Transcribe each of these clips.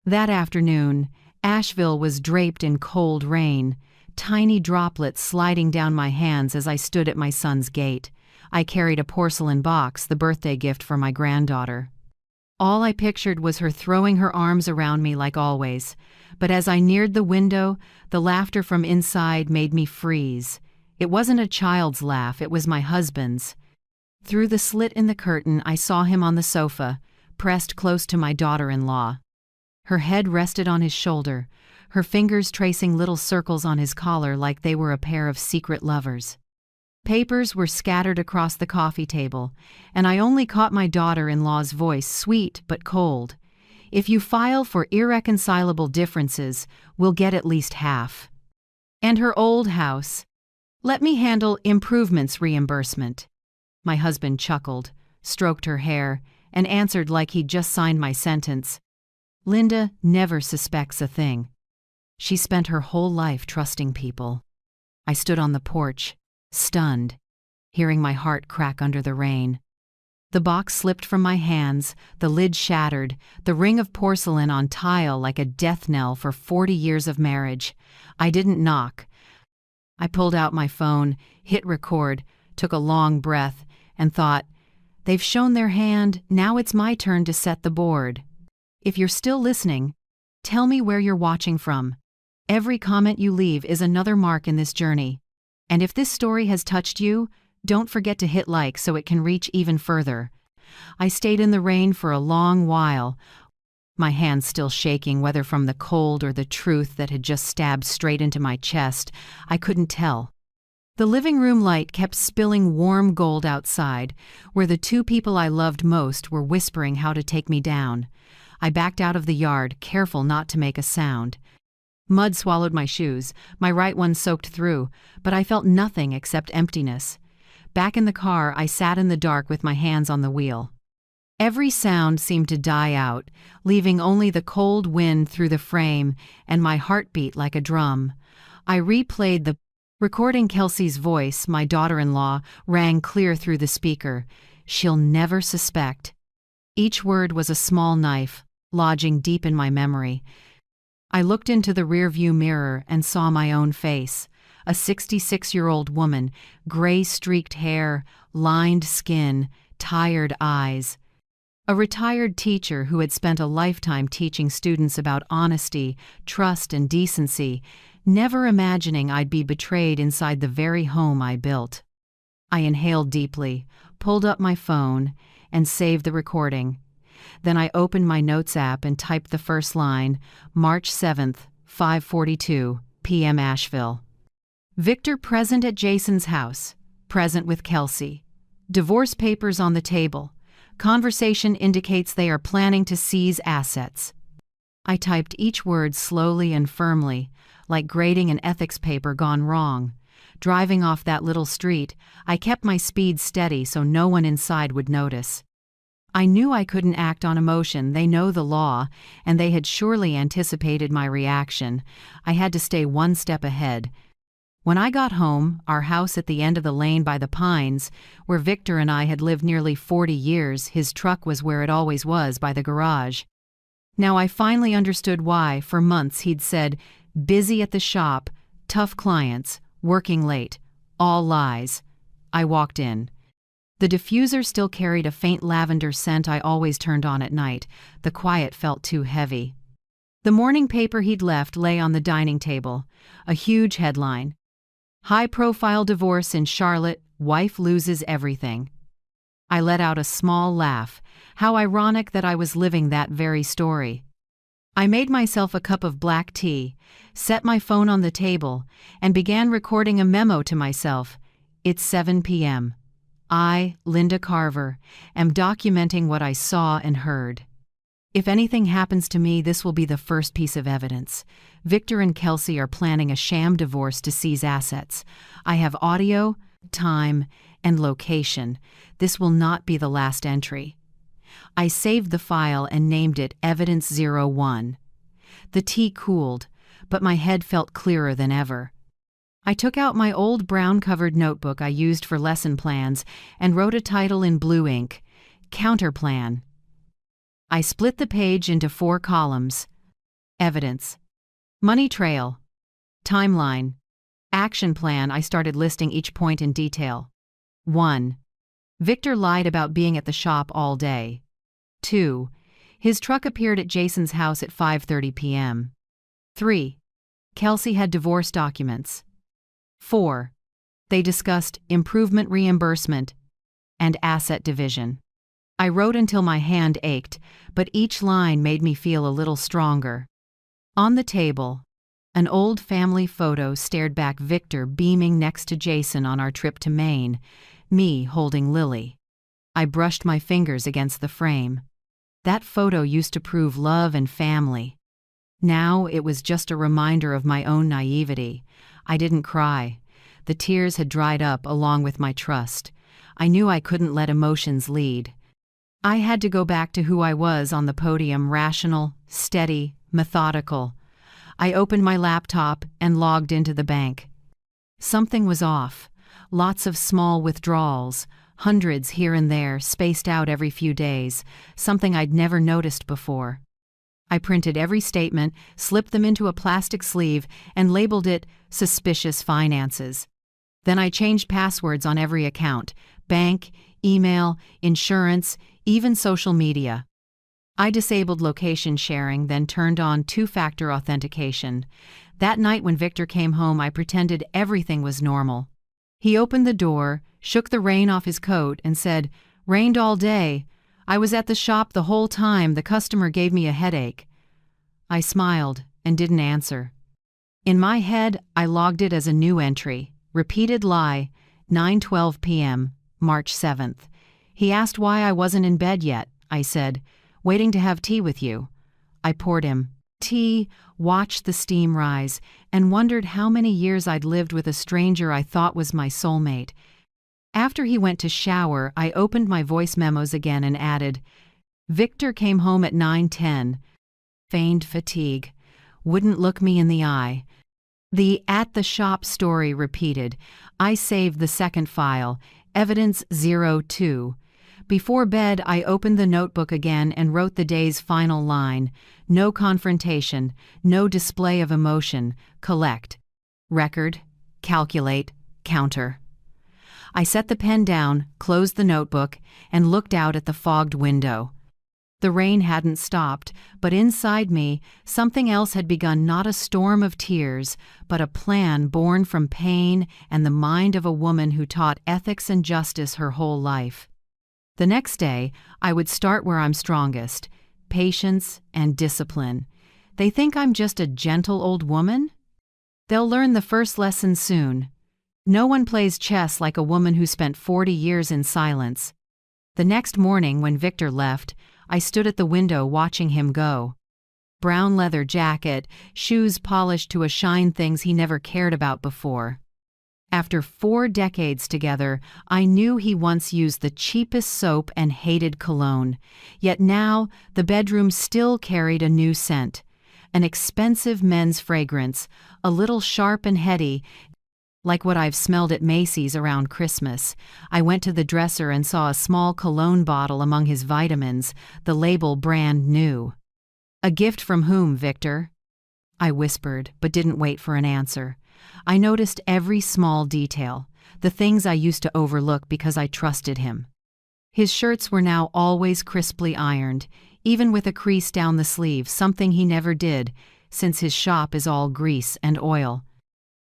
That afternoon, Asheville was draped in cold rain, tiny droplets sliding down my hands as I stood at my son's gate. I carried a porcelain box, the birthday gift for my granddaughter. All I pictured was her throwing her arms around me like always, but as I neared the window, the laughter from inside made me freeze. It wasn't a child's laugh, it was my husband's. Through the slit in the curtain, I saw him on the sofa, pressed close to my daughter-in-law. Her head rested on his shoulder, her fingers tracing little circles on his collar like they were a pair of secret lovers. Papers were scattered across the coffee table, and I only caught my daughter-in-law's voice, sweet but cold. "If you file for irreconcilable differences, we'll get at least half." And her old house. "Let me handle improvements reimbursement." My husband chuckled, stroked her hair, and answered like he'd just signed my sentence. "Linda never suspects a thing. She spent her whole life trusting people." I stood on the porch, stunned, hearing my heart crack under the rain. The box slipped from my hands, the lid shattered, the ring of porcelain on tile like a death knell for 40 years of marriage. I didn't knock. I pulled out my phone, hit record, took a long breath, and thought, they've shown their hand, now it's my turn to set the board. If you're still listening, tell me where you're watching from. Every comment you leave is another mark in this journey. And if this story has touched you, don't forget to hit like so it can reach even further. I stayed in the rain for a long while, my hands still shaking, whether from the cold or the truth that had just stabbed straight into my chest. I couldn't tell. The living room light kept spilling warm gold outside, where the two people I loved most were whispering how to take me down. I backed out of the yard, careful not to make a sound. Mud swallowed my shoes, my right one soaked through, but I felt nothing except emptiness. Back in the car, I sat in the dark with my hands on the wheel. Every sound seemed to die out, leaving only the cold wind through the frame and my heartbeat like a drum. I replayed the recording. Kelsey's voice, my daughter-in-law, rang clear through the speaker. "She'll never suspect." Each word was a small knife, lodging deep in my memory. I looked into the rearview mirror and saw my own face, a 66-year-old woman, gray-streaked hair, lined skin, tired eyes. A retired teacher who had spent a lifetime teaching students about honesty, trust, and decency, never imagining I'd be betrayed inside the very home I built. I inhaled deeply, pulled up my phone, and saved the recording. Then I opened my notes app and typed the first line, March 7th, 5:42 p.m. Asheville. Victor present at Jason's house, present with Kelsey. Divorce papers on the table. Conversation indicates they are planning to seize assets. I typed each word slowly and firmly, like grading an ethics paper gone wrong. Driving off that little street, I kept my speed steady so no one inside would notice. I knew I couldn't act on emotion. They know the law, and they had surely anticipated my reaction. I had to stay one step ahead. When I got home, our house at the end of the lane by the pines, where Victor and I had lived nearly 40 years, his truck was where it always was, by the garage. Now I finally understood why, for months, he'd said, busy at the shop, tough clients, working late, all lies. I walked in. The diffuser still carried a faint lavender scent I always turned on at night. The quiet felt too heavy. The morning paper he'd left lay on the dining table, a huge headline. High-profile divorce in Charlotte, wife loses everything. I let out a small laugh. How ironic that I was living that very story. I made myself a cup of black tea, set my phone on the table, and began recording a memo to myself. It's 7 p.m. I, Linda Carver, am documenting what I saw and heard. If anything happens to me, this will be the first piece of evidence. Victor and Kelsey are planning a sham divorce to seize assets. I have audio, time, and location. This will not be the last entry. I saved the file and named it Evidence 01. The tea cooled, but my head felt clearer than ever. I took out my old brown-covered notebook I used for lesson plans and wrote a title in blue ink, Counterplan. I split the page into 4 columns. Evidence. Money trail. Timeline. Action plan. I started listing each point in detail. 1. Victor lied about being at the shop all day. 2. His truck appeared at Jason's house at 5:30 p.m. 3. Kelsey had divorce documents. 4. They discussed improvement reimbursement and asset division. I wrote until my hand ached, but each line made me feel a little stronger. On the table, an old family photo stared back, Victor beaming next to Jason on our trip to Maine, me holding Lily. I brushed my fingers against the frame. That photo used to prove love and family. Now it was just a reminder of my own naivety. I didn't cry. The tears had dried up along with my trust. I knew I couldn't let emotions lead. I had to go back to who I was on the podium: rational, steady, methodical. I opened my laptop and logged into the bank. Something was off. Lots of small withdrawals, hundreds here and there, spaced out every few days, something I'd never noticed before. I printed every statement, slipped them into a plastic sleeve, and labeled it "Suspicious Finances." Then I changed passwords on every account: bank, email, insurance, even social media. I disabled location sharing, then turned on two-factor authentication. That night when Victor came home, I pretended everything was normal. He opened the door, shook the rain off his coat, and said, "Rained all day. I was at the shop the whole time. The customer gave me a headache." I smiled and didn't answer. In my head, I logged it as a new entry. Repeated lie, 9:12 p.m., March 7th. He asked why I wasn't in bed yet. I said, "Waiting to have tea with you." I poured him tea, watched the steam rise, and wondered how many years I'd lived with a stranger I thought was my soulmate. After he went to shower, I opened my voice memos again and added, "Victor came home at 9:10. Feigned fatigue. Wouldn't look me in the eye." The "at the shop" story repeated. I saved the second file, evidence 02. Before bed, I opened the notebook again and wrote the day's final line: no confrontation, no display of emotion, collect, record, calculate, counter. I set the pen down, closed the notebook, and looked out at the fogged window. The rain hadn't stopped, but inside me, something else had begun: not a storm of tears, but a plan born from pain and the mind of a woman who taught ethics and justice her whole life. The next day, I would start where I'm strongest: patience and discipline. They think I'm just a gentle old woman? They'll learn the first lesson soon. No one plays chess like a woman who spent 40 years in silence. The next morning, when Victor left, I stood at the window watching him go. Brown leather jacket, shoes polished to a shine, things he never cared about before. After 4 decades together, I knew he once used the cheapest soap and hated cologne. Yet now, the bedroom still carried a new scent. An expensive men's fragrance, a little sharp and heady, like what I've smelled at Macy's around Christmas. I went to the dresser and saw a small cologne bottle among his vitamins, the label brand new. "A gift from whom, Victor?" I whispered, but didn't wait for an answer. I noticed every small detail, the things I used to overlook because I trusted him. His shirts were now always crisply ironed, even with a crease down the sleeve, something he never did, since his shop is all grease and oil.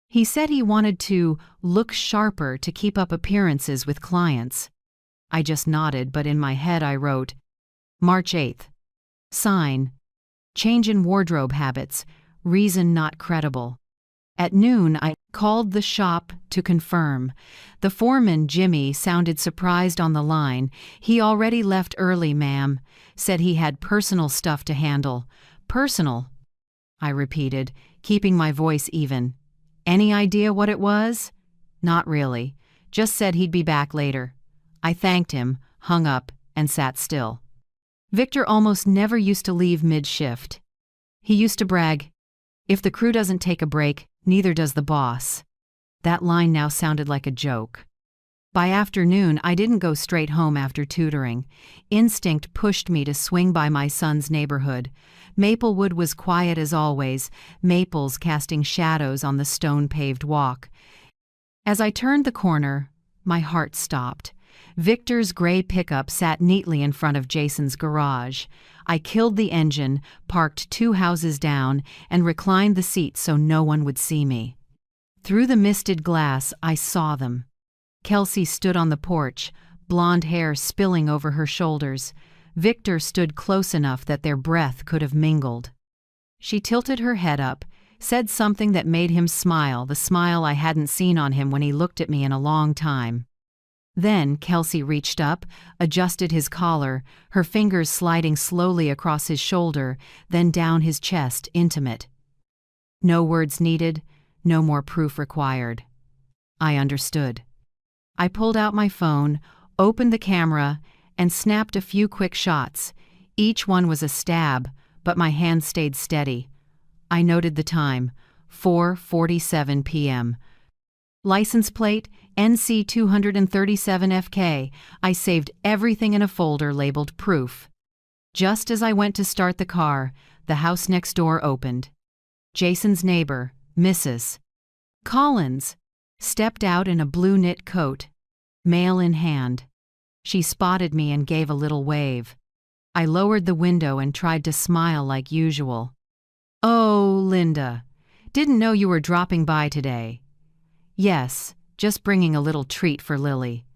He said he wanted to look sharper to keep up appearances with clients. I just nodded, but in my head I wrote, March 8th. Sign: change in wardrobe habits, reason not credible. At noon, I called the shop to confirm. The foreman, Jimmy, sounded surprised on the line. "He already left early, ma'am," said he had personal stuff to handle. "Personal?" I repeated, keeping my voice even. "Any idea what it was?" "Not really. Just said he'd be back later." I thanked him, hung up, and sat still. Victor almost never used to leave mid-shift. He used to brag, "If the crew doesn't take a break, neither does the boss." That line now sounded like a joke. By afternoon, I didn't go straight home after tutoring. Instinct pushed me to swing by my son's neighborhood. Maplewood was quiet as always, maples casting shadows on the stone-paved walk. As I turned the corner, my heart stopped. Victor's gray pickup sat neatly in front of Jason's garage. I killed the engine, parked 2 houses down, and reclined the seat so no one would see me. Through the misted glass, I saw them. Kelsey stood on the porch, blonde hair spilling over her shoulders. Victor stood close enough that their breath could have mingled. She tilted her head up, said something that made him smile, the smile I hadn't seen on him when he looked at me in a long time. Then Kelsey reached up, adjusted his collar, her fingers sliding slowly across his shoulder, then down his chest, intimate. No words needed, no more proof required. I understood. I pulled out my phone, opened the camera, and snapped a few quick shots. Each one was a stab, but my hand stayed steady. I noted the time, 4:47 p.m. License plate, NC 237FK. I saved everything in a folder labeled Proof. Just as I went to start the car, the house next door opened. Jason's neighbor, Mrs. Collins, stepped out in a blue knit coat, mail in hand. She spotted me and gave a little wave. I lowered the window and tried to smile like usual. "Oh, Linda, didn't know you were dropping by today." "Yes, just bringing a little treat for Lily."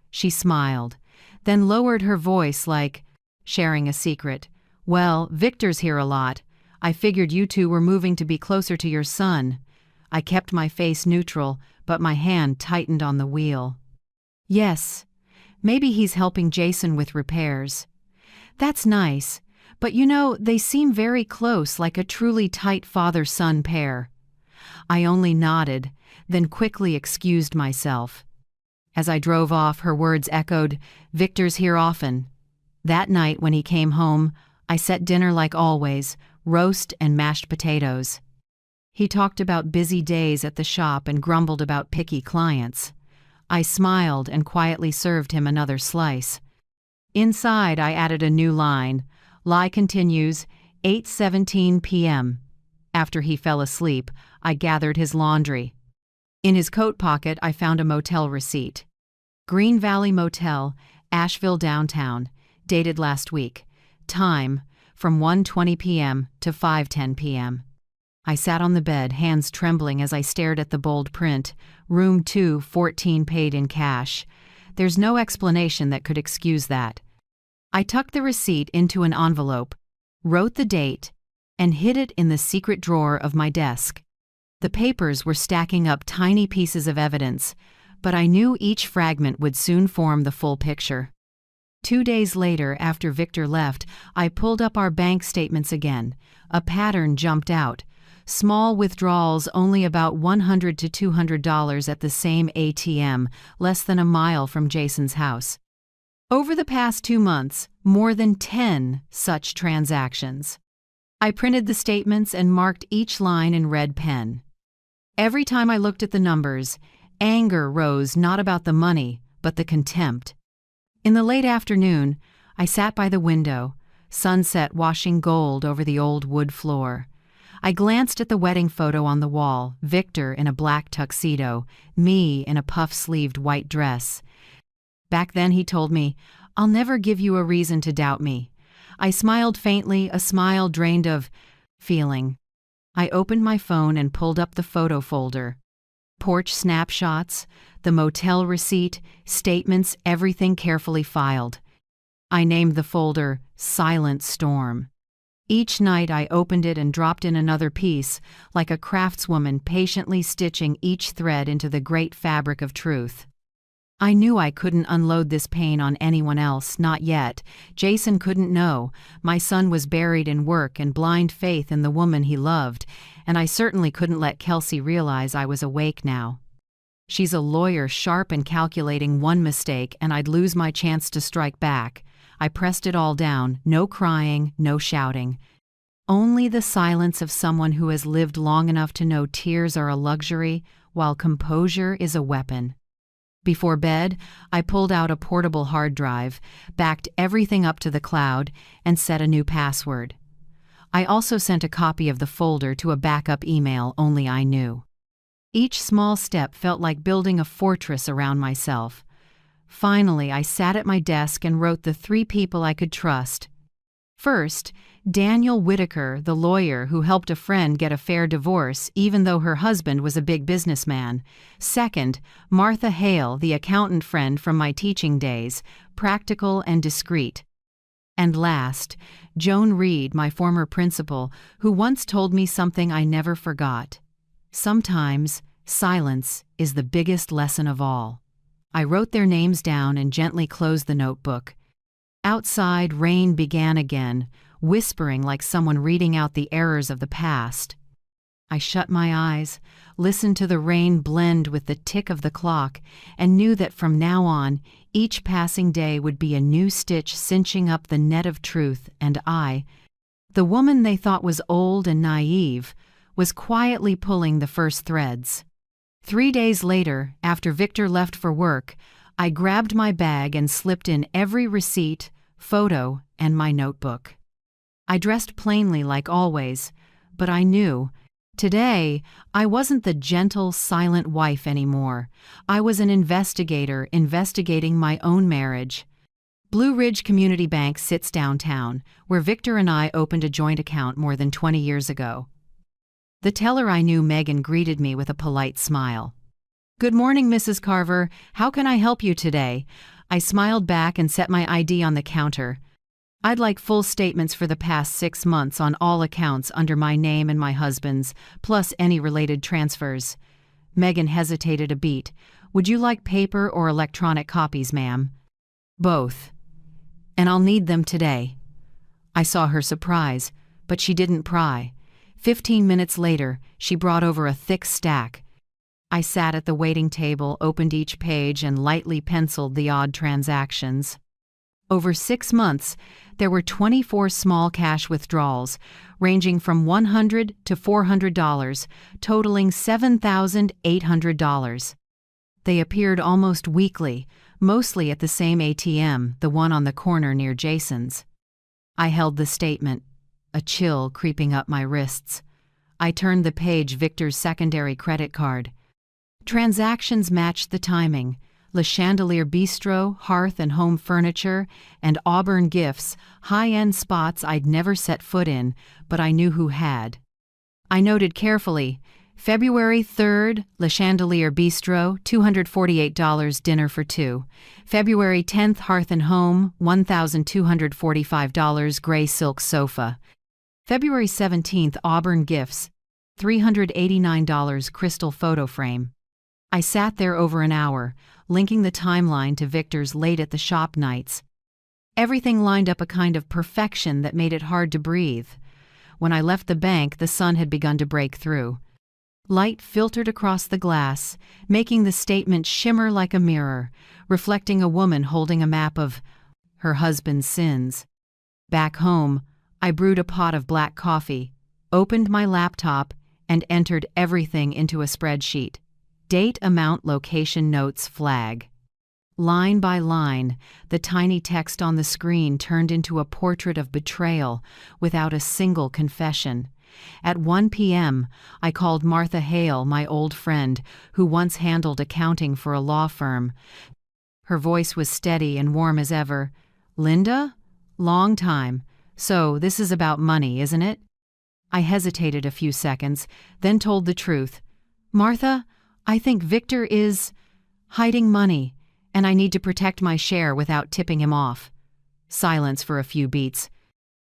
She smiled, then lowered her voice like sharing a secret. "Well, Victor's here a lot. I figured you two were moving to be closer to your son." I kept my face neutral, but my hand tightened on the wheel. "Yes, maybe he's helping Jason with repairs." "That's nice, but you know, they seem very close, like a truly tight father-son pair." I only nodded, then quickly excused myself. As I drove off, her words echoed, "Victor's here often." That night when he came home, I set dinner like always, roast and mashed potatoes. He talked about busy days at the shop and grumbled about picky clients. I smiled and quietly served him another slice. Inside, I added a new line. Lie continues, 8:17 p.m. After he fell asleep, I gathered his laundry. In his coat pocket, I found a motel receipt. Green Valley Motel, Asheville downtown, dated last week. Time, from 1:20 p.m. to 5:10 p.m. I sat on the bed, hands trembling as I stared at the bold print. Room 214 paid in cash. There's no explanation that could excuse that. I tucked the receipt into an envelope, wrote the date, and hid it in the secret drawer of my desk. The papers were stacking up tiny pieces of evidence, but I knew each fragment would soon form the full picture. 2 days later, after Victor left, I pulled up our bank statements again. A pattern jumped out. Small withdrawals, only about $100 to $200 at the same ATM, less than a mile from Jason's house. Over the past 2 months, more than 10 such transactions. I printed the statements and marked each line in red pen. Every time I looked at the numbers, anger rose, not about the money, but the contempt. In the late afternoon, I sat by the window, sunset washing gold over the old wood floor. I glanced at the wedding photo on the wall, Victor in a black tuxedo, me in a puff-sleeved white dress. Back then he told me, "I'll never give you a reason to doubt me." I smiled faintly, a smile drained of feeling. I opened my phone and pulled up the photo folder. Porch snapshots, the motel receipt, statements, everything carefully filed. I named the folder Silent Storm. Each night I opened it and dropped in another piece, like a craftswoman patiently stitching each thread into the great fabric of truth. I knew I couldn't unload this pain on anyone else, not yet. Jason couldn't know. My son was buried in work and blind faith in the woman he loved, and I certainly couldn't let Kelsey realize I was awake now. She's a lawyer, sharp and calculating. One mistake, and I'd lose my chance to strike back. I pressed it all down, no crying, no shouting. Only the silence of someone who has lived long enough to know tears are a luxury, while composure is a weapon. Before bed, I pulled out a portable hard drive, backed everything up to the cloud, and set a new password. I also sent a copy of the folder to a backup email only I knew. Each small step felt like building a fortress around myself. Finally, I sat at my desk and wrote the 3 people I could trust. First, Daniel Whitaker, the lawyer who helped a friend get a fair divorce even though her husband was a big businessman. Second, Martha Hale, the accountant friend from my teaching days, practical and discreet. And last, Joan Reed, my former principal, who once told me something I never forgot. Sometimes, silence is the biggest lesson of all. I wrote their names down and gently closed the notebook. Outside, rain began again, whispering like someone reading out the errors of the past. I shut my eyes, listened to the rain blend with the tick of the clock, and knew that from now on, each passing day would be a new stitch cinching up the net of truth, and I, the woman they thought was old and naive, was quietly pulling the first threads. 3 days later, after Victor left for work, I grabbed my bag and slipped in every receipt, photo, and my notebook. I dressed plainly like always, but I knew, today, I wasn't the gentle, silent wife anymore. I was an investigator investigating my own marriage. Blue Ridge Community Bank sits downtown, where Victor and I opened a joint account more than 20 years ago. The teller I knew, Megan, greeted me with a polite smile. "Good morning, Mrs. Carver. How can I help you today?" I smiled back and set my ID on the counter. "I'd like full statements for the past 6 months on all accounts under my name and my husband's, plus any related transfers." Megan hesitated a beat. "Would you like paper or electronic copies, ma'am?" "Both. And I'll need them today." I saw her surprise, but she didn't pry. 15 minutes later, she brought over a thick stack. I sat at the waiting table, opened each page, and lightly penciled the odd transactions. Over 6 months, there were 24 small cash withdrawals, ranging from $100 to $400, totaling $7,800. They appeared almost weekly, mostly at the same ATM, the one on the corner near Jason's. I held the statement, a chill creeping up my wrists. I turned the page, Victor's secondary credit card. Transactions matched the timing. Le Chandelier Bistro, Hearth and Home Furniture, and Auburn Gifts, high-end spots I'd never set foot in, but I knew who had. I noted carefully, February 3rd, Le Chandelier Bistro, $248 dinner for 2. February 10th, Hearth and Home, $1,245 gray silk sofa. February 17th, Auburn Gifts, $389 crystal photo frame. I sat there over an hour, linking the timeline to Victor's late at the shop nights. Everything lined up a kind of perfection that made it hard to breathe. When I left the bank, the sun had begun to break through. Light filtered across the glass, making the statement shimmer like a mirror, reflecting a woman holding a map of her husband's sins. Back home, I brewed a pot of black coffee, opened my laptop, and entered everything into a spreadsheet. Date, amount, location, notes, flag. Line by line, the tiny text on the screen turned into a portrait of betrayal without a single confession. At 1 p.m., I called Martha Hale, my old friend, who once handled accounting for a law firm. Her voice was steady and warm as ever. "Linda? Long time. So, this is about money, isn't it?" I hesitated a few seconds, then told the truth. "Martha, I think Victor is hiding money, and I need to protect my share without tipping him off." Silence for a few beats.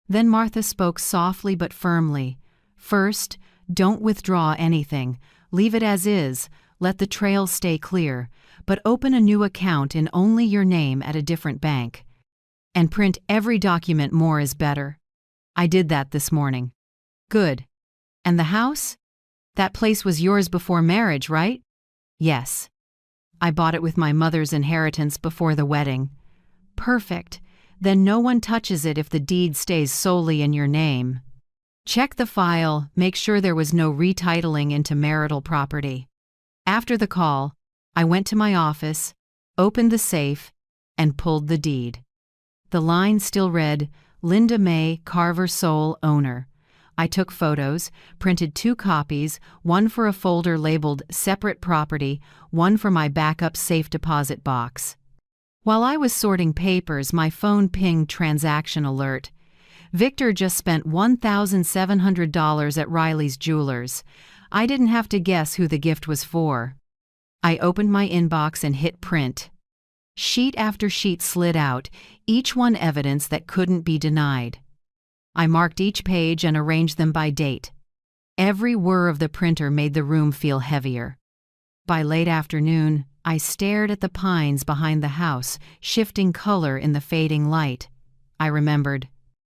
Then Martha spoke softly but firmly. "First, don't withdraw anything. Leave it as is. Let the trail stay clear. But open a new account in only your name at a different bank. And print every document, more is better." I did that this morning. "Good. And the house? That place was yours before marriage, right?" "Yes. I bought it with my mother's inheritance before the wedding." "Perfect. Then no one touches it if the deed stays solely in your name. Check the file, make sure there was no retitling into marital property." After the call, I went to my office, opened the safe, and pulled the deed. The line still read, "Linda May Carver sole owner." I took photos, printed 2 copies, one for a folder labeled "Separate Property," one for my backup safe deposit box. While I was sorting papers, my phone pinged transaction alert. Victor just spent $1,700 at Riley's Jewelers. I didn't have to guess who the gift was for. I opened my inbox and hit print. Sheet after sheet slid out, each one evidence that couldn't be denied. I marked each page and arranged them by date. Every whir of the printer made the room feel heavier. By late afternoon, I stared at the pines behind the house, shifting color in the fading light. I remembered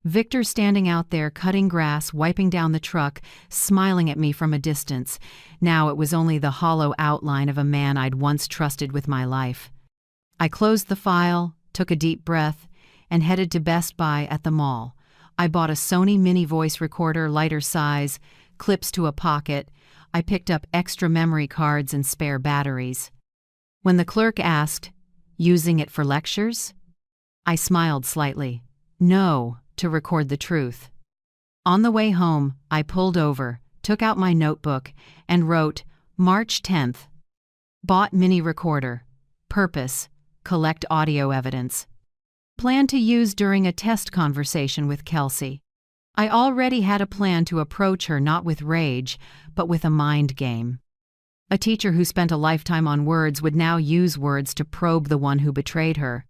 Victor standing out there cutting grass, wiping down the truck, smiling at me from a distance. Now it was only the hollow outline of a man I'd once trusted with my life. I closed the file, took a deep breath, and headed to Best Buy at the mall. I bought a Sony mini voice recorder, lighter size, clips to a pocket. I picked up extra memory cards and spare batteries. When the clerk asked, "Using it for lectures?" I smiled slightly. No, to record the truth. On the way home, I pulled over, took out my notebook, and wrote, March 10th. Bought mini recorder. Purpose: collect audio evidence. Plan to use during a test conversation with Kelsey. I already had a plan to approach her not with rage, but with a mind game. A teacher who spent a lifetime on words would now use words to probe the one who betrayed her.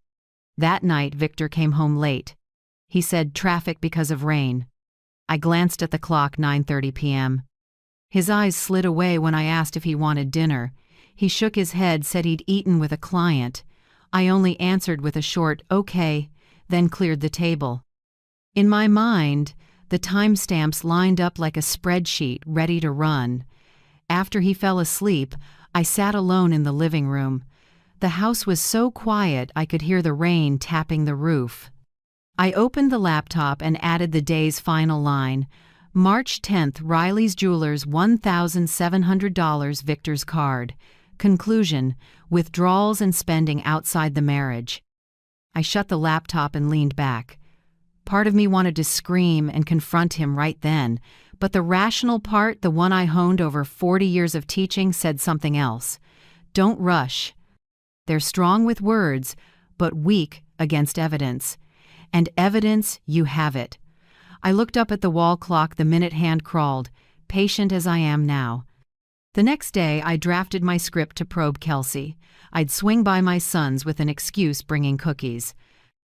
That night, Victor came home late. He said traffic because of rain. I glanced at the clock, 9:30 p.m. His eyes slid away when I asked if he wanted dinner. He shook his head, said he'd eaten with a client. I only answered with a short, "Okay," then cleared the table. In my mind, the timestamps lined up like a spreadsheet ready to run. After he fell asleep, I sat alone in the living room. The house was so quiet I could hear the rain tapping the roof. I opened the laptop and added the day's final line. March 10th, Riley's Jewelers, $1,700, Victor's card. Conclusion: withdrawals and spending outside the marriage. I shut the laptop and leaned back. Part of me wanted to scream and confront him right then, but the rational part, the one I honed over 40 years of teaching, said something else. Don't rush. They're strong with words, but weak against evidence. And evidence, you have it. I looked up at the wall clock, the minute hand crawled, patient as I am now. The next day, I drafted my script to probe Kelsey. I'd swing by my son's with an excuse, bringing cookies.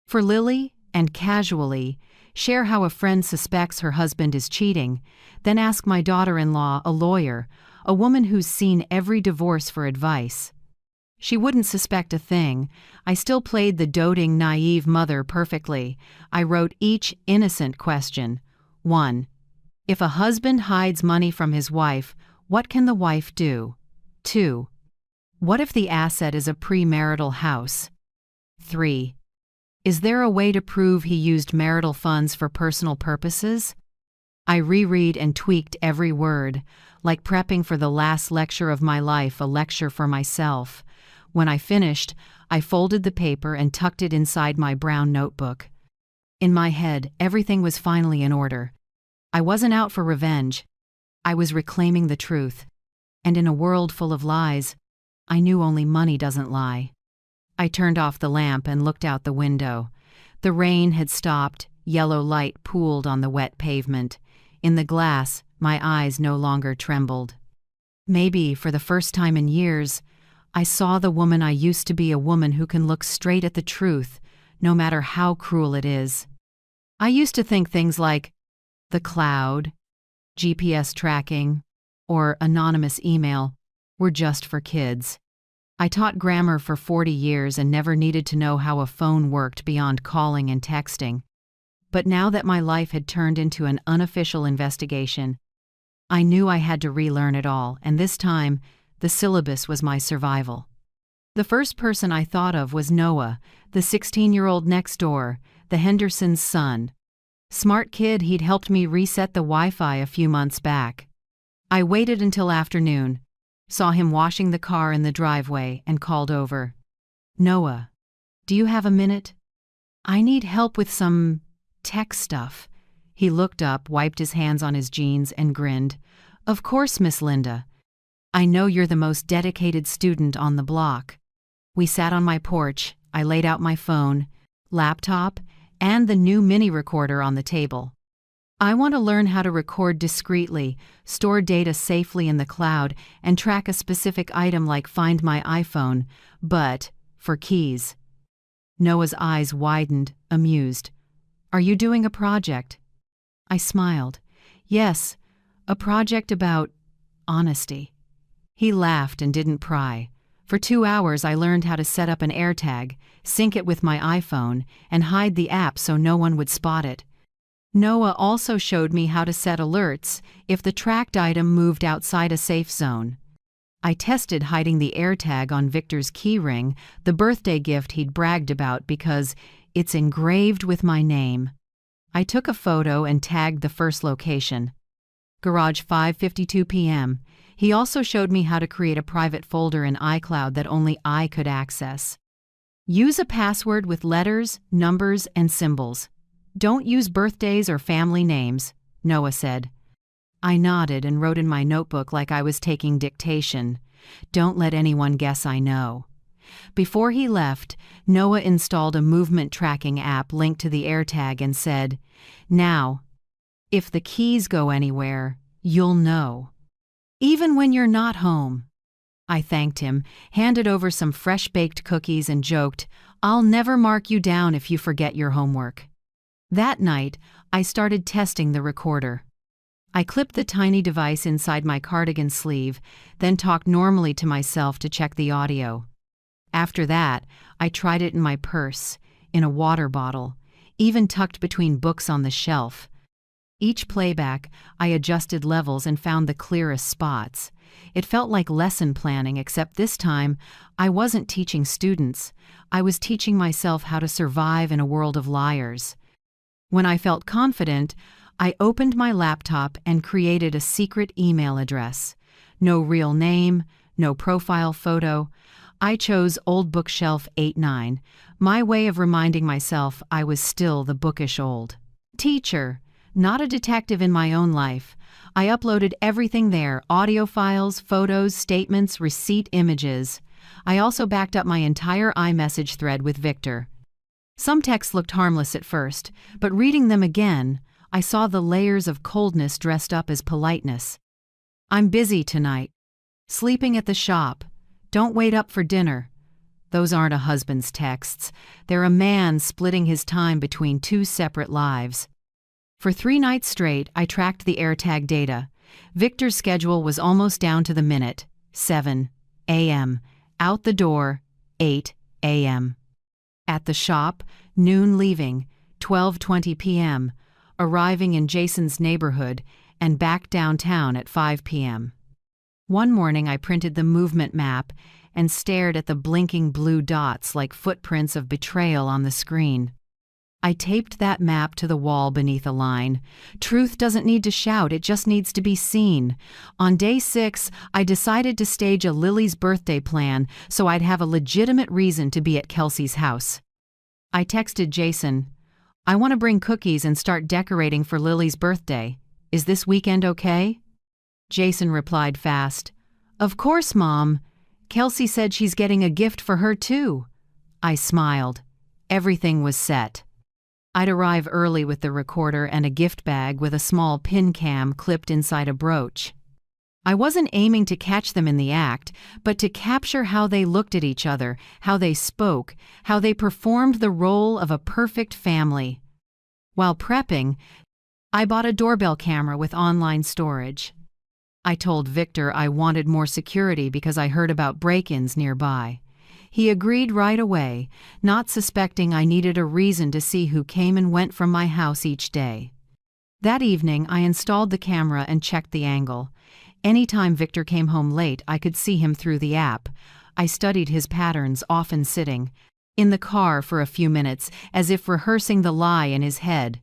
For Lily, and casually, share how a friend suspects her husband is cheating, then ask my daughter-in-law, a lawyer, a woman who's seen every divorce, for advice. She wouldn't suspect a thing. I still played the doting, naive mother perfectly. I wrote each innocent question. 1. If a husband hides money from his wife, what can the wife do? 2. What if the asset is a premarital house? 3. Is there a way to prove he used marital funds for personal purposes? I reread and tweaked every word, like prepping for the last lecture of my life, a lecture for myself. When I finished, I folded the paper and tucked it inside my brown notebook. In my head, everything was finally in order. I wasn't out for revenge. I was reclaiming the truth. And in a world full of lies, I knew only money doesn't lie. I turned off the lamp and looked out the window. The rain had stopped, yellow light pooled on the wet pavement. In the glass, my eyes no longer trembled. Maybe, for the first time in years, I saw the woman I used to be, a woman who can look straight at the truth, no matter how cruel it is. I used to think things like the cloud, GPS tracking, or anonymous email were just for kids. I taught grammar for 40 years and never needed to know how a phone worked beyond calling and texting. But now that my life had turned into an unofficial investigation, I knew I had to relearn it all, and this time, the syllabus was my survival. The first person I thought of was Noah, the 16-year-old next door, the Hendersons' son. Smart kid, he'd helped me reset the Wi-Fi a few months back. I waited until afternoon, saw him washing the car in the driveway, and called over. Noah, do you have a minute? I need help with some tech stuff. He looked up, wiped his hands on his jeans, and grinned. Of course, Miss Linda. I know you're the most dedicated student on the block. We sat on my porch. I laid out my phone, laptop, and the new mini recorder on the table. I want to learn how to record discreetly, store data safely in the cloud, and track a specific item like Find My iPhone, but for keys. Noah's eyes widened, amused. Are you doing a project? I smiled. Yes, a project about honesty. He laughed and didn't pry. For 2 hours I learned how to set up an AirTag, sync it with my iPhone, and hide the app so no one would spot it. Noah also showed me how to set alerts if the tracked item moved outside a safe zone. I tested hiding the AirTag on Victor's keyring, the birthday gift he'd bragged about because it's engraved with my name. I took a photo and tagged the first location. Garage 5:52 p.m. He also showed me how to create a private folder in iCloud that only I could access. Use a password with letters, numbers, and symbols. Don't use birthdays or family names, Noah said. I nodded and wrote in my notebook like I was taking dictation. Don't let anyone guess I know. Before he left, Noah installed a movement tracking app linked to the AirTag and said, Now, if the keys go anywhere, you'll know. Even when you're not home. I thanked him, handed over some fresh-baked cookies and joked, I'll never mark you down if you forget your homework. That night, I started testing the recorder. I clipped the tiny device inside my cardigan sleeve, then talked normally to myself to check the audio. After that, I tried it in my purse, in a water bottle, even tucked between books on the shelf. Each playback, I adjusted levels and found the clearest spots. It felt like lesson planning, except this time, I wasn't teaching students. I was teaching myself how to survive in a world of liars. When I felt confident, I opened my laptop and created a secret email address. No real name, no profile photo. I chose Old Bookshelf 89, my way of reminding myself I was still the bookish old teacher, not a detective in my own life. I uploaded everything there, audio files, photos, statements, receipt images. I also backed up my entire iMessage thread with Victor. Some texts looked harmless at first, but reading them again, I saw the layers of coldness dressed up as politeness. I'm busy tonight. Sleeping at the shop. Don't wait up for dinner. Those aren't a husband's texts. They're a man splitting his time between 2 separate lives. For 3 nights straight, I tracked the AirTag data. Victor's schedule was almost down to the minute. 7 a.m. Out the door, 8 a.m. At the shop, noon leaving, 12:20 p.m., arriving in Jason's neighborhood, and back downtown at 5 p.m. One morning I printed the movement map and stared at the blinking blue dots like footprints of betrayal on the screen. I taped that map to the wall beneath a line. Truth doesn't need to shout, it just needs to be seen. On day 6, I decided to stage a Lily's birthday plan so I'd have a legitimate reason to be at Kelsey's house. I texted Jason, I want to bring cookies and start decorating for Lily's birthday. Is this weekend okay? Jason replied fast, Of course, Mom. Kelsey said she's getting a gift for her too. I smiled. Everything was set. I'd arrive early with the recorder and a gift bag with a small pin cam clipped inside a brooch. I wasn't aiming to catch them in the act, but to capture how they looked at each other, how they spoke, how they performed the role of a perfect family. While prepping, I bought a doorbell camera with online storage. I told Victor I wanted more security because I heard about break-ins nearby. He agreed right away, not suspecting I needed a reason to see who came and went from my house each day. That evening, I installed the camera and checked the angle. Anytime Victor came home late, I could see him through the app. I studied his patterns, often sitting in the car for a few minutes, as if rehearsing the lie in his head.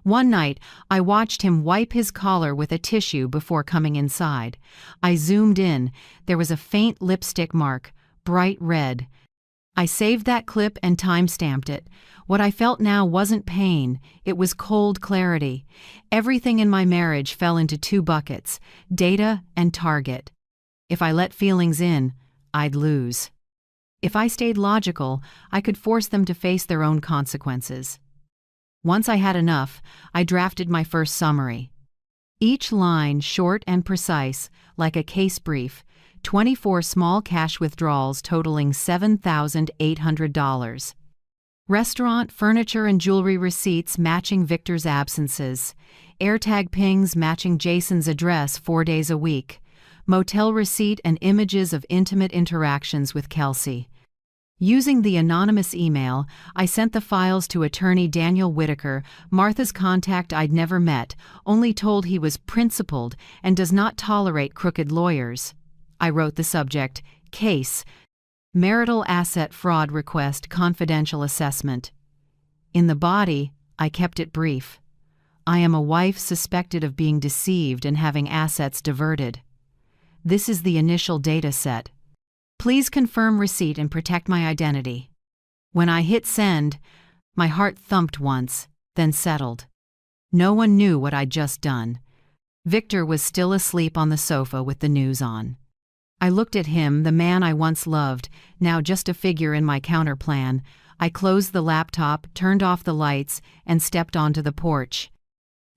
One night, I watched him wipe his collar with a tissue before coming inside. I zoomed in. There was a faint lipstick mark, bright red. I saved that clip and timestamped it. What I felt now wasn't pain, it was cold clarity. Everything in my marriage fell into two buckets: data and target. If I let feelings in, I'd lose. If I stayed logical, I could force them to face their own consequences. Once I had enough, I drafted my first summary. Each line short and precise, like a case brief, 24 small cash withdrawals totaling $7,800. Restaurant, furniture, and jewelry receipts matching Victor's absences. AirTag pings matching Jason's address 4 days a week. Motel receipt and images of intimate interactions with Kelsey. Using the anonymous email, I sent the files to attorney Daniel Whitaker, Martha's contact I'd never met, only told he was principled and does not tolerate crooked lawyers. I wrote the subject, Case, Marital Asset Fraud Request Confidential Assessment. In the body, I kept it brief. I am a wife suspected of being deceived and having assets diverted. This is the initial data set. Please confirm receipt and protect my identity. When I hit send, my heart thumped once, then settled. No one knew what I'd just done. Victor was still asleep on the sofa with the news on. I looked at him, the man I once loved, now just a figure in my counterplan. I closed the laptop, turned off the lights, and stepped onto the porch.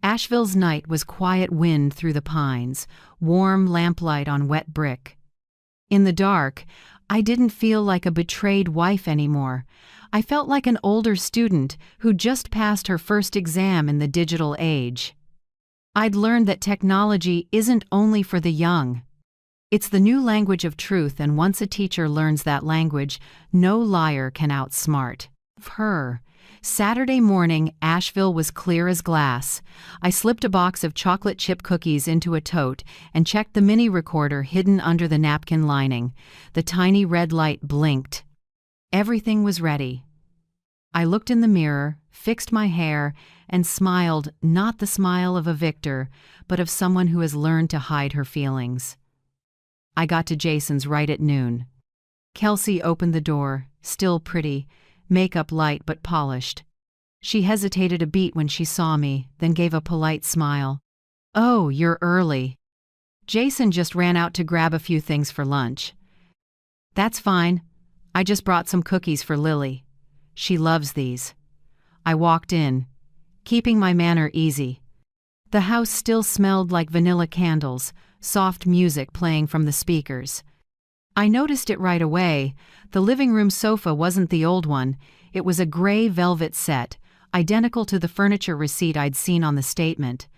Asheville's night was quiet wind through the pines, warm lamplight on wet brick. In the dark, I didn't feel like a betrayed wife anymore. I felt like an older student who just passed her first exam in the digital age. I'd learned that technology isn't only for the young. It's the new language of truth, and once a teacher learns that language, no liar can outsmart her. Saturday morning, Asheville was clear as glass. I slipped a box of chocolate chip cookies into a tote and checked the mini recorder hidden under the napkin lining. The tiny red light blinked. Everything was ready. I looked in the mirror, fixed my hair, and smiled, not the smile of a victor, but of someone who has learned to hide her feelings. I got to Jason's right at noon. Kelsey opened the door, still pretty, makeup light but polished. She hesitated a beat when she saw me, then gave a polite smile. "Oh, you're early." Jason just ran out to grab a few things for lunch. "That's fine. I just brought some cookies for Lily. She loves these." I walked in, keeping my manner easy. The house still smelled like vanilla candles, soft music playing from the speakers. I noticed it right away. The living room sofa wasn't the old one. It was a gray velvet set, identical to the furniture receipt I'd seen on the statement.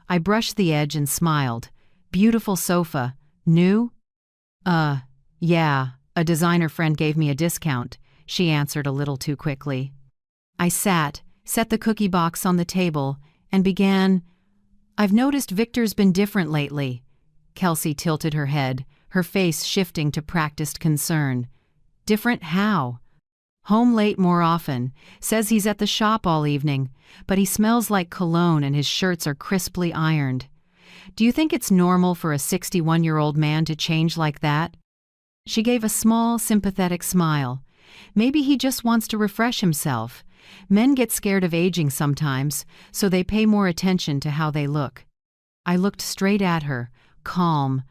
I brushed the edge and smiled. "Beautiful sofa. New?" Yeah. A designer friend gave me a discount," she answered a little too quickly. I sat, set the cookie box on the table, and began, "I've noticed Victor's been different lately." Kelsey tilted her head, her face shifting to practiced concern. "Different how?" "Home late more often. Says he's at the shop all evening, but he smells like cologne and his shirts are crisply ironed. Do you think it's normal for a 61-year-old man to change like that?" She gave a small, sympathetic smile. "Maybe he just wants to refresh himself. Men get scared of aging sometimes, so they pay more attention to how they look." I looked straight at her, calm.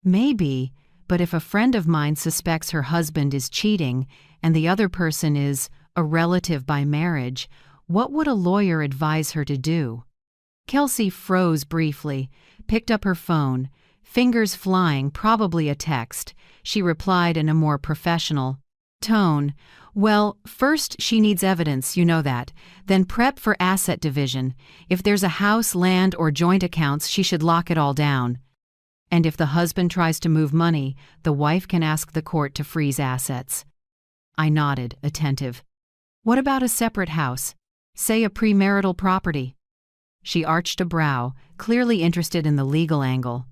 "Maybe, but if a friend of mine suspects her husband is cheating and the other person is a relative by marriage, what would a lawyer advise her to do?" Kelsey froze briefly, picked up her phone, fingers flying, probably a text. She replied in a more professional tone. "Well, first she needs evidence, you know that. Then prep for asset division. If there's a house, land, or joint accounts, she should lock it all down. And if the husband tries to move money, the wife can ask the court to freeze assets." I nodded, attentive. "What about a separate house? Say a premarital property?" She arched a brow, clearly interested in the legal angle.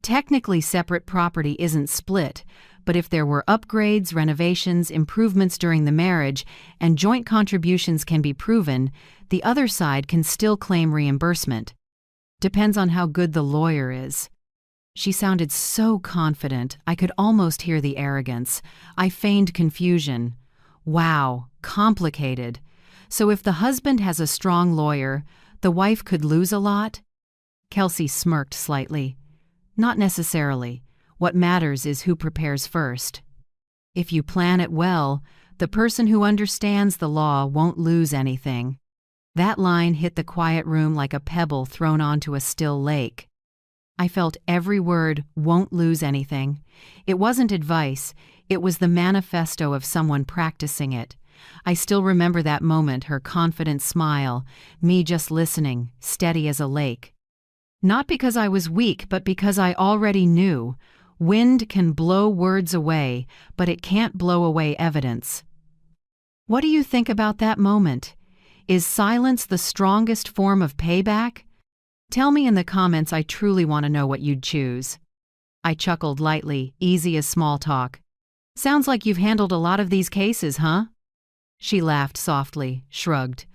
"Technically separate property isn't split, but if there were upgrades, renovations, improvements during the marriage, and joint contributions can be proven, the other side can still claim reimbursement. Depends on how good the lawyer is." She sounded so confident, I could almost hear the arrogance. I feigned confusion. Wow, complicated. So if the husband has a strong lawyer, the wife could lose a lot? Kelsey smirked slightly. Not necessarily. What matters is who prepares first. If you plan it well, the person who understands the law won't lose anything. That line hit the quiet room like a pebble thrown onto a still lake. I felt every word, "won't lose anything." It wasn't advice, it was the manifesto of someone practicing it. I still remember that moment, her confident smile, me just listening, steady as a lake. Not because I was weak, but because I already knew. Wind can blow words away, but it can't blow away evidence. What do you think about that moment? Is silence the strongest form of payback? Tell me in the comments, I truly want to know what you'd choose. I chuckled lightly, easy as small talk. Sounds like you've handled a lot of these cases, huh? She laughed softly, shrugged.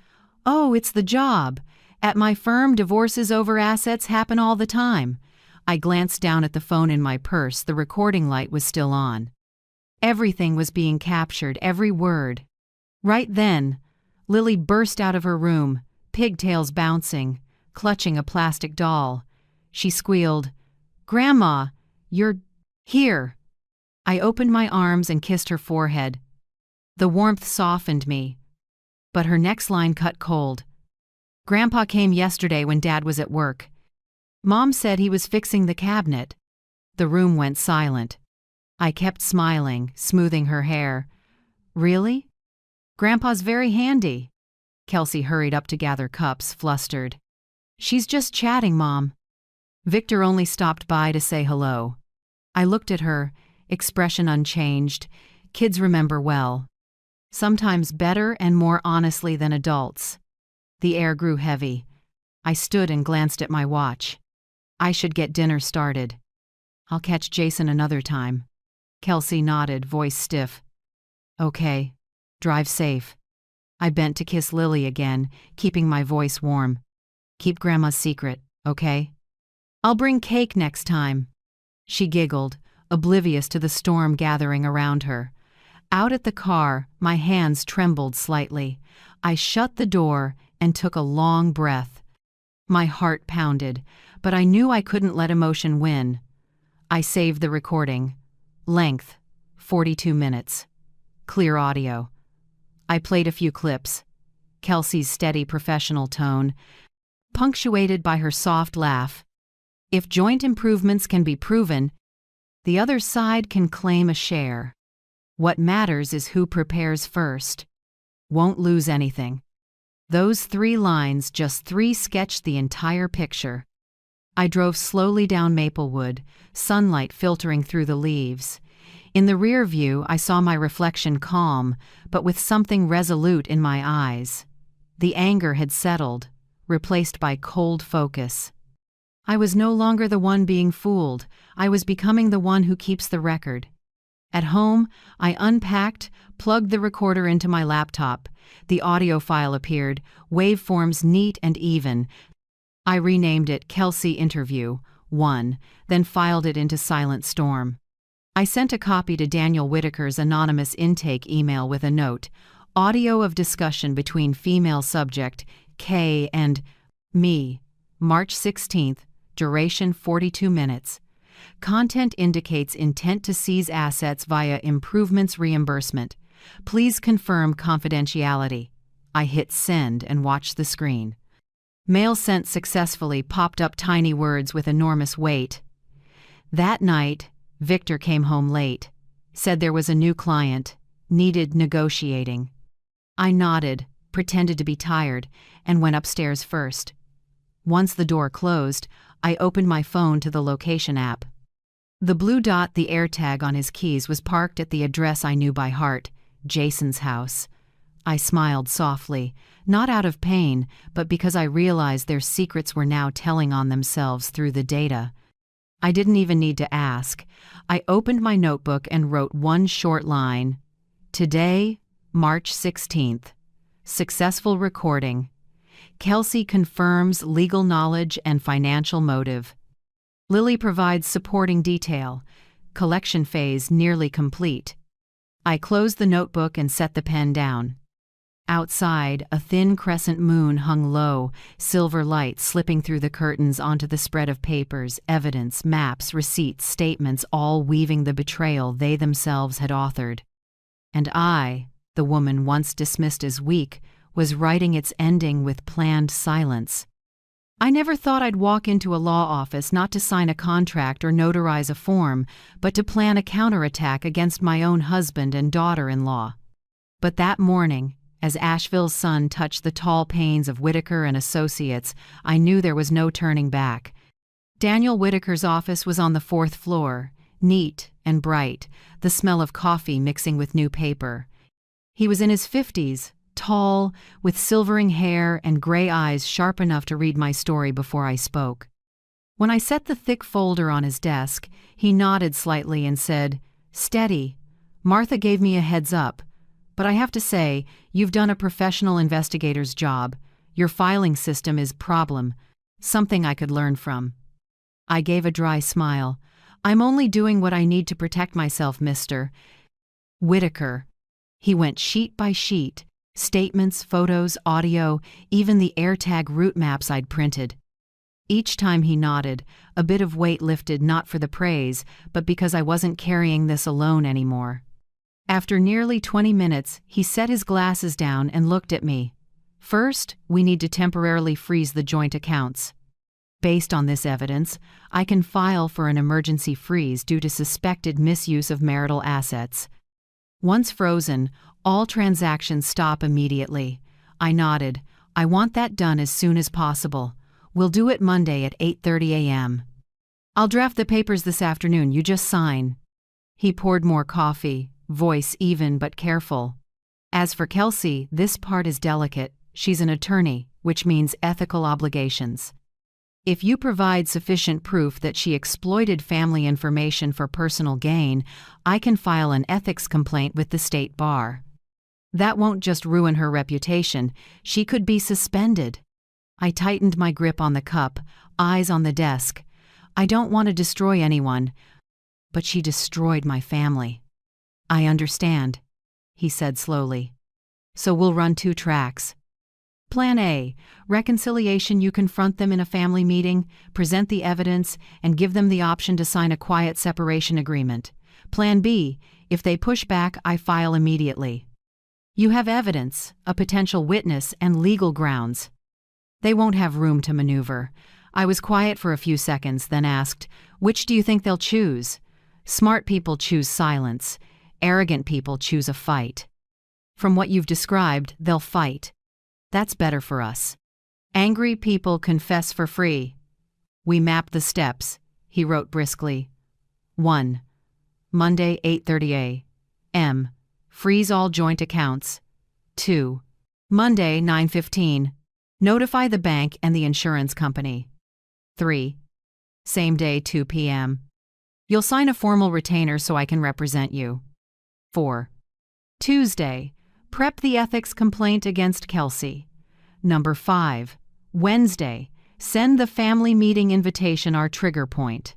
Oh, it's the job. At my firm, divorces over assets happen all the time. I glanced down at the phone in my purse. The recording light was still on. Everything was being captured, every word. Right then, Lily burst out of her room, pigtails bouncing, clutching a plastic doll. She squealed, "Grandma, you're here." I opened my arms and kissed her forehead. The warmth softened me, but her next line cut cold. "Grandpa came yesterday when Dad was at work. Mom said he was fixing the cabinet." The room went silent. I kept smiling, smoothing her hair. "Really? Grandpa's very handy." Kelsey hurried up to gather cups, flustered. "She's just chatting, Mom. Victor only stopped by to say hello." I looked at her, expression unchanged. Kids remember well. Sometimes better and more honestly than adults. The air grew heavy. I stood and glanced at my watch. I should get dinner started. "I'll catch Jason another time." Kelsey nodded, voice stiff. "Okay. Drive safe." I bent to kiss Lily again, keeping my voice warm. "Keep Grandma's secret, okay?" "I'll bring cake next time." She giggled, oblivious to the storm gathering around her. Out at the car, my hands trembled slightly. I shut the door and took a long breath. My heart pounded, but I knew I couldn't let emotion win. I saved the recording. Length, 42 minutes. Clear audio. I played a few clips. Kelsey's steady professional tone, punctuated by her soft laugh. If joint improvements can be proven, the other side can claim a share. What matters is who prepares first. Won't lose anything. Those 3 lines, just 3, sketched the entire picture. I drove slowly down Maplewood, sunlight filtering through the leaves. In the rear view, I saw my reflection calm, but with something resolute in my eyes. The anger had settled, replaced by cold focus. I was no longer the one being fooled. I was becoming the one who keeps the record. At home, I unpacked, plugged the recorder into my laptop. The audio file appeared, waveforms neat and even. I renamed it Kelsey Interview 1, then filed it into Silent Storm. I sent a copy to Daniel Whitaker's anonymous intake email with a note, audio of discussion between female subject K and me, March 16th, duration 42 minutes. Content indicates intent to seize assets via improvements reimbursement. Please confirm confidentiality. I hit send and watched the screen. Mail sent successfully popped up, tiny words with enormous weight. That night, Victor came home late, said there was a new client, needed negotiating. I nodded, pretended to be tired, and went upstairs first. Once the door closed, I opened my phone to the location app. The blue dot, the AirTag on his keys, was parked at the address I knew by heart, Jason's house. I smiled softly, not out of pain, but because I realized their secrets were now telling on themselves through the data. I didn't even need to ask. I opened my notebook and wrote one short line. Today, March 16th. Successful recording. Kelsey confirms legal knowledge and financial motive. Lily provides supporting detail. Collection phase nearly complete. I closed the notebook and set the pen down. Outside, a thin crescent moon hung low, silver light slipping through the curtains onto the spread of papers, evidence, maps, receipts, statements, all weaving the betrayal they themselves had authored. And I, the woman once dismissed as weak, was writing its ending with planned silence. I never thought I'd walk into a law office not to sign a contract or notarize a form, but to plan a counterattack against my own husband and daughter-in-law. But that morning, as Asheville's sun touched the tall panes of Whitaker and Associates, I knew there was no turning back. Daniel Whitaker's office was on the 4th floor, neat and bright, the smell of coffee mixing with new paper. He was in his 50s, tall, with silvering hair and gray eyes sharp enough to read my story before I spoke. When I set the thick folder on his desk, he nodded slightly and said, "Steady. Martha gave me a heads up. But I have to say, you've done a professional investigator's job. Your filing system is problem, something I could learn from." I gave a dry smile. "I'm only doing what I need to protect myself, Mr. Whitaker." He went sheet by sheet, statements, photos, audio, even the AirTag route maps I'd printed. Each time he nodded, a bit of weight lifted, not for the praise, but because I wasn't carrying this alone anymore. After nearly 20 minutes, he set his glasses down and looked at me. "First, we need to temporarily freeze the joint accounts. Based on this evidence, I can file for an emergency freeze due to suspected misuse of marital assets. Once frozen, all transactions stop immediately." I nodded. "I want that done as soon as possible. We'll do it Monday at 8:30 a.m. I'll draft the papers this afternoon, you just sign." He poured more coffee, voice even but careful. "As for Kelsey, this part is delicate. She's an attorney, which means ethical obligations. If you provide sufficient proof that she exploited family information for personal gain, I can file an ethics complaint with the state bar. That won't just ruin her reputation, she could be suspended." I tightened my grip on the cup, eyes on the desk. "I don't want to destroy anyone, but she destroyed my family." "I understand," he said slowly. "So we'll run 2 tracks. Plan A, reconciliation. You confront them in a family meeting, present the evidence, and give them the option to sign a quiet separation agreement. Plan B, if they push back, I file immediately. You have evidence, a potential witness, and legal grounds. They won't have room to maneuver." I was quiet for a few seconds, then asked, "Which do you think they'll choose?" "Smart people choose silence. Arrogant people choose a fight. From what you've described, they'll fight. That's better for us. Angry people confess for free." We mapped the steps. He wrote briskly. 1. Monday, 8:30 a.m. Freeze all joint accounts. 2. Monday, 9:15. Notify the bank and the insurance company. 3. Same day, 2 p.m. You'll sign a formal retainer so I can represent you. 4. Tuesday, prep the ethics complaint against Kelsey. 5. Wednesday, send the family meeting invitation, our trigger point.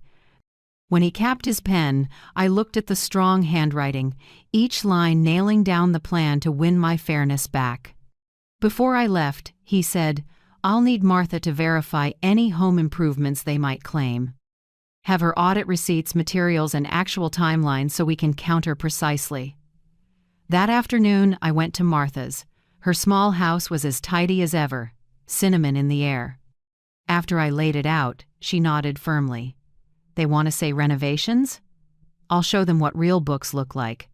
When he capped his pen, I looked at the strong handwriting, each line nailing down the plan to win my fairness back. Before I left, he said, "I'll need Martha to verify any home improvements they might claim. Have her audit receipts, materials, and actual timelines so we can counter precisely." That afternoon, I went to Martha's. Her small house was as tidy as ever, cinnamon in the air. After I laid it out, she nodded firmly. "They want to say renovations? I'll show them what real books look like.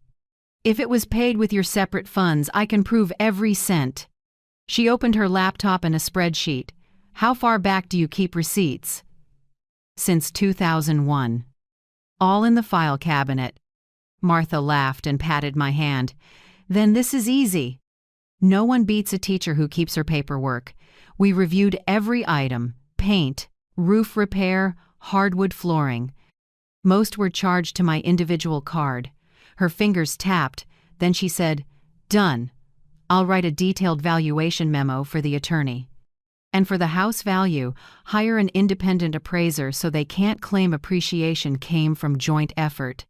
If it was paid with your separate funds, I can prove every cent." She opened her laptop and a spreadsheet. "How far back do you keep receipts?" "Since 2001. All in the file cabinet." Martha laughed and patted my hand. "Then this is easy. No one beats a teacher who keeps her paperwork. We reviewed every item: paint, roof repair, hardwood flooring. Most were charged to my individual card." Her fingers tapped, then she said, "Done. I'll write a detailed valuation memo for the attorney. And for the house value, hire an independent appraiser so they can't claim appreciation came from joint effort."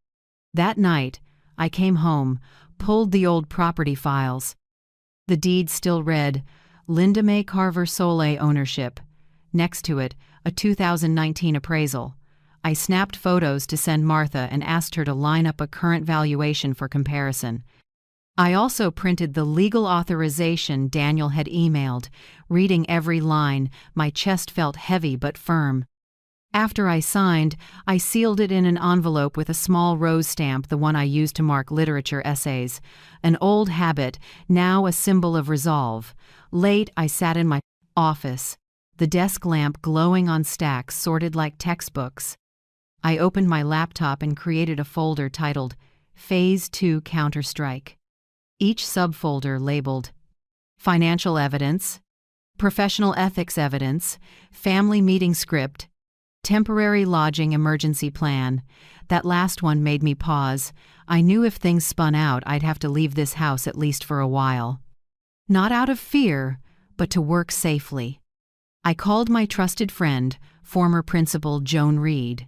That night, I came home, pulled the old property files. The deed still read, Linda Mae Carver Soleil ownership. Next to it, a 2019 appraisal. I snapped photos to send Martha and asked her to line up a current valuation for comparison. I also printed the legal authorization Daniel had emailed. Reading every line, my chest felt heavy but firm. After I signed, I sealed it in an envelope with a small rose stamp, the one I used to mark literature essays. An old habit, now a symbol of resolve. Late, I sat in my office, the desk lamp glowing on stacks sorted like textbooks. I opened my laptop and created a folder titled Phase 2 Counter-Strike. Each subfolder labeled Financial Evidence, Professional Ethics Evidence, Family Meeting Script, Temporary Lodging Emergency Plan. That last one made me pause. I knew if things spun out, I'd have to leave this house at least for a while. Not out of fear, but to work safely. I called my trusted friend, former principal Joan Reed.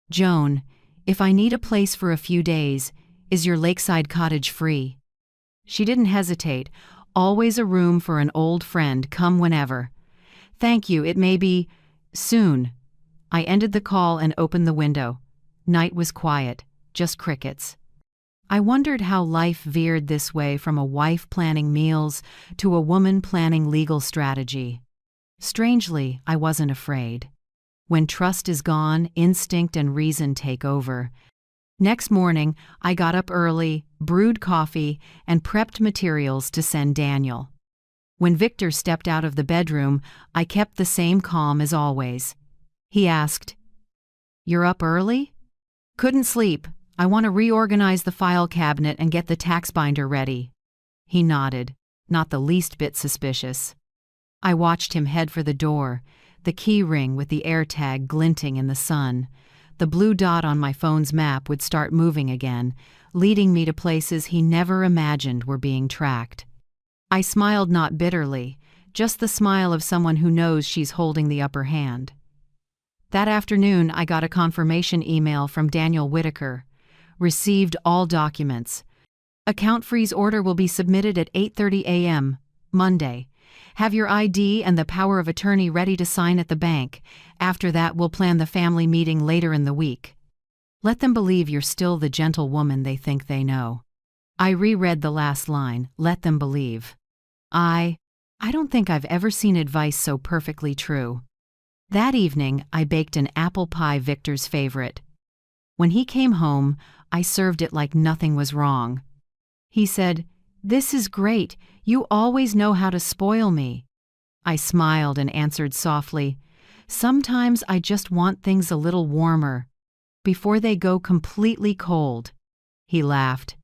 Joan, if I need a place for a few days, is your lakeside cottage free? She didn't hesitate. Always a room for an old friend, come whenever. Thank you, it may be soon. I ended the call and opened the window. Night was quiet, just crickets. I wondered how life veered this way, from a wife planning meals to a woman planning legal strategy. Strangely, I wasn't afraid. When trust is gone, instinct and reason take over. Next morning, I got up early, brewed coffee, and prepped materials to send Daniel. When Victor stepped out of the bedroom, I kept the same calm as always. He asked, "You're up early?" "Couldn't sleep. I want to reorganize the file cabinet and get the tax binder ready." He nodded, not the least bit suspicious. I watched him head for the door, the key ring with the AirTag glinting in the sun. The blue dot on my phone's map would start moving again, leading me to places he never imagined were being tracked. I smiled, not bitterly, just the smile of someone who knows she's holding the upper hand. That afternoon, I got a confirmation email from Daniel Whitaker. Received all documents. Account freeze order will be submitted at 8:30 a.m., Monday. Have your ID and the power of attorney ready to sign at the bank. After that, we'll plan the family meeting later in the week. Let them believe you're still the gentle woman they think they know. I reread the last line, let them believe. I don't think I've ever seen advice so perfectly true. That evening, I baked an apple pie, Victor's favorite. When he came home, I served it like nothing was wrong. He said, "This is great. You always know how to spoil me." I smiled and answered softly, "Sometimes I just want things a little warmer, before they go completely cold." He laughed,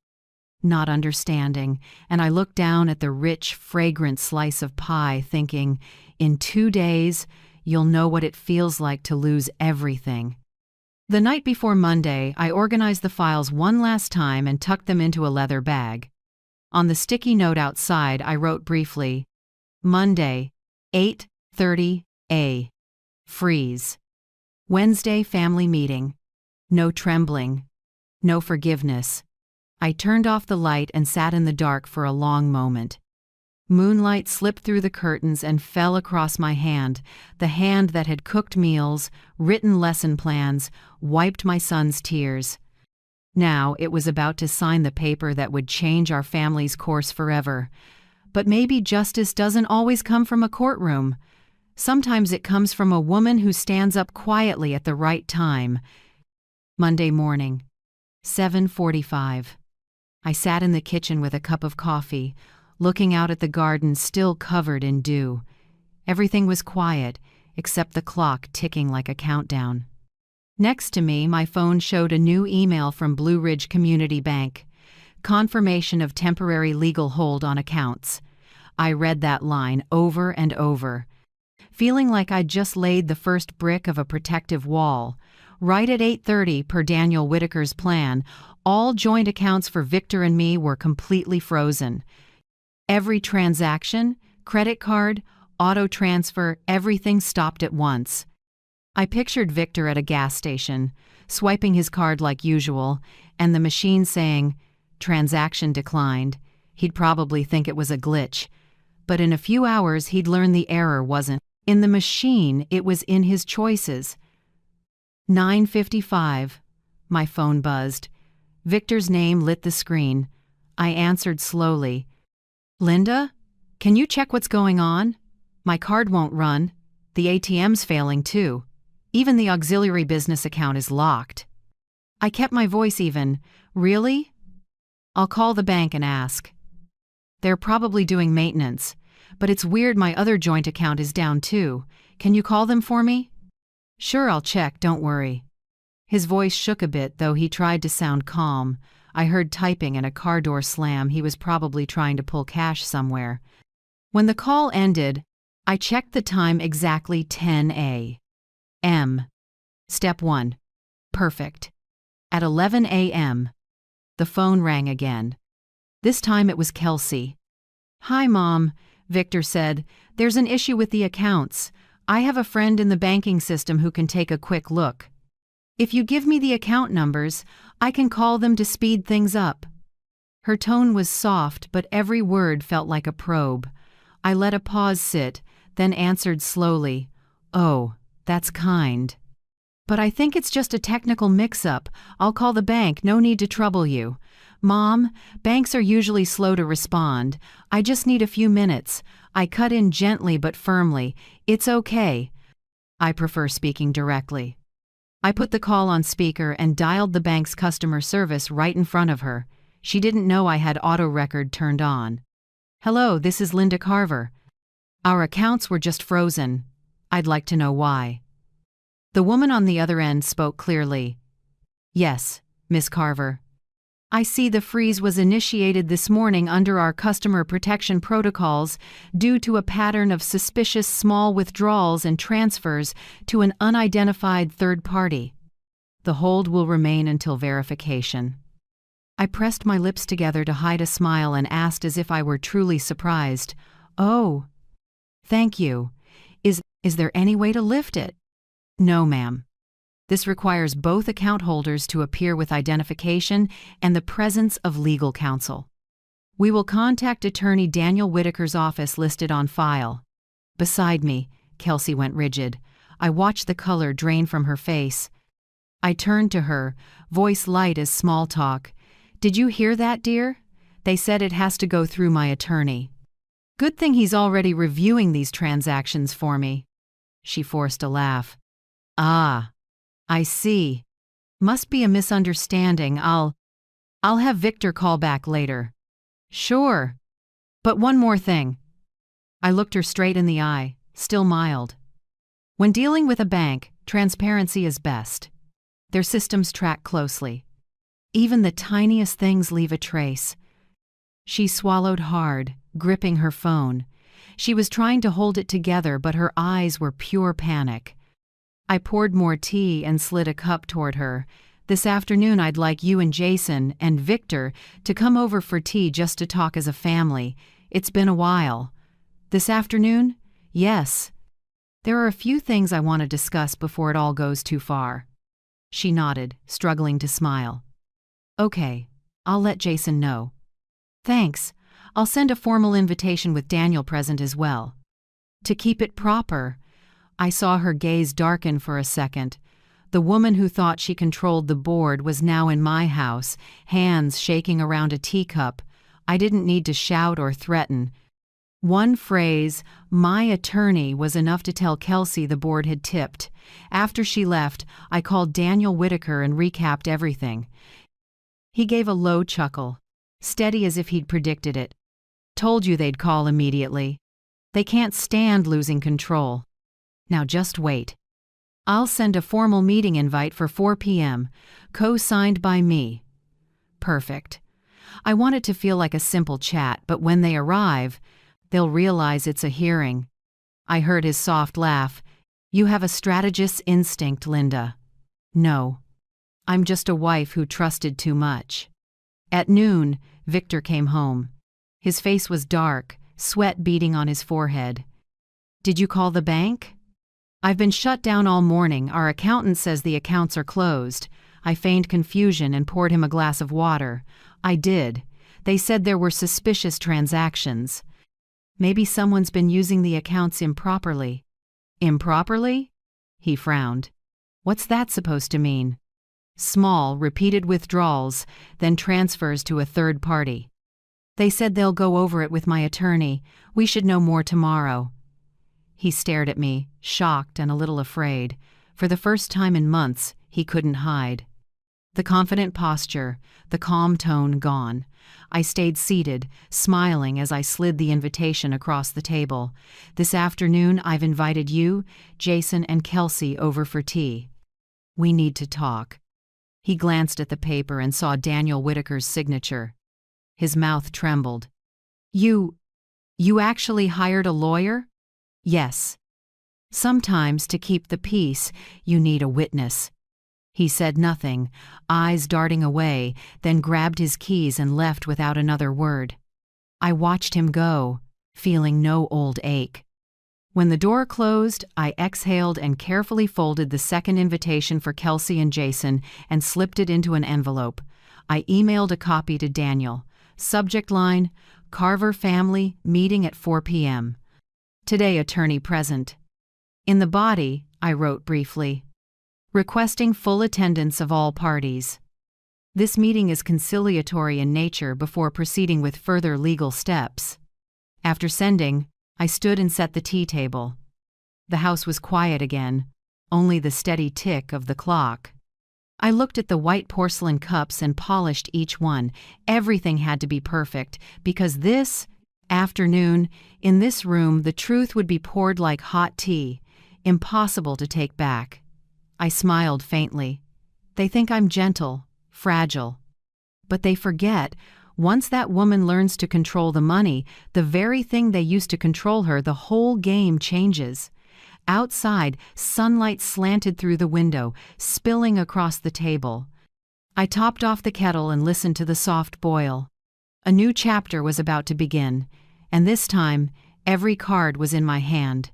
not understanding, and I looked down at the rich, fragrant slice of pie, thinking, in 2 days, you'll know what it feels like to lose everything. The night before Monday, I organized the files one last time and tucked them into a leather bag. On the sticky note outside, I wrote briefly, Monday, 8:30 a. Freeze. Wednesday, family meeting. No trembling. No forgiveness. I turned off the light and sat in the dark for a long moment. Moonlight slipped through the curtains and fell across my hand, the hand that had cooked meals, written lesson plans, wiped my son's tears. Now it was about to sign the paper that would change our family's course forever. But maybe justice doesn't always come from a courtroom. Sometimes it comes from a woman who stands up quietly at the right time. Monday morning, 7:45. I sat in the kitchen with a cup of coffee, looking out at the garden still covered in dew. Everything was quiet, except the clock ticking like a countdown. Next to me, my phone showed a new email from Blue Ridge Community Bank. Confirmation of temporary legal hold on accounts. I read that line over and over, feeling like I'd just laid the first brick of a protective wall. Right at 8:30, per Daniel Whitaker's plan, all joint accounts for Victor and me were completely frozen. Every transaction, credit card, auto transfer, everything stopped at once. I pictured Victor at a gas station, swiping his card like usual, and the machine saying, Transaction declined. He'd probably think it was a glitch. But in a few hours he'd learn the error wasn't in the machine, it was in his choices. 9:55. My phone buzzed. Victor's name lit the screen. I answered slowly. Linda? Can you check what's going on? My card won't run. The ATM's failing too. Even the auxiliary business account is locked. I kept my voice even. Really? I'll call the bank and ask. They're probably doing maintenance, but it's weird my other joint account is down too. Can you call them for me? Sure, I'll check, don't worry. His voice shook a bit, though he tried to sound calm. I heard typing and a car door slam. He was probably trying to pull cash somewhere. When the call ended, I checked the time exactly 10 a.m. Step 1. Perfect. At 11 a.m., the phone rang again. This time it was Kelsey. Hi, Mom, Victor said. There's an issue with the accounts. I have a friend in the banking system who can take a quick look. If you give me the account numbers, I can call them to speed things up. Her tone was soft, but every word felt like a probe. I let a pause sit, then answered slowly. Oh, that's kind. But I think it's just a technical mix-up. I'll call the bank, no need to trouble you. Mom, banks are usually slow to respond. I just need a few minutes. I cut in gently but firmly. It's okay. I prefer speaking directly. I put the call on speaker and dialed the bank's customer service right in front of her. She didn't know I had auto record turned on. Hello, this is Linda Carver. Our accounts were just frozen. I'd like to know why. The woman on the other end spoke clearly. Yes, Miss Carver. I see the freeze was initiated this morning under our customer protection protocols due to a pattern of suspicious small withdrawals and transfers to an unidentified third party. The hold will remain until verification. I pressed my lips together to hide a smile and asked as if I were truly surprised. Oh, thank you. Is there any way to lift it? No, ma'am. This requires both account holders to appear with identification and the presence of legal counsel. We will contact attorney Daniel Whitaker's office listed on file. Beside me, Kelsey went rigid. I watched the color drain from her face. I turned to her, voice light as small talk. Did you hear that, dear? They said it has to go through my attorney. Good thing he's already reviewing these transactions for me. She forced a laugh. Ah. I see. Must be a misunderstanding. I'll have Victor call back later. Sure. But one more thing. I looked her straight in the eye, still mild. When dealing with a bank, transparency is best. Their systems track closely. Even the tiniest things leave a trace. She swallowed hard, gripping her phone. She was trying to hold it together, but her eyes were pure panic. I poured more tea and slid a cup toward her. This afternoon I'd like you and Jason and Victor to come over for tea just to talk as a family. It's been a while. This afternoon? Yes. There are a few things I want to discuss before it all goes too far. She nodded, struggling to smile. Okay, I'll let Jason know. Thanks. I'll send a formal invitation with Daniel present as well. To keep it proper. I saw her gaze darken for a second. The woman who thought she controlled the board was now in my house, hands shaking around a teacup. I didn't need to shout or threaten. One phrase, my attorney, was enough to tell Kelsey the board had tipped. After she left, I called Daniel Whitaker and recapped everything. He gave a low chuckle, steady as if he'd predicted it. Told you they'd call immediately. They can't stand losing control. Now just wait. I'll send a formal meeting invite for 4 p.m., co-signed by me. Perfect. I want it to feel like a simple chat, but when they arrive, they'll realize it's a hearing. I heard his soft laugh. You have a strategist's instinct, Linda. No. I'm just a wife who trusted too much. At noon, Victor came home. His face was dark, sweat beading on his forehead. Did you call the bank? I've been shut down all morning. Our accountant says the accounts are closed. I feigned confusion and poured him a glass of water. I did. They said there were suspicious transactions. Maybe someone's been using the accounts improperly. Improperly? He frowned. What's that supposed to mean? Small, repeated withdrawals, then transfers to a third party. They said they'll go over it with my attorney. We should know more tomorrow. He stared at me, shocked and a little afraid. For the first time in months, he couldn't hide. The confident posture, the calm tone gone. I stayed seated, smiling as I slid the invitation across the table. This afternoon, I've invited you, Jason, and Kelsey over for tea. We need to talk. He glanced at the paper and saw Daniel Whitaker's signature. His mouth trembled. You actually hired a lawyer? Yes. Sometimes to keep the peace, you need a witness. He said nothing, eyes darting away, then grabbed his keys and left without another word. I watched him go, feeling no old ache. When the door closed, I exhaled and carefully folded the second invitation for Kelsey and Jason and slipped it into an envelope. I emailed a copy to Daniel. Subject line, Carver family, meeting at 4 p.m. Today, attorney present. In the body, I wrote briefly, requesting full attendance of all parties. This meeting is conciliatory in nature before proceeding with further legal steps. After sending, I stood and set the tea table. The house was quiet again, only the steady tick of the clock. I looked at the white porcelain cups and polished each one. Everything had to be perfect, because this afternoon, in this room, the truth would be poured like hot tea, impossible to take back. I smiled faintly. They think I'm gentle, fragile. But they forget, once that woman learns to control the money, the very thing they used to control her, the whole game changes. Outside, sunlight slanted through the window, spilling across the table. I topped off the kettle and listened to the soft boil. A new chapter was about to begin, and this time, every card was in my hand.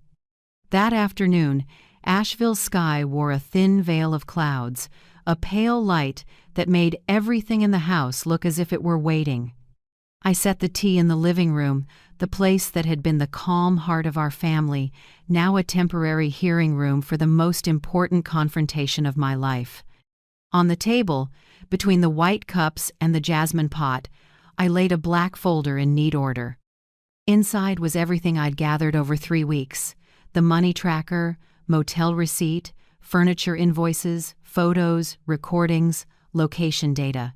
That afternoon, Asheville's sky wore a thin veil of clouds, a pale light that made everything in the house look as if it were waiting. I set the tea in the living room, the place that had been the calm heart of our family, now a temporary hearing room for the most important confrontation of my life. On the table, between the white cups and the jasmine pot, I laid a black folder in neat order. Inside was everything I'd gathered over 3 weeks: the money tracker, motel receipt, furniture invoices, photos, recordings, location data.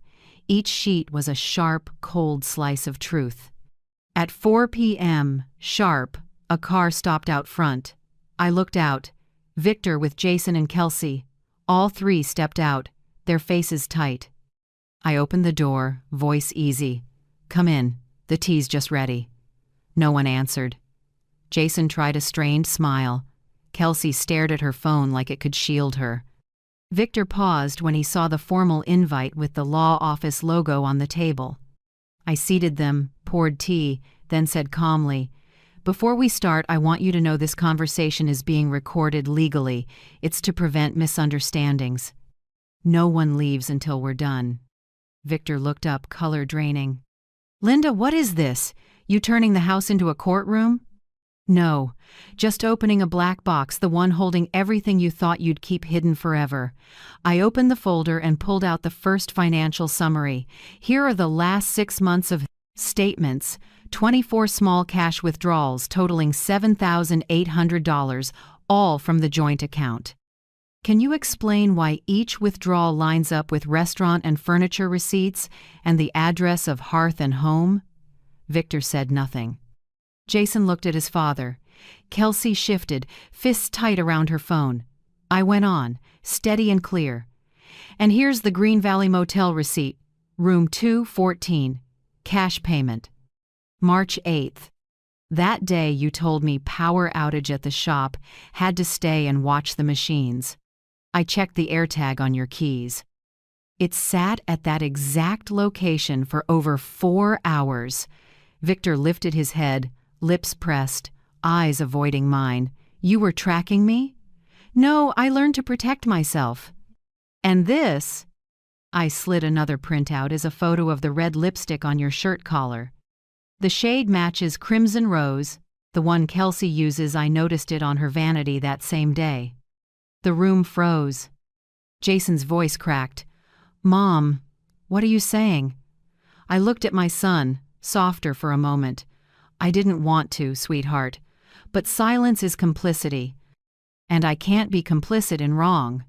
Each sheet was a sharp, cold slice of truth. At 4 p.m., sharp, a car stopped out front. I looked out. Victor with Jason and Kelsey. All three stepped out, their faces tight. I opened the door, voice easy. Come in, the tea's just ready. No one answered. Jason tried a strained smile. Kelsey stared at her phone like it could shield her. Victor paused when he saw the formal invite with the law office logo on the table. I seated them, poured tea, then said calmly, "Before we start, I want you to know this conversation is being recorded legally. It's to prevent misunderstandings. No one leaves until we're done." Victor looked up, color draining. "Linda, what is this? You turning the house into a courtroom?" "No, just opening a black box, the one holding everything you thought you'd keep hidden forever." I opened the folder and pulled out the first financial summary. Here are the last 6 months of statements, 24 small cash withdrawals totaling $7,800, all from the joint account. Can you explain why each withdrawal lines up with restaurant and furniture receipts and the address of Hearth and Home? Victor said nothing. Jason looked at his father. Kelsey shifted, fists tight around her phone. I went on, steady and clear. "And here's the Green Valley Motel receipt, room 214, cash payment. March 8th. That day you told me power outage at the shop, had to stay and watch the machines. I checked the AirTag on your keys. It sat at that exact location for over 4 hours. Victor lifted his head, lips pressed, eyes avoiding mine. "You were tracking me?" "No, I learned to protect myself." "And this?" I slid another printout as a photo of the red lipstick on your shirt collar. The shade matches Crimson Rose, the one Kelsey uses. I noticed it on her vanity that same day. The room froze. Jason's voice cracked. Mom, what are you saying? I looked at my son, softer for a moment. I didn't want to, sweetheart. But silence is complicity. And I can't be complicit in wrong.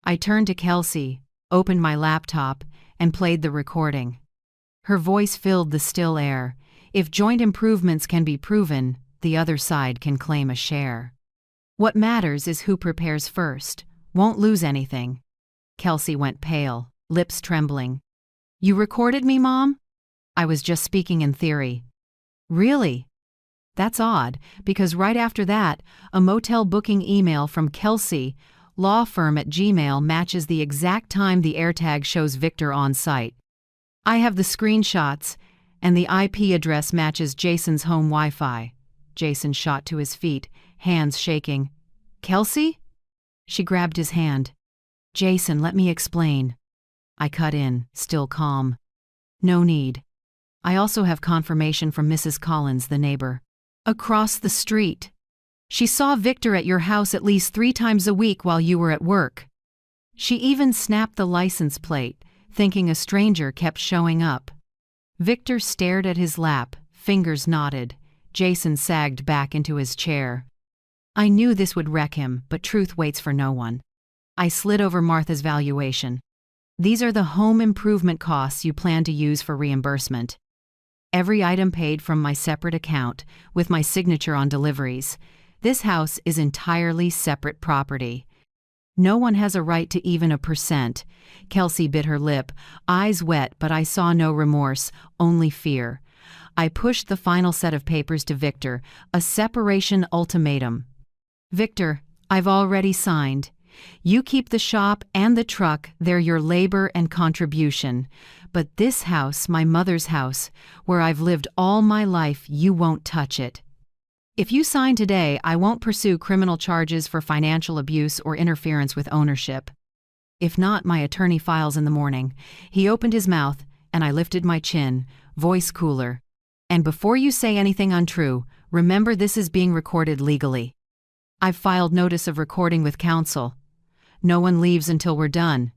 I turned to Kelsey, opened my laptop, and played the recording. Her voice filled the still air. If joint improvements can be proven, the other side can claim a share. What matters is who prepares first. Won't lose anything. Kelsey went pale, lips trembling. You recorded me, Mom? I was just speaking in theory. Really? That's odd, because right after that, a motel booking email from Kelsey, law firm at Gmail, matches the exact time the AirTag shows Victor on site. I have the screenshots, and the IP address matches Jason's home Wi-Fi. Jason shot to his feet, hands shaking. Kelsey? She grabbed his hand. Jason, let me explain. I cut in, still calm. No need. I also have confirmation from Mrs. Collins, the neighbor. Across the street. She saw Victor at your house at least 3 times a week while you were at work. She even snapped the license plate, thinking a stranger kept showing up. Victor stared at his lap, fingers knotted. Jason sagged back into his chair. I knew this would wreck him, but truth waits for no one. I slid over Martha's valuation. These are the home improvement costs you plan to use for reimbursement. Every item paid from my separate account, with my signature on deliveries. This house is entirely separate property. No one has a right to even a percent. Kelsey bit her lip, eyes wet, but I saw no remorse, only fear. I pushed the final set of papers to Victor, a separation ultimatum. Victor, I've already signed. You keep the shop and the truck, they're your labor and contribution. But this house, my mother's house, where I've lived all my life, you won't touch it. If you sign today, I won't pursue criminal charges for financial abuse or interference with ownership. If not, my attorney files in the morning. He opened his mouth, and I lifted my chin, voice cooler. And before you say anything untrue, remember this is being recorded legally. I've filed notice of recording with counsel. No one leaves until we're done.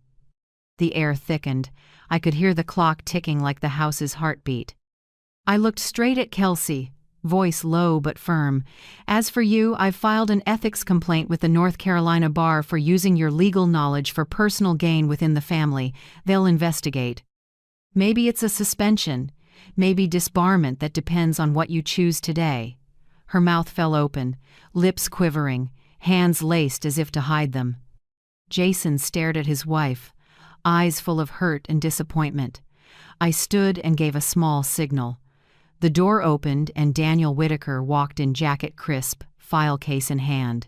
The air thickened. I could hear the clock ticking like the house's heartbeat. I looked straight at Kelsey, voice low but firm. As for you, I've filed an ethics complaint with the North Carolina Bar for using your legal knowledge for personal gain within the family. They'll investigate. Maybe it's a suspension, maybe disbarment. That depends on what you choose today. Her mouth fell open, lips quivering, hands laced as if to hide them. Jason stared at his wife, eyes full of hurt and disappointment. I stood and gave a small signal. The door opened and Daniel Whitaker walked in, jacket crisp, file case in hand.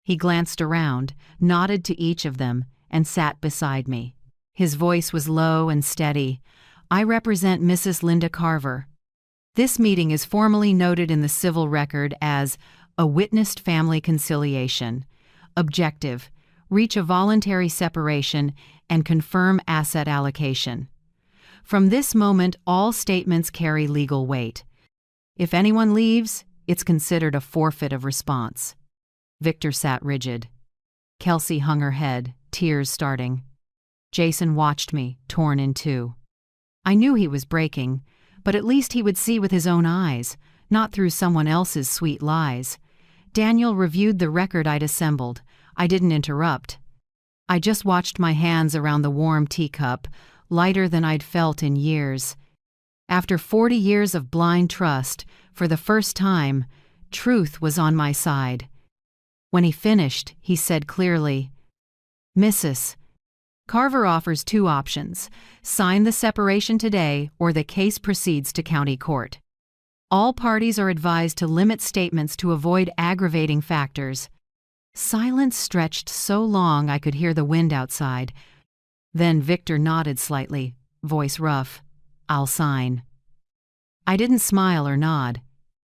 He glanced around, nodded to each of them, and sat beside me. His voice was low and steady. I represent Mrs. Linda Carver. This meeting is formally noted in the civil record as a witnessed family conciliation. Objective: reach a voluntary separation and confirm asset allocation. From this moment, all statements carry legal weight. If anyone leaves, it's considered a forfeit of response. Victor sat rigid. Kelsey hung her head, tears starting. Jason watched me, torn in two. I knew he was breaking, but at least he would see with his own eyes, not through someone else's sweet lies. Daniel reviewed the record I'd assembled. I didn't interrupt. I just watched my hands around the warm teacup, lighter than I'd felt in years. After 40 years of blind trust, for the first time, truth was on my side. When he finished, he said clearly, "Mrs. Carver offers 2 options: sign the separation today or the case proceeds to county court. All parties are advised to limit statements to avoid aggravating factors." Silence stretched so long I could hear the wind outside. Then Victor nodded slightly, voice rough. "I'll sign." I didn't smile or nod.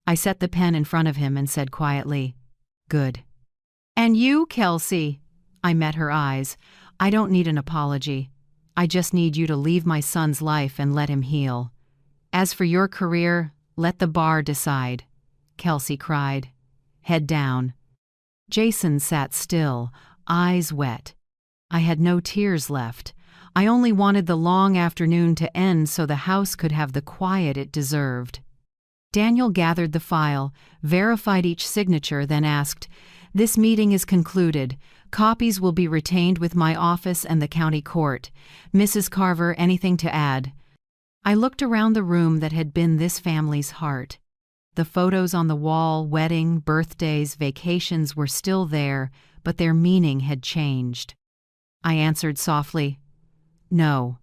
I set the pen in front of him and said quietly, "Good." "And you, Kelsey?" I met her eyes. "I don't need an apology. I just need you to leave my son's life and let him heal. As for your career, let the bar decide," Kelsey cried. Head down. Jason sat still, eyes wet. I had no tears left. I only wanted the long afternoon to end so the house could have the quiet it deserved. Daniel gathered the file, verified each signature, then asked, "This meeting is concluded. Copies will be retained with my office and the county court. Mrs. Carver, anything to add?" I looked around the room that had been this family's heart. The photos on the wall, wedding, birthdays, vacations were still there, but their meaning had changed. I answered softly, "No.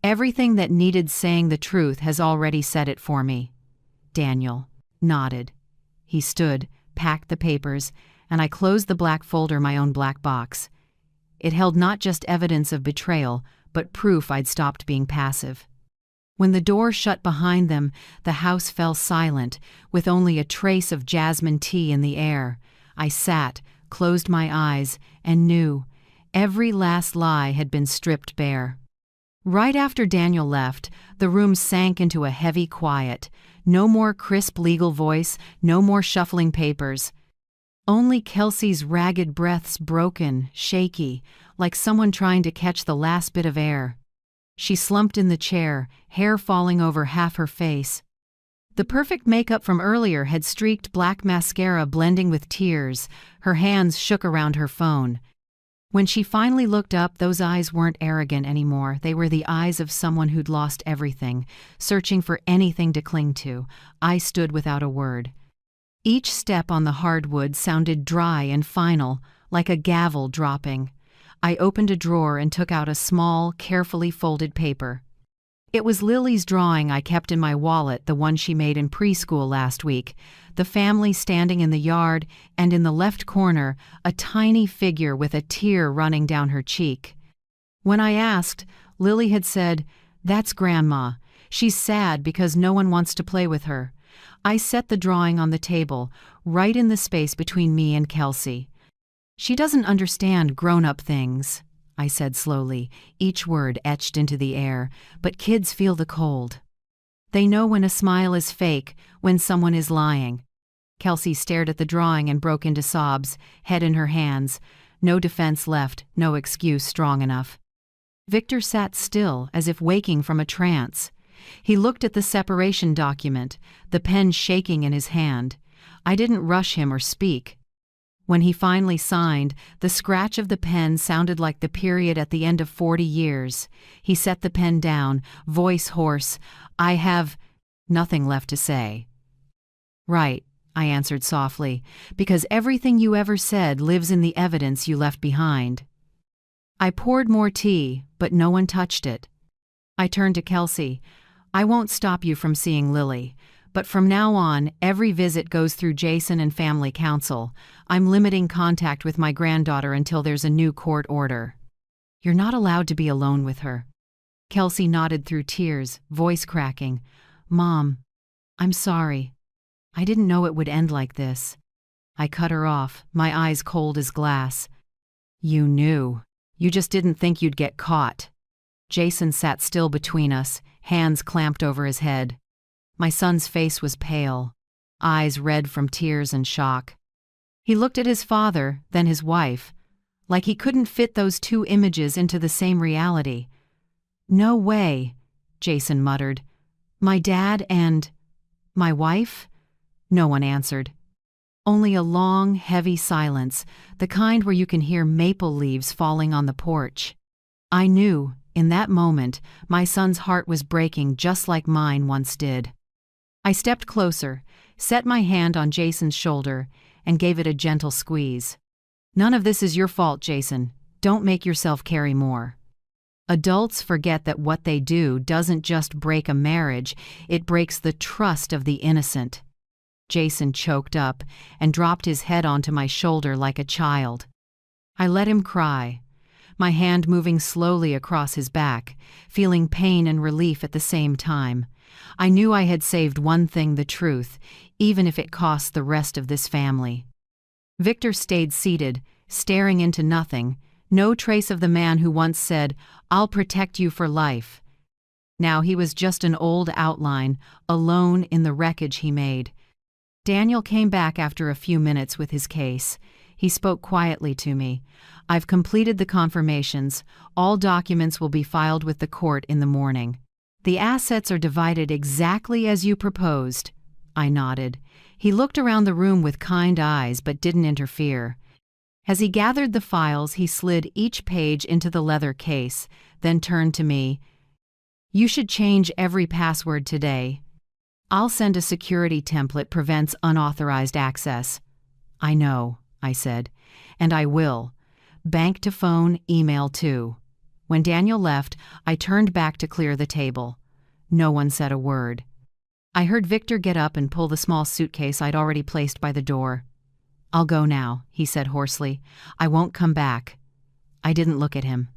Everything that needed saying the truth has already said it for me." Daniel nodded. He stood, packed the papers, and I closed the black folder, my own black box. It held not just evidence of betrayal, but proof I'd stopped being passive. When the door shut behind them, the house fell silent, with only a trace of jasmine tea in the air. I sat, closed my eyes, and knew every last lie had been stripped bare. Right after Daniel left, the room sank into a heavy quiet. No more crisp legal voice, no more shuffling papers. Only Kelsey's ragged breaths, broken, shaky, like someone trying to catch the last bit of air. She slumped in the chair, hair falling over half her face. The perfect makeup from earlier had streaked black mascara blending with tears. Her hands shook around her phone. When she finally looked up, those eyes weren't arrogant anymore. They were the eyes of someone who'd lost everything, searching for anything to cling to. I stood without a word. Each step on the hardwood sounded dry and final, like a gavel dropping. I opened a drawer and took out a small, carefully folded paper. It was Lily's drawing I kept in my wallet, the one she made in preschool last week. The family standing in the yard, and in the left corner, a tiny figure with a tear running down her cheek. When I asked, Lily had said, "That's Grandma. She's sad because no one wants to play with her." I set the drawing on the table, right in the space between me and Kelsey. "She doesn't understand grown-up things," I said slowly, each word etched into the air, "but kids feel the cold. They know when a smile is fake, when someone is lying." Kelsey stared at the drawing and broke into sobs, head in her hands. No defense left, no excuse strong enough. Victor sat still, as if waking from a trance. He looked at the separation document, the pen shaking in his hand. I didn't rush him or speak. When he finally signed, the scratch of the pen sounded like the period at the end of 40 years. He set the pen down, voice hoarse. "I have nothing left to say." "Right," I answered softly, "because everything you ever said lives in the evidence you left behind." I poured more tea, but no one touched it. I turned to Kelsey. "I won't stop you from seeing Lily. But from now on, every visit goes through Jason and family council. I'm limiting contact with my granddaughter until there's a new court order." "You're not allowed to be alone with her." Kelsey nodded through tears, voice cracking. "Mom, I'm sorry. I didn't know it would end like this." I cut her off, my eyes cold as glass. "You knew. You just didn't think you'd get caught." Jason sat still between us, hands clamped over his head. My son's face was pale, eyes red from tears and shock. He looked at his father, then his wife, like he couldn't fit those two images into the same reality. "No way," Jason muttered. "My dad and my wife?" No one answered. Only a long, heavy silence, the kind where you can hear maple leaves falling on the porch. I knew, in that moment, my son's heart was breaking just like mine once did. I stepped closer, set my hand on Jason's shoulder, and gave it a gentle squeeze. "None of this is your fault, Jason. Don't make yourself carry more." Adults forget that what they do doesn't just break a marriage, it breaks the trust of the innocent. Jason choked up and dropped his head onto my shoulder like a child. I let him cry, my hand moving slowly across his back, feeling pain and relief at the same time. I knew I had saved one thing, the truth, even if it cost the rest of this family. Victor stayed seated, staring into nothing, No trace of the man who once said, "I'll protect you for life." Now he was just an old outline, alone in the wreckage he made. Daniel came back after a few minutes with his case. He spoke quietly to me. "I've completed the confirmations. All documents will be filed with the court in the morning. The assets are divided exactly as you proposed." I nodded. He looked around the room with kind eyes but didn't interfere. As he gathered the files, he slid each page into the leather case, then turned to me. "You should change every password today. I'll send a security template prevents unauthorized access." "I know," I said, "and I will. Bank to phone, email too." When Daniel left, I turned back to clear the table. No one said a word. I heard Victor get up and pull the small suitcase I'd already placed by the door. "I'll go now," he said hoarsely. "I won't come back." I didn't look at him.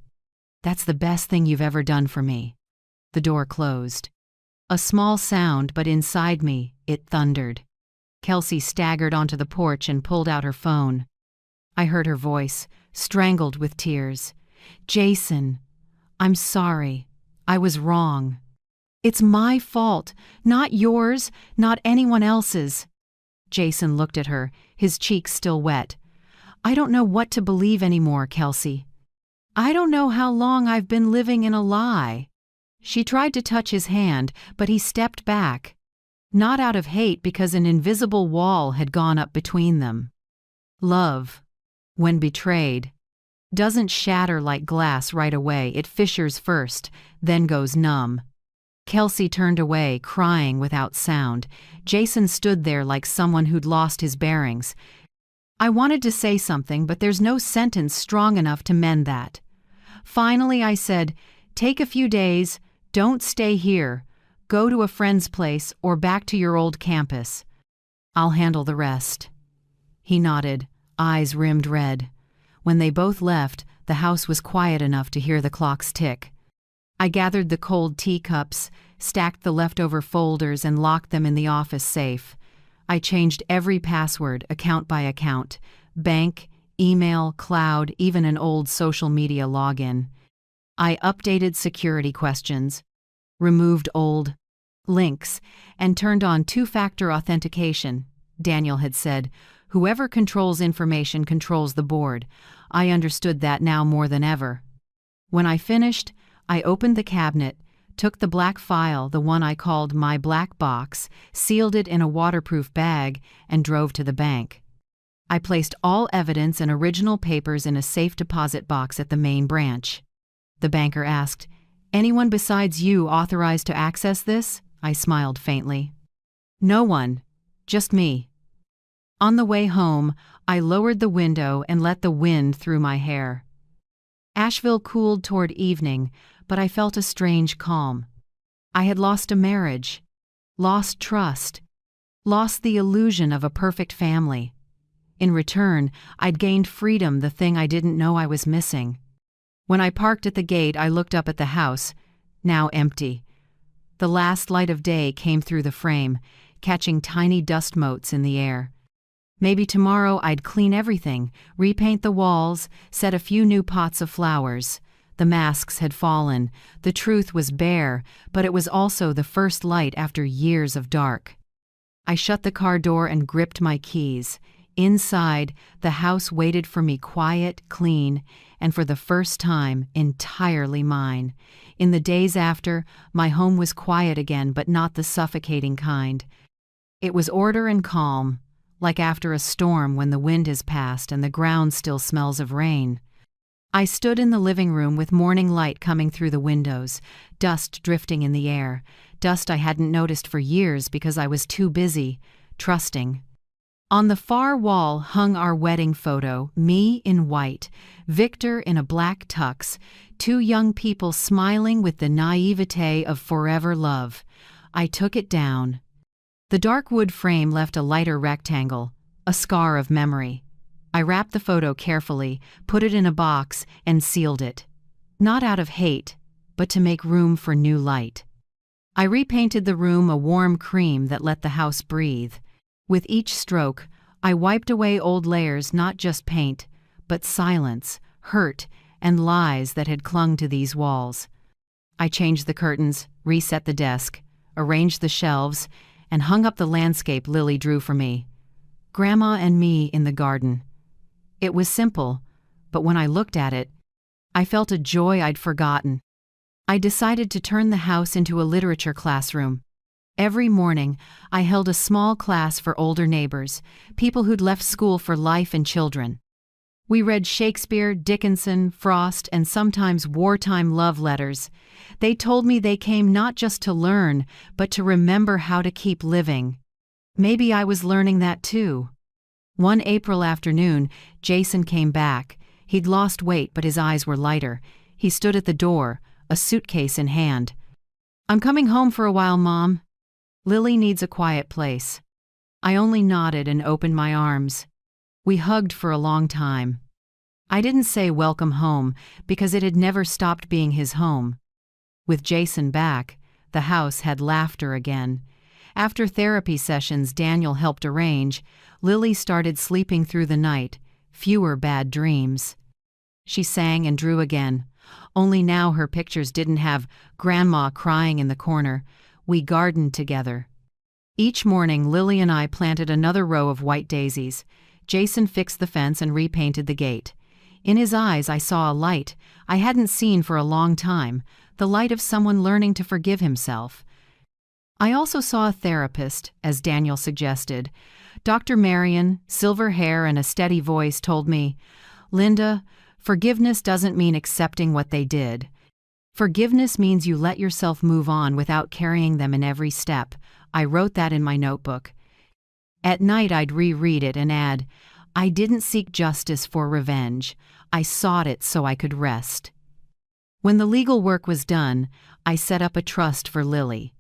"That's the best thing you've ever done for me." The door closed. A small sound, but inside me, it thundered. Kelsey staggered onto the porch and pulled out her phone. I heard her voice, strangled with tears. "Jason, I'm sorry. I was wrong. It's my fault, not yours, not anyone else's." Jason looked at her, his cheeks still wet. "I don't know what to believe anymore, Kelsey. I don't know how long I've been living in a lie." She tried to touch his hand, but he stepped back. Not out of hate, because an invisible wall had gone up between them. Love, when betrayed, doesn't shatter like glass right away. It fissures first, then goes numb. Kelsey turned away, crying without sound. Jason stood there like someone who'd lost his bearings. I wanted to say something, but there's no sentence strong enough to mend that. Finally, I said, "Take a few days, don't stay here. Go to a friend's place or back to your old campus. I'll handle the rest." He nodded, eyes rimmed red. When they both left, the house was quiet enough to hear the clocks tick. I gathered the cold teacups, stacked the leftover folders, and locked them in the office safe. I changed every password, account by account, bank, email, cloud, even an old social media login. I updated security questions, removed old links, and turned on two-factor authentication. Daniel had said, "Whoever controls information controls the board." I understood that now more than ever. When I finished, I opened the cabinet, took the black file, the one I called my black box, sealed it in a waterproof bag, and drove to the bank. I placed all evidence and original papers in a safe deposit box at the main branch. The banker asked, "Anyone besides you authorized to access this?" I smiled faintly. "No one, just me." On the way home, I lowered the window and let the wind through my hair. Asheville cooled toward evening, but I felt a strange calm. I had lost a marriage, lost trust, lost the illusion of a perfect family. In return, I'd gained freedom, the thing I didn't know I was missing. When I parked at the gate, I looked up at the house, now empty. The last light of day came through the frame, catching tiny dust motes in the air. Maybe tomorrow I'd clean everything, repaint the walls, set a few new pots of flowers. The masks had fallen, the truth was bare, but it was also the first light after years of dark. I shut the car door and gripped my keys. Inside, the house waited for me, quiet, clean, and for the first time, entirely mine. In the days after, my home was quiet again, but not the suffocating kind. It was order and calm, like after a storm when the wind has passed and the ground still smells of rain. I stood in the living room with morning light coming through the windows, dust drifting in the air, dust I hadn't noticed for years because I was too busy, trusting. On the far wall hung our wedding photo, me in white, Victor in a black tux, two young people smiling with the naivete of forever love. I took it down. The dark wood frame left a lighter rectangle, a scar of memory. I wrapped the photo carefully, put it in a box, and sealed it. Not out of hate, but to make room for new light. I repainted the room a warm cream that let the house breathe. With each stroke, I wiped away old layers, not just paint, but silence, hurt, and lies that had clung to these walls. I changed the curtains, reset the desk, arranged the shelves, and hung up the landscape Lily drew for me. Grandma and me in the garden. It was simple, but when I looked at it, I felt a joy I'd forgotten. I decided to turn the house into a literature classroom. Every morning, I held a small class for older neighbors, people who'd left school for life and children. We read Shakespeare, Dickinson, Frost, and sometimes wartime love letters. They told me they came not just to learn, but to remember how to keep living. Maybe I was learning that too. One April afternoon, Jason came back. He'd lost weight, but his eyes were lighter. He stood at the door, a suitcase in hand. "I'm coming home for a while, Mom. Lily needs a quiet place." I only nodded and opened my arms. We hugged for a long time. I didn't say welcome home because it had never stopped being his home. With Jason back, the house had laughter again. After therapy sessions Daniel helped arrange, Lily started sleeping through the night, fewer bad dreams. She sang and drew again, only now her pictures didn't have Grandma crying in the corner. We gardened together. Each morning Lily and I planted another row of white daisies. Jason fixed the fence and repainted the gate. In his eyes I saw a light I hadn't seen for a long time, the light of someone learning to forgive himself. I also saw a therapist, as Daniel suggested. Dr. Marion, silver hair and a steady voice, told me, "Linda, forgiveness doesn't mean accepting what they did. Forgiveness means you let yourself move on without carrying them in every step." I wrote that in my notebook. At night I'd reread it and add, "I didn't seek justice for revenge. I sought it so I could rest." When the legal work was done, I set up a trust for Lily.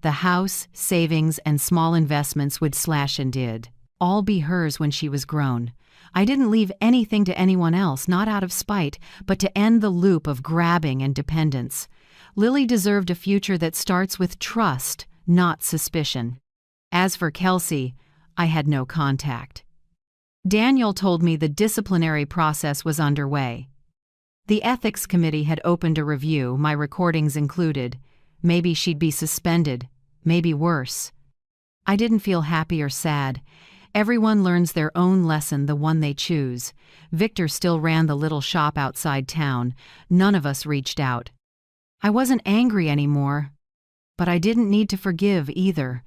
The house, savings, and small investments would slash and did all be hers when she was grown. I didn't leave anything to anyone else, not out of spite, but to end the loop of grabbing and dependence. Lily deserved a future that starts with trust, not suspicion. As for Kelsey, I had no contact. Daniel told me the disciplinary process was underway. The ethics committee had opened a review, my recordings included. Maybe she'd be suspended, maybe worse. I didn't feel happy or sad. Everyone learns their own lesson, the one they choose. Victor still ran the little shop outside town. None of us reached out. I wasn't angry anymore, but I didn't need to forgive either.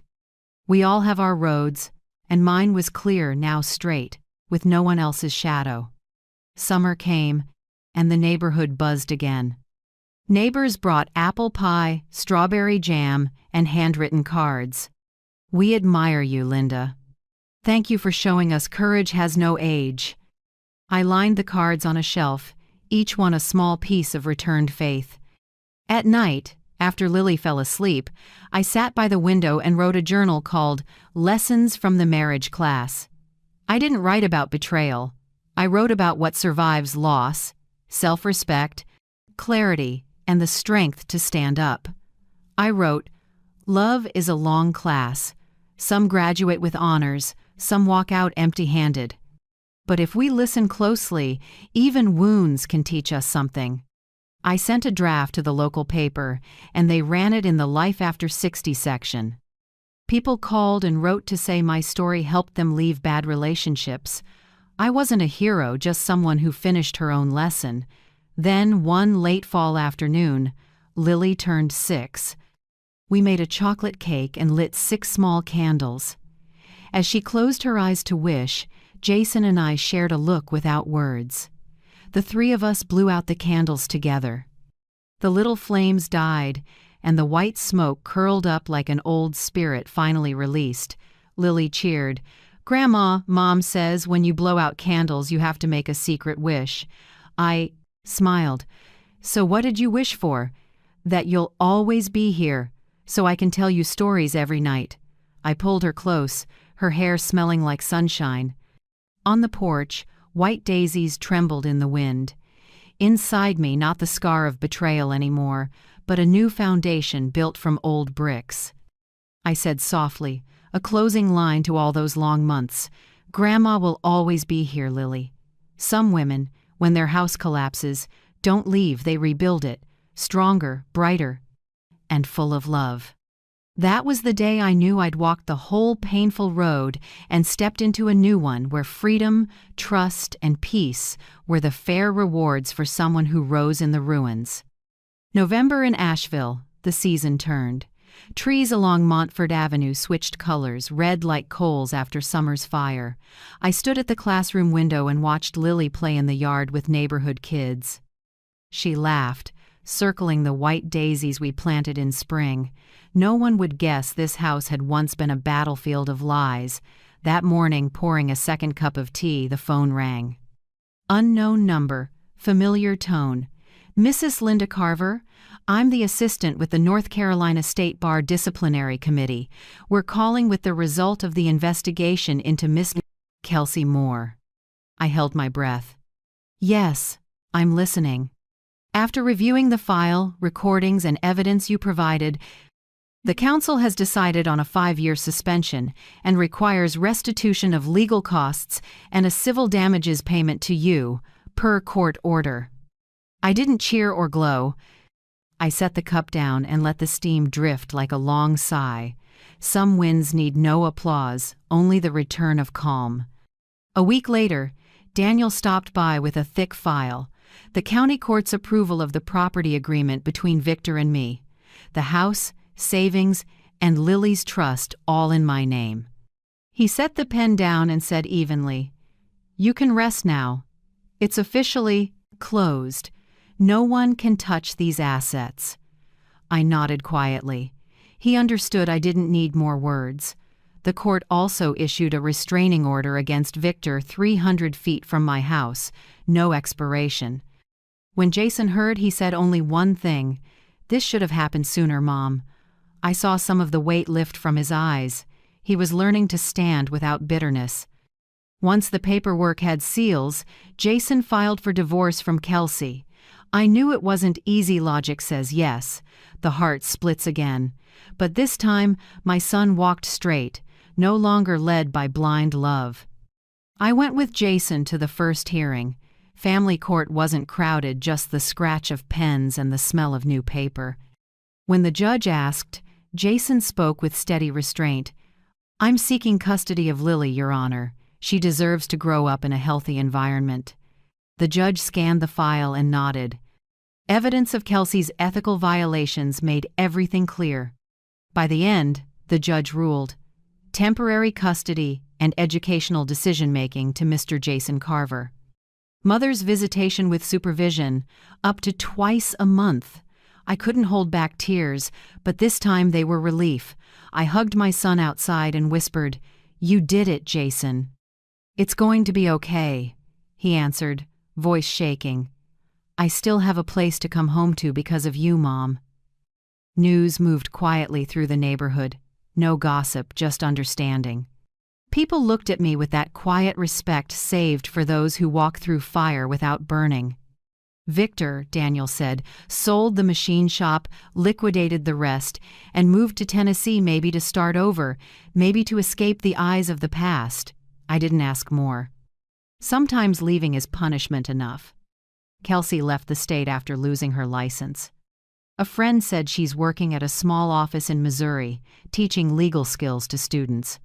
We all have our roads, and mine was clear, now straight, with no one else's shadow. Summer came, and the neighborhood buzzed again. Neighbors brought apple pie, strawberry jam, and handwritten cards. "We admire you, Linda. Thank you for showing us courage has no age." I lined the cards on a shelf, each one a small piece of returned faith. At night, after Lily fell asleep, I sat by the window and wrote a journal called Lessons from the Marriage Class. I didn't write about betrayal. I wrote about what survives loss, self-respect, clarity, and the strength to stand up. I wrote, "Love is a long class. Some graduate with honors, some walk out empty-handed. But if we listen closely, even wounds can teach us something." I sent a draft to the local paper, and they ran it in the Life After 60 section. People called and wrote to say my story helped them leave bad relationships. I wasn't a hero, just someone who finished her own lesson. Then, one late fall afternoon, Lily turned 6. We made a chocolate cake and lit 6 small candles. As she closed her eyes to wish, Jason and I shared a look without words. The 3 of us blew out the candles together. The little flames died, and the white smoke curled up like an old spirit finally released. Lily cheered. "Grandma, Mom says when you blow out candles you have to make a secret wish." I smiled. "So what did you wish for?" "That you'll always be here, so I can tell you stories every night." I pulled her close, her hair smelling like sunshine. On the porch, white daisies trembled in the wind. Inside me, not the scar of betrayal anymore, but a new foundation built from old bricks. I said softly, a closing line to all those long months, "Grandma will always be here, Lily. Some women, when their house collapses, Don't leave, they rebuild it, stronger, brighter, and full of love. That was the day I knew I'd walked the whole painful road and stepped into a new one where freedom, trust, and peace were the fair rewards for someone who rose in the ruins. November in Asheville, the season turned. Trees along Montford Avenue switched colors, red like coals after summer's fire. I stood at the classroom window and watched Lily play in the yard with neighborhood kids. She laughed, circling the white daisies we planted in spring. No one would guess this house had once been a battlefield of lies. That morning, pouring a second cup of tea, the phone rang. Unknown number, familiar tone. Mrs. Linda Carver? I'm the assistant with the North Carolina State Bar Disciplinary Committee. We're calling with the result of the investigation into Miss Kelsey Moore. I held my breath. Yes, I'm listening. After reviewing the file, recordings, and evidence you provided, the council has decided on a 5-year suspension and requires restitution of legal costs and a civil damages payment to you, per court order. I didn't cheer or glow. I set the cup down and let the steam drift like a long sigh. Some wins need no applause, only the return of calm. A week later, Daniel stopped by with a thick file. The county court's approval of the property agreement between Victor and me. The house, savings, and Lily's trust all in my name. He set the pen down and said evenly, "You can rest now. It's officially closed. No one can touch these assets." I nodded quietly. He understood I didn't need more words. The court also issued a restraining order against Victor 300 feet from my house, no expiration. When Jason heard, he said only one thing, "This should have happened sooner, Mom." I saw some of the weight lift from his eyes. He was learning to stand without bitterness. Once the paperwork had seals, Jason filed for divorce from Kelsey. I knew it wasn't easy. Logic says yes. The heart splits again. But this time, my son walked straight, no longer led by blind love. I went with Jason to the first hearing. Family court wasn't crowded, just the scratch of pens and the smell of new paper. When the judge asked, Jason spoke with steady restraint. "I'm seeking custody of Lily, Your Honor. She deserves to grow up in a healthy environment." The judge scanned the file and nodded. Evidence of Kelsey's ethical violations made everything clear. By the end, the judge ruled, temporary custody and educational decision-making to Mr. Jason Carver. Mother's visitation with supervision, up to twice a month. I couldn't hold back tears, but this time they were relief. I hugged my son outside and whispered, "You did it, Jason." "It's going to be okay," he answered, voice shaking. "I still have a place to come home to because of you, Mom." News moved quietly through the neighborhood. No gossip, just understanding. People looked at me with that quiet respect saved for those who walk through fire without burning. Victor, Daniel said, sold the machine shop, liquidated the rest, and moved to Tennessee, maybe to start over, maybe to escape the eyes of the past. I didn't ask more. Sometimes leaving is punishment enough. Kelsey left the state after losing her license. A friend said she's working at a small office in Missouri, teaching legal skills to students.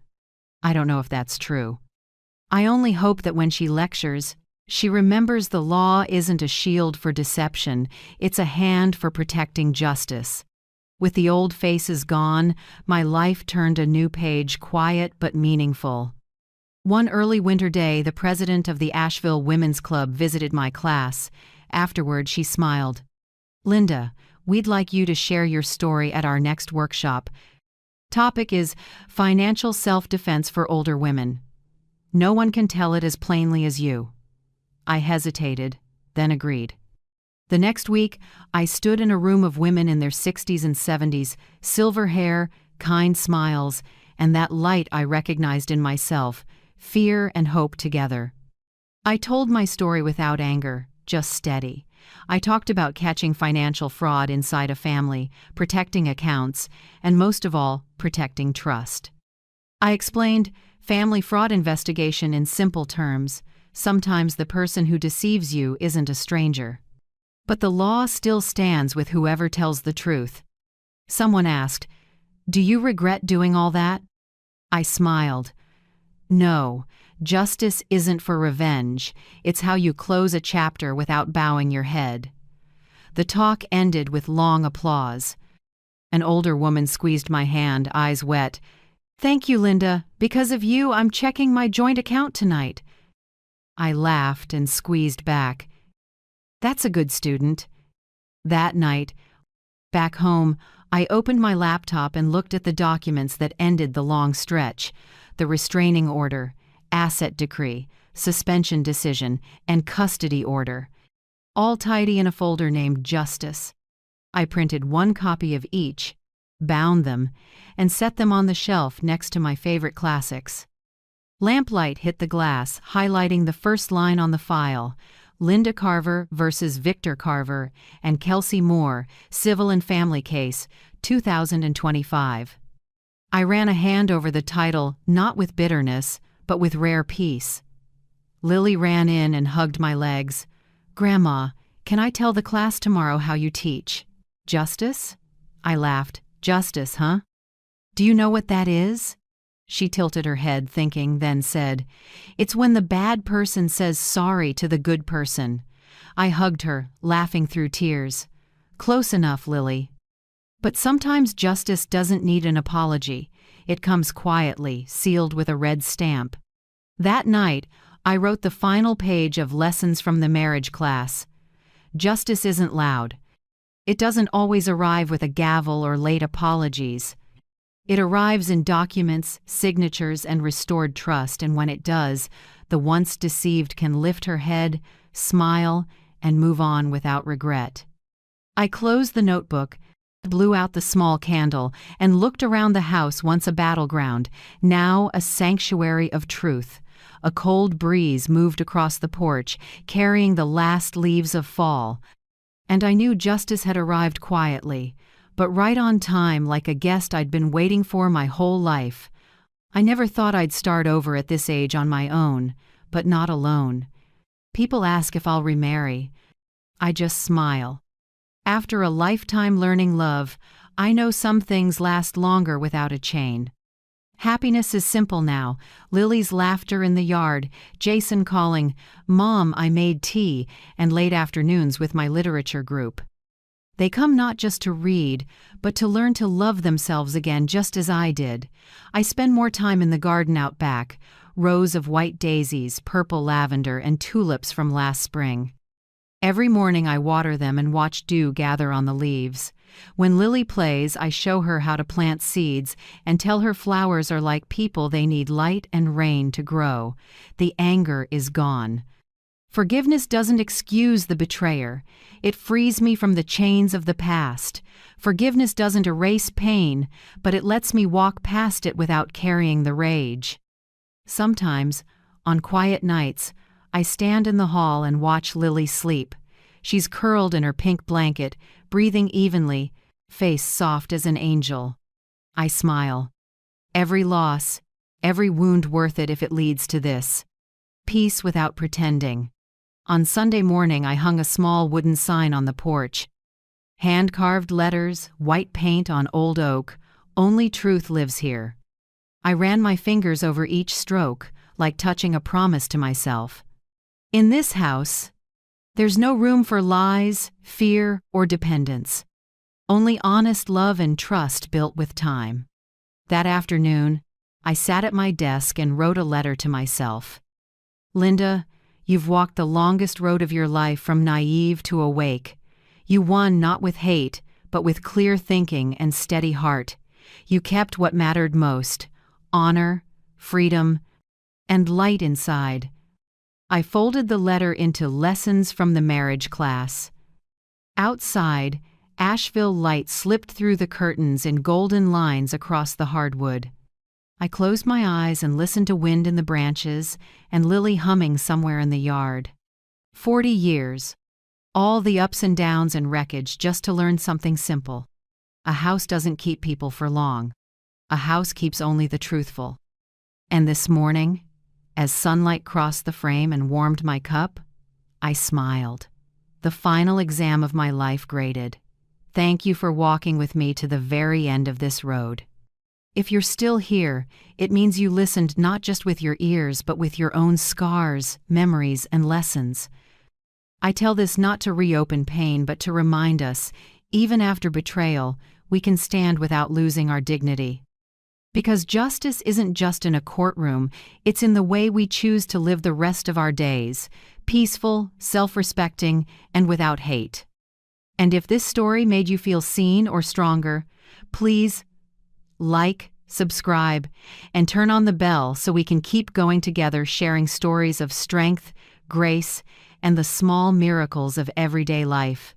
I don't know if that's true. I only hope that when she lectures, she remembers the law isn't a shield for deception, it's a hand for protecting justice. With the old faces gone, my life turned a new page, quiet but meaningful. One early winter day, the president of the Asheville Women's Club visited my class. Afterward, she smiled. "Linda, we'd like you to share your story at our next workshop. Topic is financial self-defense for older women. No one can tell it as plainly as you." I hesitated, then agreed. The next week, I stood in a room of women in their 60s and 70s, silver hair, kind smiles, and that light I recognized in myself, fear and hope together. I told my story without anger, just steady. I talked about catching financial fraud inside a family, protecting accounts, and most of all, protecting trust. I explained family fraud investigation in simple terms. Sometimes the person who deceives you isn't a stranger. But the law still stands with whoever tells the truth. Someone asked, "Do you regret doing all that?" I smiled. No, justice isn't for revenge. It's how you close a chapter without bowing your head. The talk ended with long applause. An older woman squeezed my hand, eyes wet. "Thank you, Linda. Because of you, I'm checking my joint account tonight." I laughed and squeezed back. That's a good student. That night, back home, I opened my laptop and looked at the documents that ended the long stretch: the restraining order, asset decree, suspension decision, and custody order, all tidy in a folder named Justice. I printed one copy of each, bound them, and set them on the shelf next to my favorite classics. Lamplight hit the glass, highlighting the first line on the file: Linda Carver versus Victor Carver and Kelsey Moore, Civil and Family Case, 2025. I ran a hand over the title, not with bitterness, but with rare peace. Lily ran in and hugged my legs. "Grandma, can I tell the class tomorrow how you teach?" "Justice?" I laughed. "Justice, huh? Do you know what that is?" She tilted her head, thinking, then said, "It's when the bad person says sorry to the good person." I hugged her, laughing through tears. "Close enough, Lily." But sometimes justice doesn't need an apology. It comes quietly, sealed with a red stamp. That night, I wrote the final page of Lessons from the Marriage class. Justice isn't loud. It doesn't always arrive with a gavel or late apologies. It arrives in documents, signatures, and restored trust, and when it does, the once deceived can lift her head, smile, and move on without regret. I closed the notebook, blew out the small candle, and looked around the house, once a battleground, now a sanctuary of truth. A cold breeze moved across the porch, carrying the last leaves of fall, and I knew justice had arrived quietly, but right on time, like a guest I'd been waiting for my whole life. I never thought I'd start over at this age on my own, but not alone. People ask if I'll remarry. I just smile. After a lifetime learning love, I know some things last longer without a chain. Happiness is simple now. Lily's laughter in the yard, Jason calling, "Mom, I made tea," and late afternoons with my literature group. They come not just to read, but to learn to love themselves again, just as I did. I spend more time in the garden out back, rows of white daisies, purple lavender, and tulips from last spring. Every morning I water them and watch dew gather on the leaves. When Lily plays, I show her how to plant seeds and tell her flowers are like people, they need light and rain to grow. The anger is gone. Forgiveness doesn't excuse the betrayer. It frees me from the chains of the past. Forgiveness doesn't erase pain, but it lets me walk past it without carrying the rage. Sometimes, on quiet nights, I stand in the hall and watch Lily sleep. She's curled in her pink blanket, breathing evenly, face soft as an angel. I smile. Every loss, every wound worth it if it leads to this. Peace without pretending. On Sunday morning, I hung a small wooden sign on the porch. Hand-carved letters, white paint on old oak, "Only truth lives here." I ran my fingers over each stroke, like touching a promise to myself. In this house, there's no room for lies, fear, or dependence. Only honest love and trust built with time. That afternoon, I sat at my desk and wrote a letter to myself. "Linda, you've walked the longest road of your life from naive to awake. You won not with hate, but with clear thinking and steady heart. You kept what mattered most: honor, freedom, and light inside." I folded the letter into Lessons from the Marriage class. Outside, Asheville light slipped through the curtains in golden lines across the hardwood. I closed my eyes and listened to wind in the branches and Lily humming somewhere in the yard. 40 years. All the ups and downs and wreckage just to learn something simple. A house doesn't keep people for long. A house keeps only the truthful. And this morning, as sunlight crossed the frame and warmed my cup, I smiled. the final exam of my life graded. Thank you for walking with me to the very end of this road. If you're still here, it means you listened not just with your ears but with your own scars, memories, and lessons. I tell this not to reopen pain but to remind us, even after betrayal, we can stand without losing our dignity. Because justice isn't just in a courtroom, it's in the way we choose to live the rest of our days, peaceful, self-respecting, and without hate. And if this story made you feel seen or stronger, please like, subscribe, and turn on the bell so we can keep going together sharing stories of strength, grace, and the small miracles of everyday life.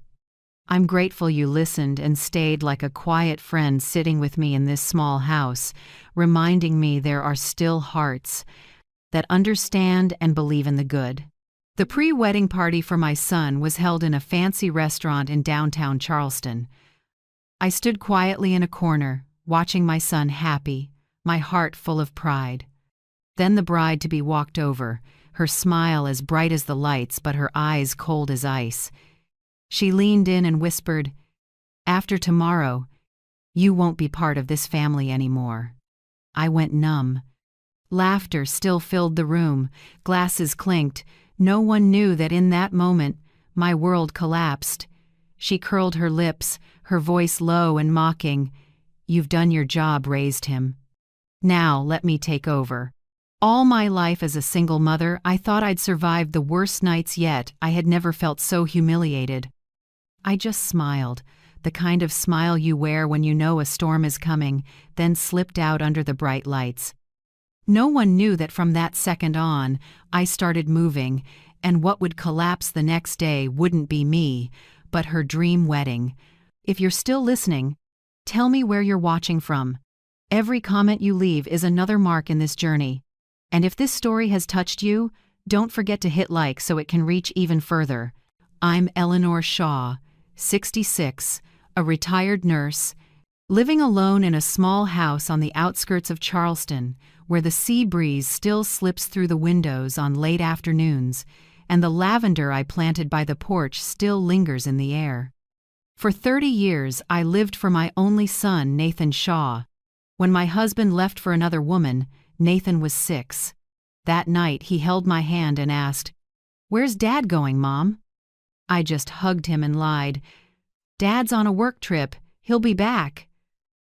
I'm grateful you listened and stayed like a quiet friend sitting with me in this small house, reminding me there are still hearts that understand and believe in the good. The pre-wedding party for my son was held in a fancy restaurant in downtown Charleston. I stood quietly in a corner, watching my son happy, my heart full of pride. Then the bride-to-be walked over, her smile as bright as the lights but her eyes cold as ice. She leaned in and whispered, "After tomorrow, you won't be part of this family anymore." I went numb. Laughter still filled the room, glasses clinked. No one knew that in that moment, my world collapsed. She curled her lips, her voice low and mocking. "You've done your job," raised him. "Now let me take over." All my life as a single mother, I thought I'd survived the worst nights yet. I had never felt so humiliated. I just smiled, the kind of smile you wear when you know a storm is coming, then slipped out under the bright lights. No one knew that from that second on, I started moving, and what would collapse the next day wouldn't be me, but her dream wedding. If you're still listening, tell me where you're watching from. Every comment you leave is another mark in this journey. And if this story has touched you, don't forget to hit like so it can reach even further. I'm Eleanor Shaw, 66, a retired nurse, living alone in a small house on the outskirts of Charleston, where the sea breeze still slips through the windows on late afternoons, and the lavender I planted by the porch still lingers in the air. For 30 years, I lived for my only son, Nathan Shaw. When my husband left for another woman, Nathan was 6. That night, he held my hand and asked, "Where's Dad going, Mom?" I just hugged him and lied. "Dad's on a work trip. He'll be back."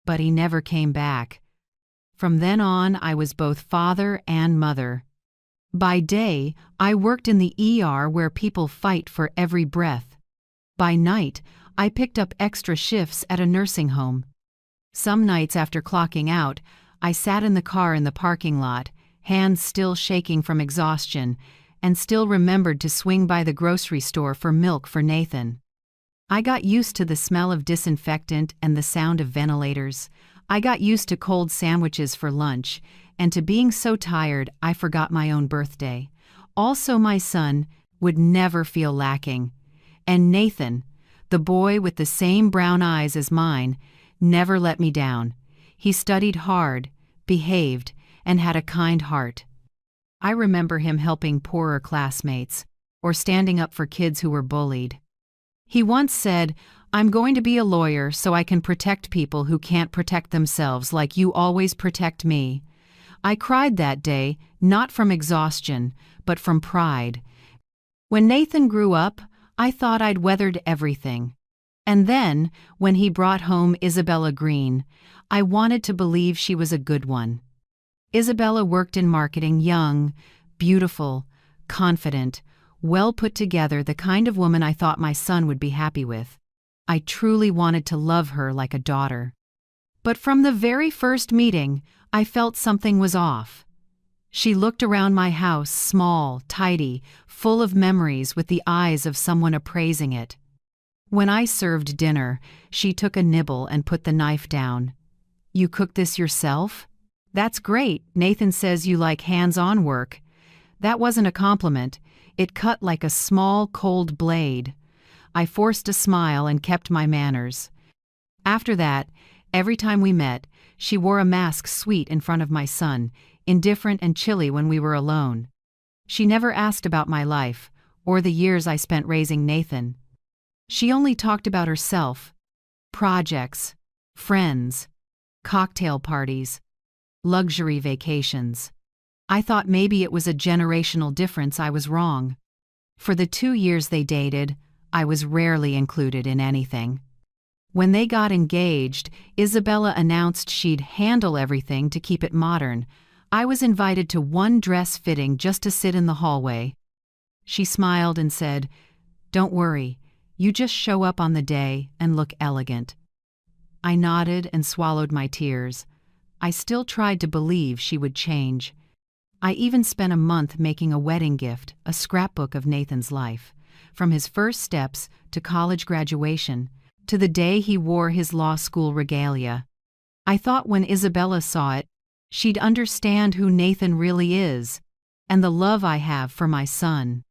But he never came back. From then on, I was both father and mother. By day, I worked in the ER where people fight for every breath. By night, I picked up extra shifts at a nursing home. Some nights after clocking out, I sat in the car in the parking lot, hands still shaking from exhaustion, and still remembered to swing by the grocery store for milk for Nathan. I got used to the smell of disinfectant and the sound of ventilators. I got used to cold sandwiches for lunch, and to being so tired I forgot my own birthday. Also, my son would never feel lacking. And Nathan, the boy with the same brown eyes as mine, never let me down. He studied hard, behaved, and had a kind heart. I remember him helping poorer classmates, or standing up for kids who were bullied. He once said, "I'm going to be a lawyer so I can protect people who can't protect themselves like you always protect me." I cried that day, not from exhaustion, but from pride. When Nathan grew up, I thought I'd weathered everything. And then, when he brought home Isabella Green, I wanted to believe she was a good one. Isabella worked in marketing, young, beautiful, confident, well put together, the kind of woman I thought my son would be happy with. I truly wanted to love her like a daughter. But from the very first meeting, I felt something was off. She looked around my house, small, tidy, full of memories, with the eyes of someone appraising it. When I served dinner, she took a nibble and put the knife down. "You cook this yourself?" "That's great. Nathan says you like hands-on work." That wasn't a compliment. It cut like a small, cold blade. I forced a smile and kept my manners. After that, every time we met, she wore a mask, sweet in front of my son, indifferent and chilly when we were alone. She never asked about my life, or the years I spent raising Nathan. She only talked about herself, projects, friends, cocktail parties, luxury vacations. I thought maybe it was a generational difference. I was wrong. For the 2 years they dated, I was rarely included in anything. When they got engaged, Isabella announced she'd handle everything to keep it modern. I was invited to one dress fitting just to sit in the hallway. She smiled and said, "Don't worry, you just show up on the day and look elegant." I nodded and swallowed my tears. I still tried to believe she would change. I even spent a month making a wedding gift, a scrapbook of Nathan's life, from his first steps to college graduation, to the day he wore his law school regalia. I thought when Isabella saw it, she'd understand who Nathan really is, and the love I have for my son.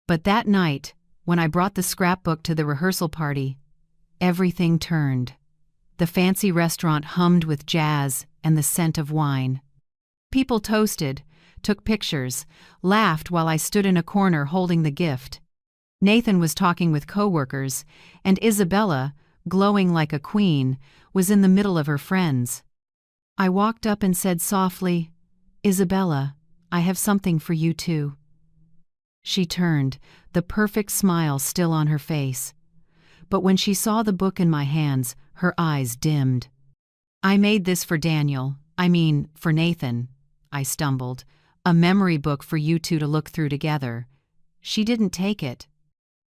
But that night, when I brought the scrapbook to the rehearsal party, everything turned. The fancy restaurant hummed with jazz and the scent of wine. People toasted, took pictures, laughed while I stood in a corner holding the gift. Nathan was talking with coworkers, and Isabella, glowing like a queen, was in the middle of her friends. I walked up and said softly, "Isabella, I have something for you too." She turned, the perfect smile still on her face. But when she saw the book in my hands, her eyes dimmed. "I made this for for Nathan," I stumbled. "A memory book for you two to look through together." She didn't take it.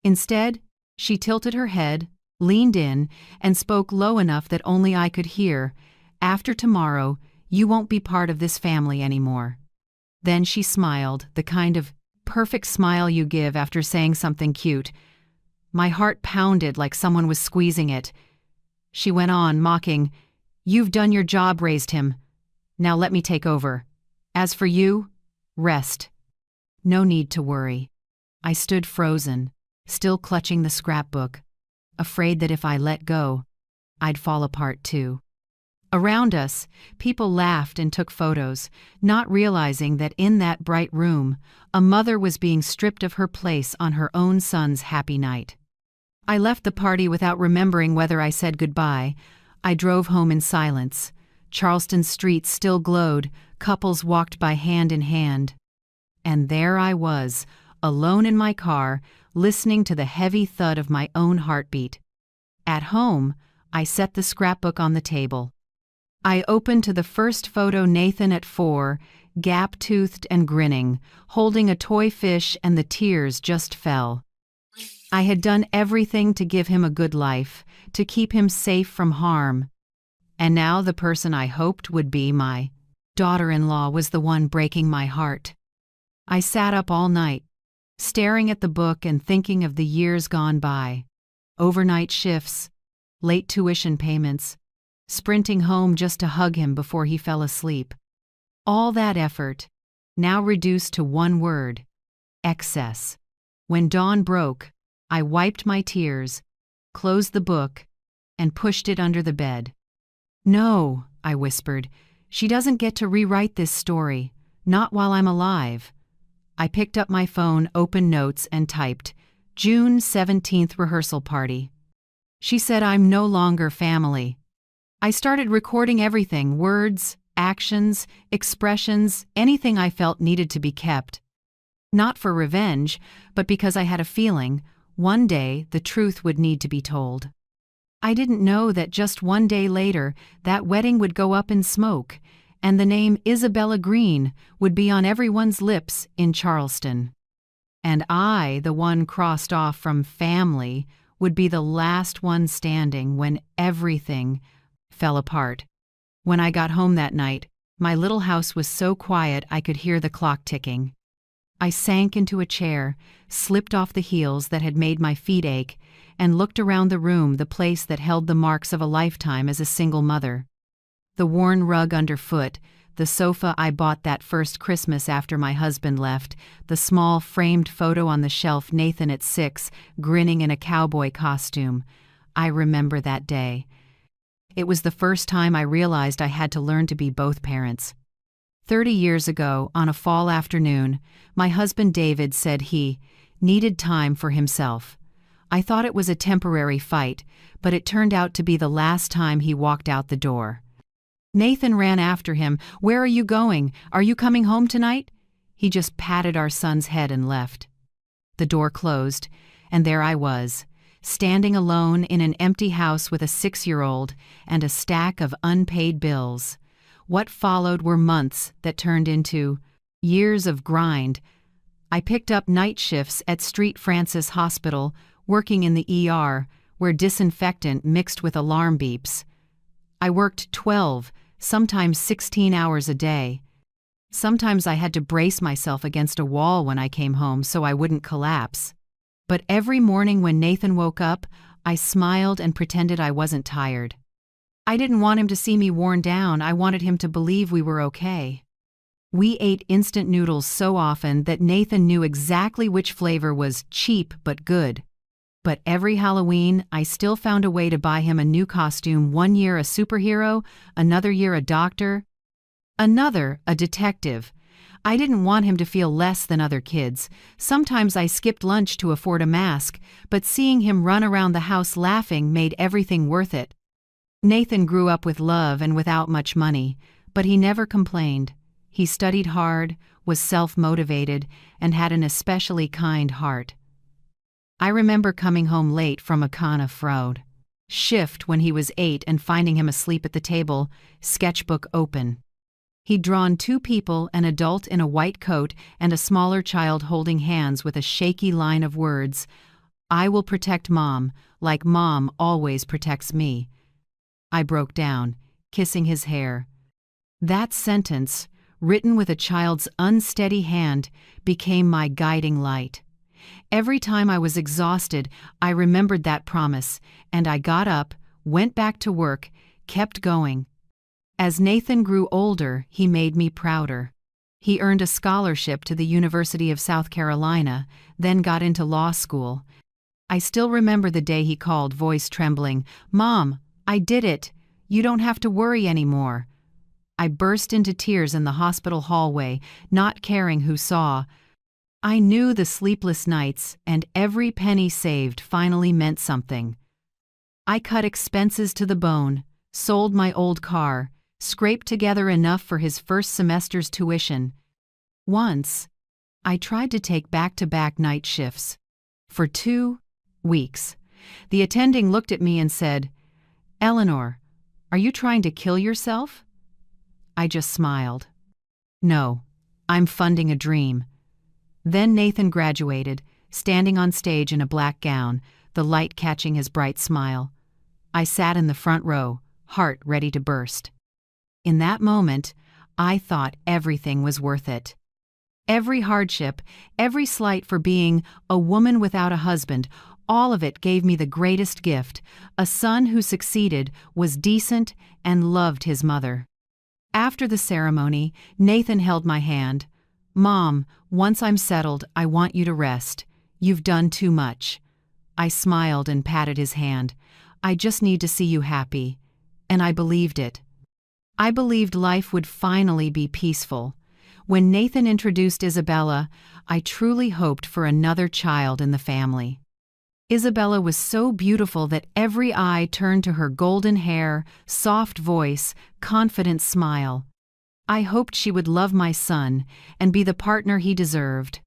Instead, she tilted her head, leaned in, and spoke low enough that only I could hear, "After tomorrow, you won't be part of this family anymore." Then she smiled, the kind of perfect smile you give after saying something cute. My heart pounded like someone was squeezing it. She went on, mocking, "You've done your job, raised him. Now let me take over. As for you, rest. No need to worry." I stood frozen, still clutching the scrapbook, afraid that if I let go, I'd fall apart too. Around us, people laughed and took photos, not realizing that in that bright room, a mother was being stripped of her place on her own son's happy night. I left the party without remembering whether I said goodbye. I drove home in silence. Charleston's streets still glowed, couples walked by hand in hand. And there I was, alone in my car, listening to the heavy thud of my own heartbeat. At home, I set the scrapbook on the table. I opened to the first photo, Nathan at 4, gap-toothed and grinning, holding a toy fish, and the tears just fell. I had done everything to give him a good life, to keep him safe from harm. And now the person I hoped would be my daughter-in-law was the one breaking my heart. I sat up all night, staring at the book and thinking of the years gone by. Overnight shifts, late tuition payments, sprinting home just to hug him before he fell asleep. All that effort, now reduced to one word: excess. When dawn broke, I wiped my tears, closed the book, and pushed it under the bed. "No," I whispered, "she doesn't get to rewrite this story, not while I'm alive." I picked up my phone, opened notes, and typed, "June 17th rehearsal party." She said I'm no longer family. I started recording everything: words, actions, expressions, anything I felt needed to be kept. Not for revenge, but because I had a feeling, one day the truth would need to be told. I didn't know that just one day later, that wedding would go up in smoke, and the name Isabella Green would be on everyone's lips in Charleston. And I, the one crossed off from family, would be the last one standing when everything fell apart. When I got home that night, my little house was so quiet I could hear the clock ticking. I sank into a chair, slipped off the heels that had made my feet ache, and looked around the room, the place that held the marks of a lifetime as a single mother. The worn rug underfoot, the sofa I bought that first Christmas after my husband left, the small framed photo on the shelf, Nathan at 6, grinning in a cowboy costume. I remember that day. It was the first time I realized I had to learn to be both parents. 30 years ago, on a fall afternoon, my husband David said he needed time for himself. I thought it was a temporary fight, but it turned out to be the last time he walked out the door. Nathan ran after him. "Where are you going? Are you coming home tonight?" He just patted our son's head and left. The door closed, and there I was, standing alone in an empty house with a 6-year-old and a stack of unpaid bills. What followed were months that turned into years of grind. I picked up night shifts at St. Francis Hospital, working in the ER, where disinfectant mixed with alarm beeps. I worked 12, sometimes 16 hours a day. Sometimes I had to brace myself against a wall when I came home so I wouldn't collapse. But every morning when Nathan woke up, I smiled and pretended I wasn't tired. I didn't want him to see me worn down. I wanted him to believe we were okay. We ate instant noodles so often that Nathan knew exactly which flavor was cheap but good. But every Halloween, I still found a way to buy him a new costume. One year a superhero, another year a doctor, another a detective. I didn't want him to feel less than other kids. Sometimes I skipped lunch to afford a mask, but seeing him run around the house laughing made everything worth it. Nathan grew up with love and without much money, but he never complained. He studied hard, was self-motivated, and had an especially kind heart. I remember coming home late from a Kana Fraud shift when he was 8 and finding him asleep at the table, sketchbook open. He'd drawn 2 people, an adult in a white coat and a smaller child holding hands with a shaky line of words, "I will protect Mom, like Mom always protects me." I broke down, kissing his hair. That sentence, written with a child's unsteady hand, became my guiding light. Every time I was exhausted, I remembered that promise, and I got up, went back to work, kept going. As Nathan grew older, he made me prouder. He earned a scholarship to the University of South Carolina, then got into law school. I still remember the day he called, voice trembling, "Mom, I did it. You don't have to worry anymore." I burst into tears in the hospital hallway, not caring who saw. I knew the sleepless nights and every penny saved finally meant something. I cut expenses to the bone, sold my old car, scraped together enough for his first semester's tuition. Once, I tried to take back-to-back night shifts. For 2 weeks. The attending looked at me and said, "Eleanor, are you trying to kill yourself?" I just smiled. "No, I'm funding a dream." Then Nathan graduated, standing on stage in a black gown, the light catching his bright smile. I sat in the front row, heart ready to burst. In that moment, I thought everything was worth it. Every hardship, every slight for being a woman without a husband, all of it gave me the greatest gift, a son who succeeded, was decent, and loved his mother. After the ceremony, Nathan held my hand. "Mom, once I'm settled, I want you to rest. You've done too much." I smiled and patted his hand. "I just need to see you happy." And I believed it. I believed life would finally be peaceful. When Nathan introduced Isabella, I truly hoped for another child in the family. Isabella was so beautiful that every eye turned to her golden hair, soft voice, confident smile. I hoped she would love my son and be the partner he deserved.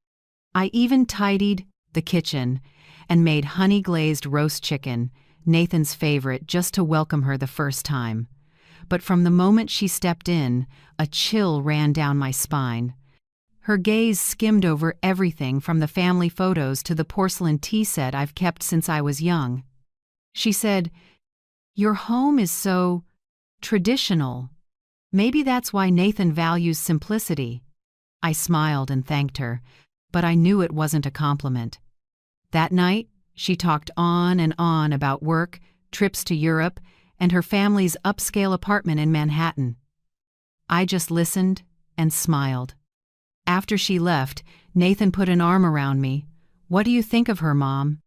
I even tidied the kitchen and made honey-glazed roast chicken, Nathan's favorite, just to welcome her the first time. But from the moment she stepped in, a chill ran down my spine. Her gaze skimmed over everything from the family photos to the porcelain tea set I've kept since I was young. She said, "Your home is so traditional. Maybe that's why Nathan values simplicity." I smiled and thanked her, but I knew it wasn't a compliment. That night, she talked on and on about work, trips to Europe, and her family's upscale apartment in Manhattan. I just listened and smiled. After she left, Nathan put an arm around me. "What do you think of her, Mom?"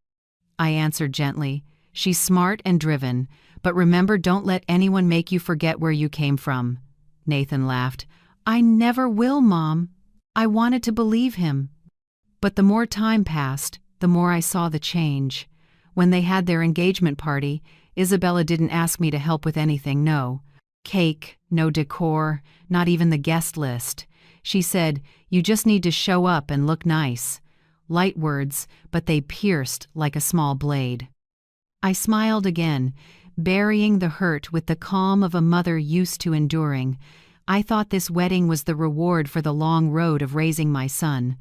I answered gently, "She's smart and driven, but remember, don't let anyone make you forget where you came from." Nathan laughed. "I never will, Mom." I wanted to believe him. But the more time passed, the more I saw the change. When they had their engagement party, Isabella didn't ask me to help with anything, no cake, no decor, not even the guest list. She said, "You just need to show up and look nice." Light words, but they pierced like a small blade. I smiled again, burying the hurt with the calm of a mother used to enduring. I thought this wedding was the reward for the long road of raising my son.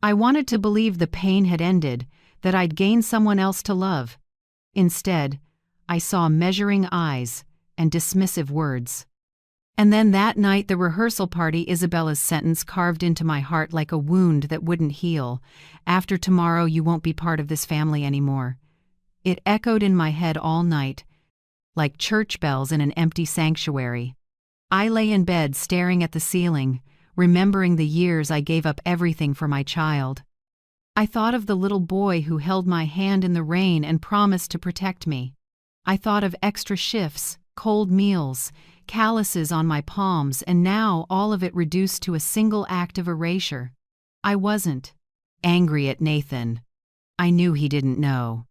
I wanted to believe the pain had ended, that I'd gained someone else to love. Instead, I saw measuring eyes and dismissive words. And then that night, the rehearsal party, Isabella's sentence carved into my heart like a wound that wouldn't heal. "After tomorrow, you won't be part of this family anymore." It echoed in my head all night, like church bells in an empty sanctuary. I lay in bed staring at the ceiling, remembering the years I gave up everything for my child. I thought of the little boy who held my hand in the rain and promised to protect me. I thought of extra shifts, cold meals, calluses on my palms, and now all of it reduced to a single act of erasure. I wasn't angry at Nathan. I knew he didn't know.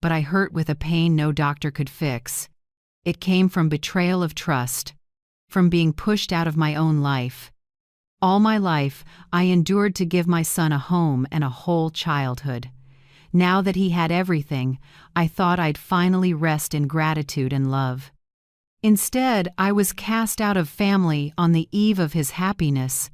But I hurt with a pain no doctor could fix. It came from betrayal of trust, from being pushed out of my own life. All my life, I endured to give my son a home and a whole childhood. Now that he had everything, I thought I'd finally rest in gratitude and love. Instead, I was cast out of family on the eve of his happiness.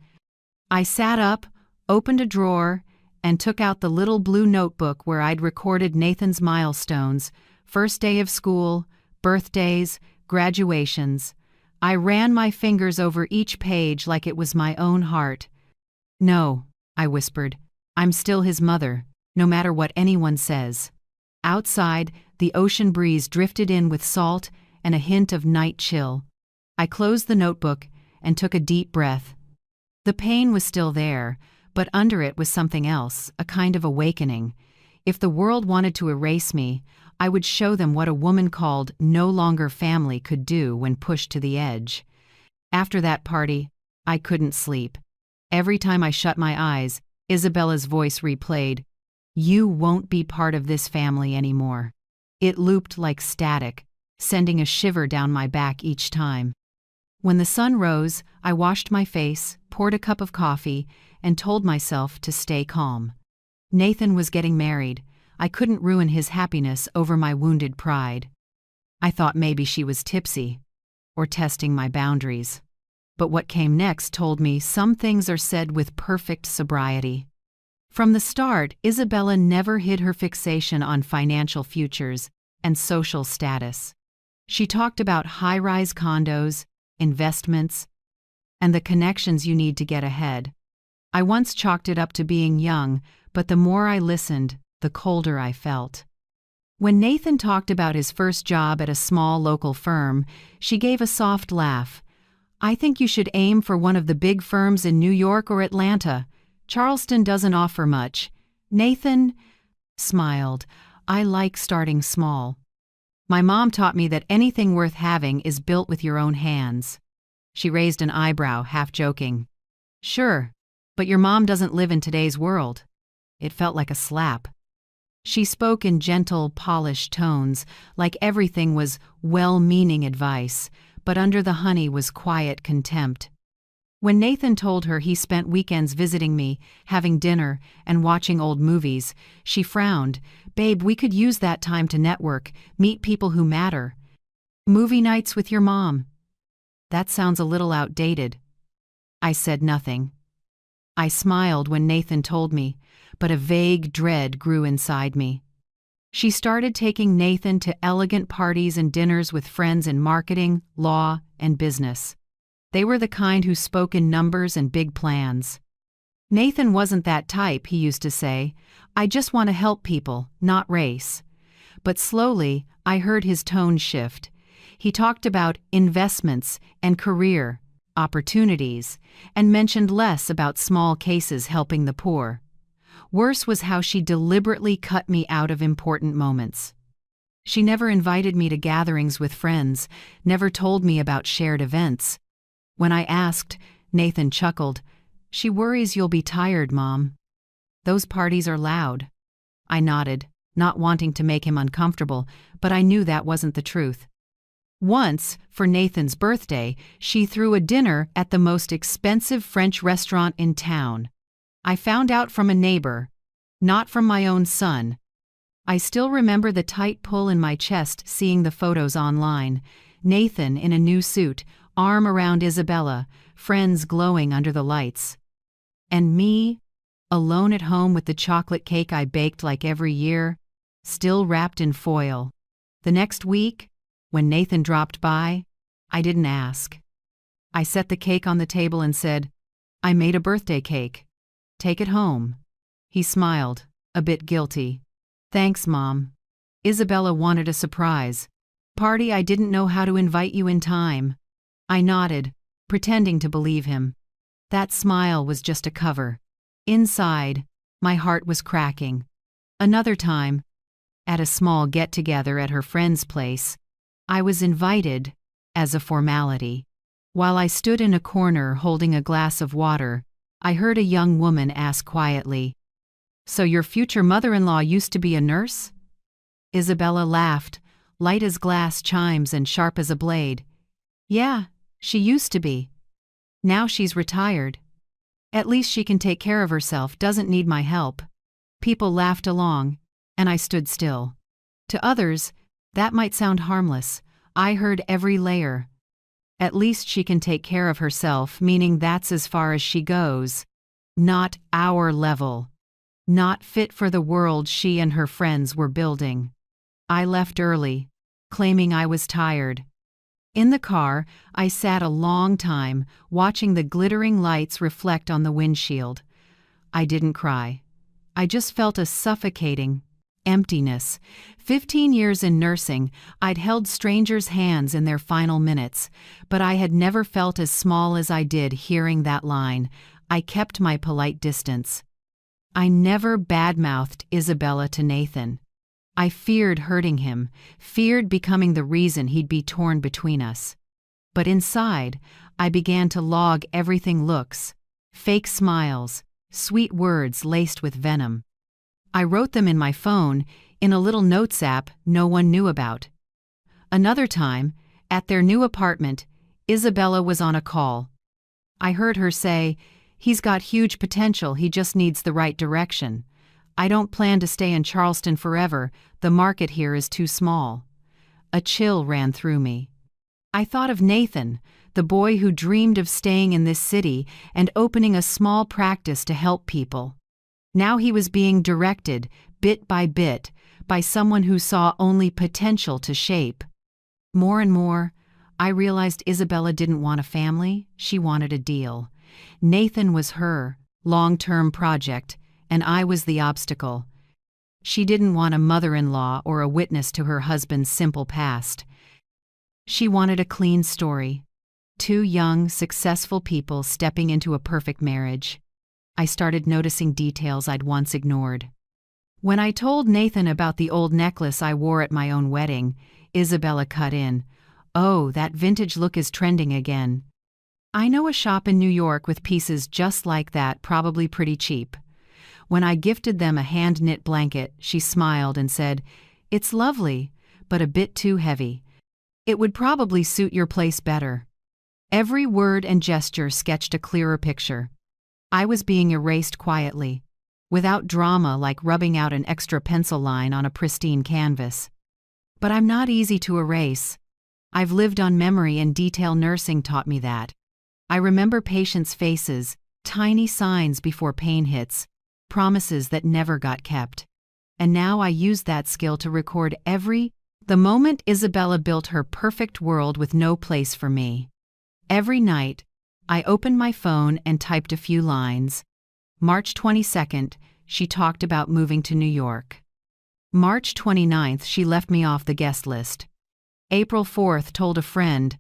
I sat up, opened a drawer, and took out the little blue notebook where I'd recorded Nathan's milestones: first day of school, birthdays, graduations. I ran my fingers over each page like it was my own heart. "No," I whispered, "I'm still his mother, no matter what anyone says." Outside, the ocean breeze drifted in with salt and a hint of night chill. I closed the notebook and took a deep breath. The pain was still there, but under it was something else, a kind of awakening. If the world wanted to erase me, I would show them what a woman called no longer family could do when pushed to the edge. After that party, I couldn't sleep. Every time I shut my eyes, Isabella's voice replayed, "You won't be part of this family anymore." It looped like static, sending a shiver down my back each time. When the sun rose, I washed my face, poured a cup of coffee, and told myself to stay calm. Nathan was getting married. I couldn't ruin his happiness over my wounded pride. I thought maybe she was tipsy, or testing my boundaries. But what came next told me some things are said with perfect sobriety. From the start, Isabella never hid her fixation on financial futures and social status. She talked about high-rise condos, investments, and the connections you need to get ahead. I once chalked it up to being young, but the more I listened, the colder I felt. When Nathan talked about his first job at a small local firm, she gave a soft laugh. "I think you should aim for one of the big firms in New York or Atlanta. Charleston doesn't offer much." Nathan smiled. "I like starting small. My mom taught me that anything worth having is built with your own hands." She raised an eyebrow, half joking. "Sure, but your mom doesn't live in today's world." It felt like a slap. She spoke in gentle, polished tones, like everything was well-meaning advice, but under the honey was quiet contempt. When Nathan told her he spent weekends visiting me, having dinner, and watching old movies, she frowned. "Babe, we could use that time to network, meet people who matter." "Movie nights with your mom." "That sounds a little outdated." I said nothing. I smiled when Nathan told me, but a vague dread grew inside me. She started taking Nathan to elegant parties and dinners with friends in marketing, law, and business. They were the kind who spoke in numbers and big plans. "Nathan wasn't that type," he used to say. "I just want to help people, not race." But slowly, I heard his tone shift. He talked about investments and career opportunities, and mentioned less about small cases helping the poor. Worse was how she deliberately cut me out of important moments. She never invited me to gatherings with friends, never told me about shared events. When I asked, Nathan chuckled, "She worries you'll be tired, Mom." "Those parties are loud." I nodded. not wanting to make him uncomfortable, but I knew that wasn't the truth. Once, for Nathan's birthday, she threw a dinner at the most expensive French restaurant in town. I found out from a neighbor, not from my own son. I still remember the tight pull in my chest seeing the photos online. Nathan in a new suit, arm around Isabella, friends glowing under the lights. And me, alone at home with the chocolate cake I baked like every year, still wrapped in foil. The next week, when Nathan dropped by, I didn't ask. I set the cake on the table and said, "I made a birthday cake. Take it home." He smiled, a bit guilty. "Thanks, Mom. Isabella wanted a surprise. Party I didn't know how to invite you in time." I nodded, pretending to believe him. That smile was just a cover. Inside, my heart was cracking. Another time, at a small get-together at her friend's place, I was invited, as a formality. While I stood in a corner holding a glass of water, I heard a young woman ask quietly, "So your future mother-in-law used to be a nurse?" Isabella laughed, light as glass chimes and sharp as a blade. "Yeah, she used to be. Now she's retired. At least she can take care of herself, doesn't need my help." People laughed along, and I stood still. To others, that might sound harmless. I heard every layer. At least she can take care of herself, meaning that's as far as she goes. Not our level. Not fit for the world she and her friends were building. I left early, claiming I was tired. In the car, I sat a long time, watching the glittering lights reflect on the windshield. I didn't cry. I just felt a suffocating emptiness. 15 years in nursing, I'd held strangers' hands in their final minutes, but I had never felt as small as I did hearing that line. I kept my polite distance. I never badmouthed Isabella to Nathan. I feared hurting him, feared becoming the reason he'd be torn between us. But inside, I began to log everything: looks, fake smiles, sweet words laced with venom. I wrote them in my phone, in a little notes app no one knew about. Another time, at their new apartment, Isabella was on a call. I heard her say, "He's got huge potential, he just needs the right direction. I don't plan to stay in Charleston forever, the market here is too small." A chill ran through me. I thought of Nathan, the boy who dreamed of staying in this city and opening a small practice to help people. Now he was being directed, bit by bit, by someone who saw only potential to shape. More and more, I realized Isabella didn't want a family, she wanted a deal. Nathan was her long-term project, and I was the obstacle. She didn't want a mother-in-law or a witness to her husband's simple past. She wanted a clean story. Two young, successful people stepping into a perfect marriage. I started noticing details I'd once ignored. When I told Nathan about the old necklace I wore at my own wedding, Isabella cut in. "Oh, that vintage look is trending again. I know a shop in New York with pieces just like that, probably pretty cheap." When I gifted them a hand-knit blanket, she smiled and said, "It's lovely, but a bit too heavy. It would probably suit your place better." Every word and gesture sketched a clearer picture. I was being erased quietly, without drama like rubbing out an extra pencil line on a pristine canvas. But I'm not easy to erase. I've lived on memory, and detail nursing taught me that. I remember patients' faces, tiny signs before pain hits, promises that never got kept. And now I use that skill to record the moment Isabella built her perfect world with no place for me. Every night, I opened my phone and typed a few lines. March 22nd, she talked about moving to New York. March 29th, she left me off the guest list. April 4th, told a friend,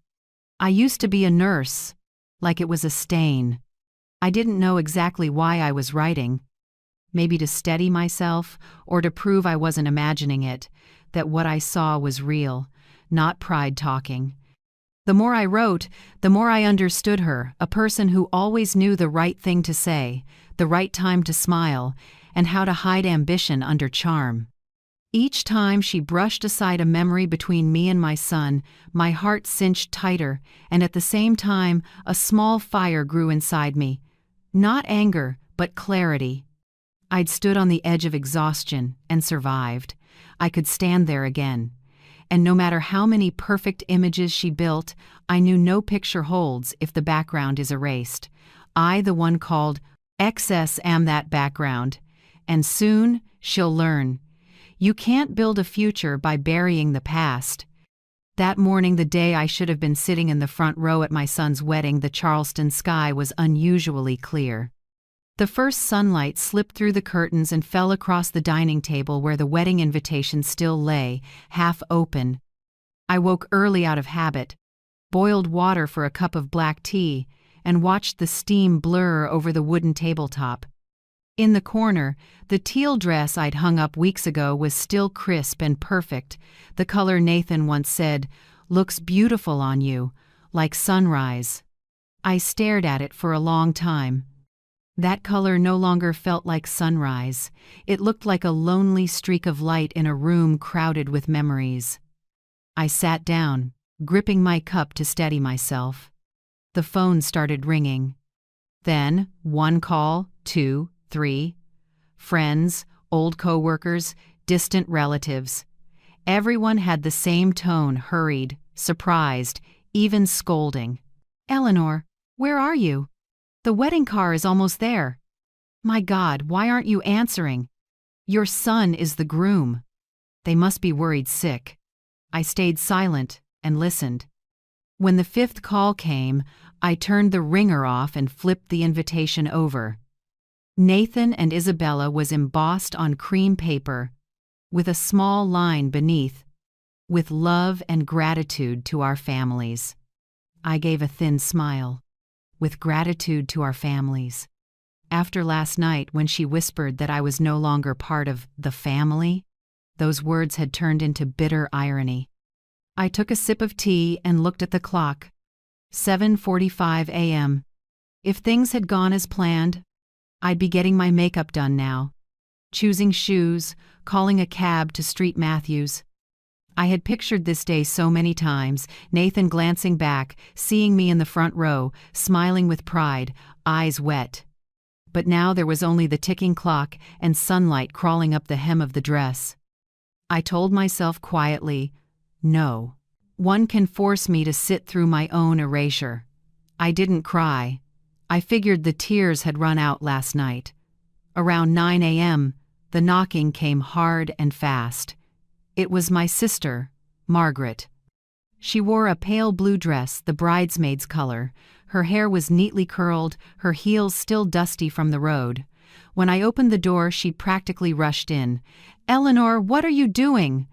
"I used to be a nurse," like it was a stain. I didn't know exactly why I was writing. Maybe to steady myself, or to prove I wasn't imagining it, that what I saw was real, not pride talking. The more I wrote, the more I understood her, a person who always knew the right thing to say, the right time to smile, and how to hide ambition under charm. Each time she brushed aside a memory between me and my son, my heart cinched tighter, and at the same time, a small fire grew inside me. Not anger, but clarity. I'd stood on the edge of exhaustion and survived. I could stand there again. And no matter how many perfect images she built, I knew no picture holds if the background is erased. I, the one called excess, am that background. And soon, she'll learn. You can't build a future by burying the past. That morning, the day I should have been sitting in the front row at my son's wedding, the Charleston sky was unusually clear. The first sunlight slipped through the curtains and fell across the dining table where the wedding invitation still lay, half open. I woke early out of habit, boiled water for a cup of black tea, and watched the steam blur over the wooden tabletop. In the corner, the teal dress I'd hung up weeks ago was still crisp and perfect, the color Nathan once said, "Looks beautiful on you, like sunrise." I stared at it for a long time. That color no longer felt like sunrise. It looked like a lonely streak of light in a room crowded with memories. I sat down, gripping my cup to steady myself. The phone started ringing. Then, one call, 2, 3. Friends, old co-workers, distant relatives. Everyone had the same tone, hurried, surprised, even scolding. "Eleanor, where are you? The wedding car is almost there. My God, why aren't you answering? Your son is the groom." They must be worried sick. I stayed silent and listened. When the 5th call came, I turned the ringer off and flipped the invitation over. Nathan and Isabella was embossed on cream paper, with a small line beneath, "With love and gratitude to our families." I gave a thin smile. With gratitude to our families. After last night, when she whispered that I was no longer part of the family, those words had turned into bitter irony. I took a sip of tea and looked at the clock. 7:45 a.m. If things had gone as planned, I'd be getting my makeup done now, choosing shoes, calling a cab to Street Matthews. I had pictured this day so many times, Nathan glancing back, seeing me in the front row, smiling with pride, eyes wet. But now there was only the ticking clock and sunlight crawling up the hem of the dress. I told myself quietly, no. One can force me to sit through my own erasure. I didn't cry. I figured the tears had run out last night. Around 9 a.m., the knocking came hard and fast. It was my sister, Margaret. She wore a pale blue dress, the bridesmaid's color. Her hair was neatly curled, her heels still dusty from the road. When I opened the door, she practically rushed in. "Eleanor, what are you doing?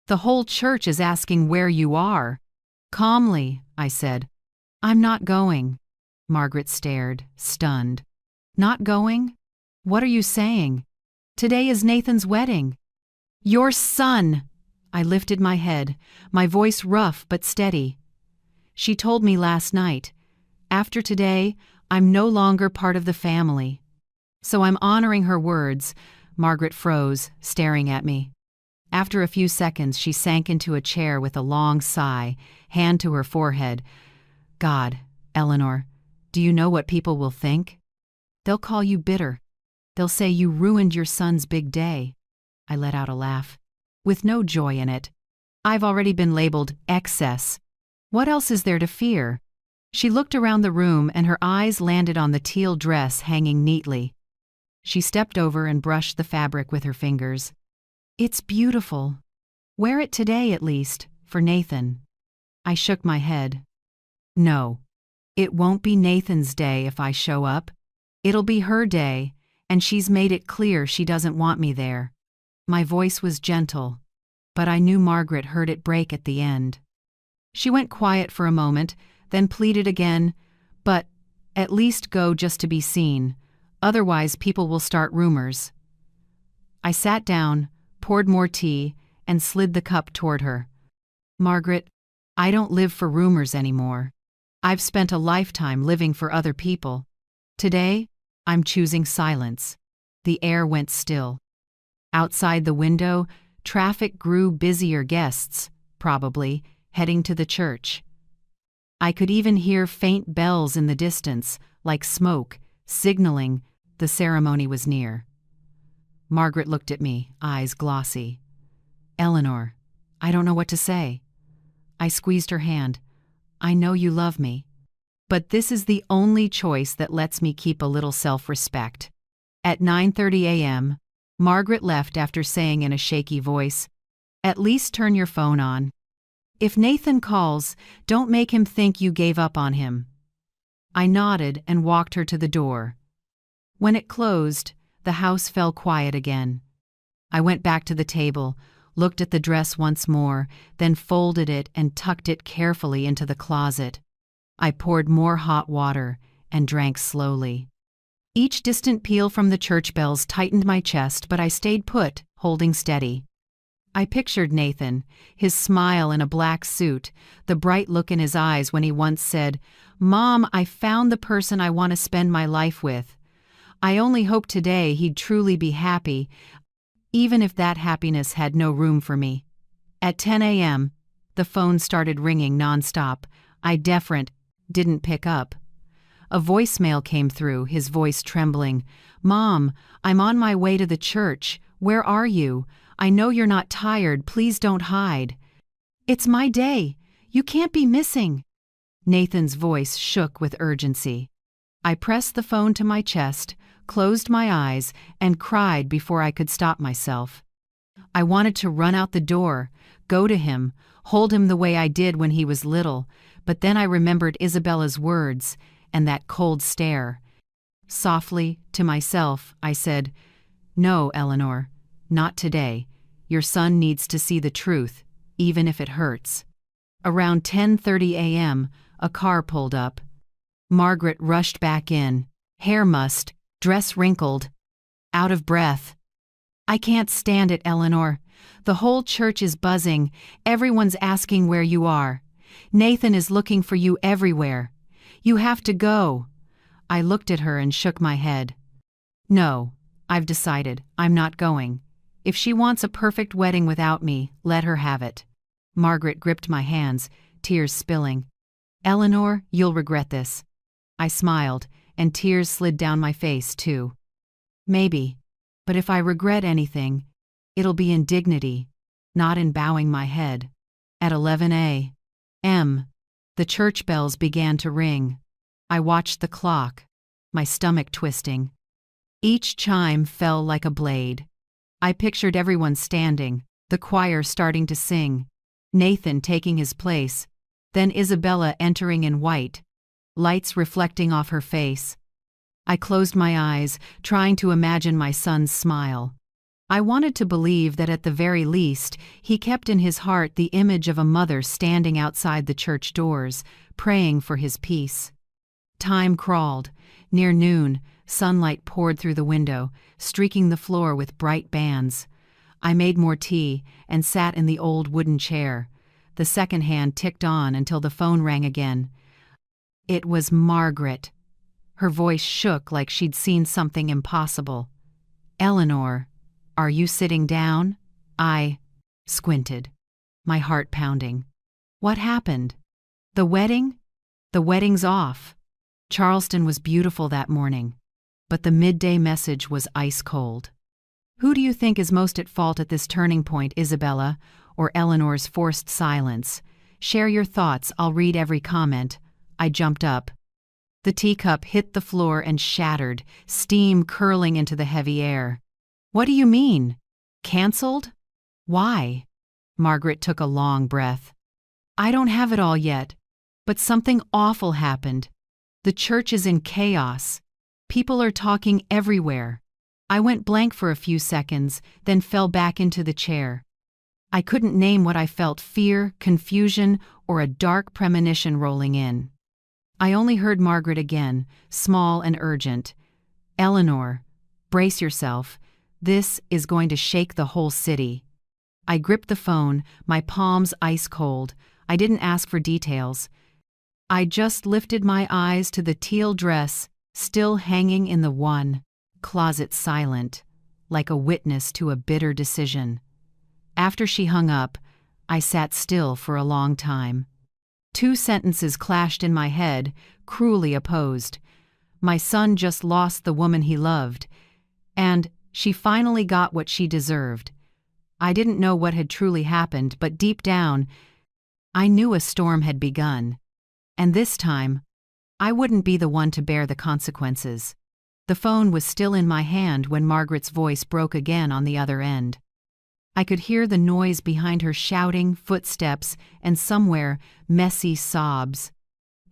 The whole church is asking where you are." Calmly, I said, "I'm not going." Margaret stared, stunned. "Not going? What are you saying? Today is Nathan's wedding." "Your son!" I lifted my head, my voice rough but steady. "She told me last night. After today, I'm no longer part of the family. So I'm honoring her words." Margaret froze, staring at me. After a few seconds, she sank into a chair with a long sigh, hand to her forehead. "God, Eleanor, do you know what people will think? They'll call you bitter. They'll say you ruined your son's big day." I let out a laugh, with no joy in it. "I've already been labeled excess. What else is there to fear?" She looked around the room and her eyes landed on the teal dress hanging neatly. She stepped over and brushed the fabric with her fingers. "It's beautiful. Wear it today at least, for Nathan." I shook my head. "No. It won't be Nathan's day if I show up. It'll be her day, and she's made it clear she doesn't want me there." My voice was gentle, but I knew Margaret heard it break at the end. She went quiet for a moment, then pleaded again, "But at least go just to be seen. Otherwise people will start rumors." I sat down, poured more tea, and slid the cup toward her. "Margaret, I don't live for rumors anymore. I've spent a lifetime living for other people. Today, I'm choosing silence." The air went still. Outside the window, Traffic grew busier, guests, probably, heading to the church. I could even hear faint bells in the distance, like smoke, signaling the ceremony was near. Margaret looked at me, eyes glossy. "Eleanor, I don't know what to say." I squeezed her hand. "I know you love me. But this is the only choice that lets me keep a little self-respect." At 9:30 a.m., Margaret left after saying in a shaky voice, "At least turn your phone on. If Nathan calls, don't make him think you gave up on him." I nodded and walked her to the door. When it closed, the house fell quiet again. I went back to the table, looked at the dress once more, then folded it and tucked it carefully into the closet. I poured more hot water and drank slowly. Each distant peal from the church bells tightened my chest, but I stayed put, holding steady. I pictured Nathan, his smile in a black suit, the bright look in his eyes when he once said, "Mom, I found the person I want to spend my life with." I only hoped today he'd truly be happy, even if that happiness had no room for me. At 10 a.m., the phone started ringing nonstop. I didn't pick up. A voicemail came through, his voice trembling. "Mom, I'm on my way to the church. Where are you? I know you're not tired. Please don't hide." "It's my day. You can't be missing." Nathan's voice shook with urgency. I pressed the phone to my chest, closed my eyes, and cried before I could stop myself. I wanted to run out the door, go to him, hold him the way I did when he was little, but then I remembered Isabella's words and that cold stare. Softly, to myself, I said, "No, Eleanor, not today. Your son needs to see the truth, even if it hurts." Around 10:30 a.m., a car pulled up. Margaret rushed back in, hair mussed, dress wrinkled, out of breath. "I can't stand it, Eleanor. The whole church is buzzing. Everyone's asking where you are. Nathan is looking for you everywhere. You have to go." I looked at her and shook my head. "No, I've decided. I'm not going. If she wants a perfect wedding without me, let her have it." Margaret gripped my hands, tears spilling. "Eleanor, you'll regret this." I smiled, and tears slid down my face, too. "Maybe, but if I regret anything, it'll be in dignity, not in bowing my head." At 11 a.m., the church bells began to ring. I watched the clock, my stomach twisting. Each chime fell like a blade. I pictured everyone standing, the choir starting to sing, Nathan taking his place, then Isabella entering in white, lights reflecting off her face. I closed my eyes, trying to imagine my son's smile. I wanted to believe that at the very least, he kept in his heart the image of a mother standing outside the church doors, praying for his peace. Time crawled. Near noon, sunlight poured through the window, streaking the floor with bright bands. I made more tea and sat in the old wooden chair. The second hand ticked on until the phone rang again. It was Margaret. Her voice shook like she'd seen something impossible. "Eleanor, are you sitting down?" I squinted, my heart pounding. "What happened? The wedding?" "The wedding's off. Charleston was beautiful that morning, but the midday message was ice cold." "Who do you think is most at fault at this turning point, Isabella, or Eleanor's forced silence? Share your thoughts, I'll read every comment." I jumped up. The teacup hit the floor and shattered, steam curling into the heavy air. "What do you mean? Cancelled? Why?" Margaret took a long breath. "I don't have it all yet, but something awful happened. The church is in chaos. People are talking everywhere." I went blank for a few seconds, then fell back into the chair. I couldn't name what I felt: fear, confusion, or a dark premonition rolling in. I only heard Margaret again, small and urgent. "Eleanor, brace yourself. This is going to shake the whole city." I gripped the phone, my palms ice cold. I didn't ask for details. I just lifted my eyes to the teal dress, still hanging in the one closet, silent, like a witness to a bitter decision. After she hung up, I sat still for a long time. Two sentences clashed in my head, cruelly opposed. My son just lost the woman he loved, and she finally got what she deserved. I didn't know what had truly happened, but deep down, I knew a storm had begun. And this time, I wouldn't be the one to bear the consequences. The phone was still in my hand when Margaret's voice broke again on the other end. I could hear the noise behind her, shouting, footsteps, and somewhere, messy sobs.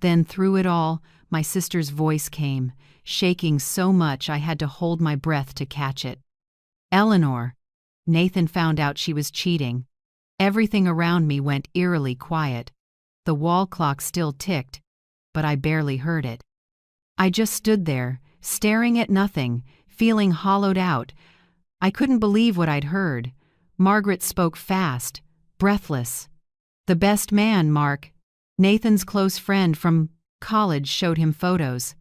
Then through it all, my sister's voice came, shaking so much I had to hold my breath to catch it. "Eleanor." Nathan found out she was cheating. Everything around me went eerily quiet. The wall clock still ticked, but I barely heard it. I just stood there, staring at nothing, feeling hollowed out. I couldn't believe what I'd heard. Margaret spoke fast, breathless. "The best man, Mark." Nathan's close friend from college showed him photos.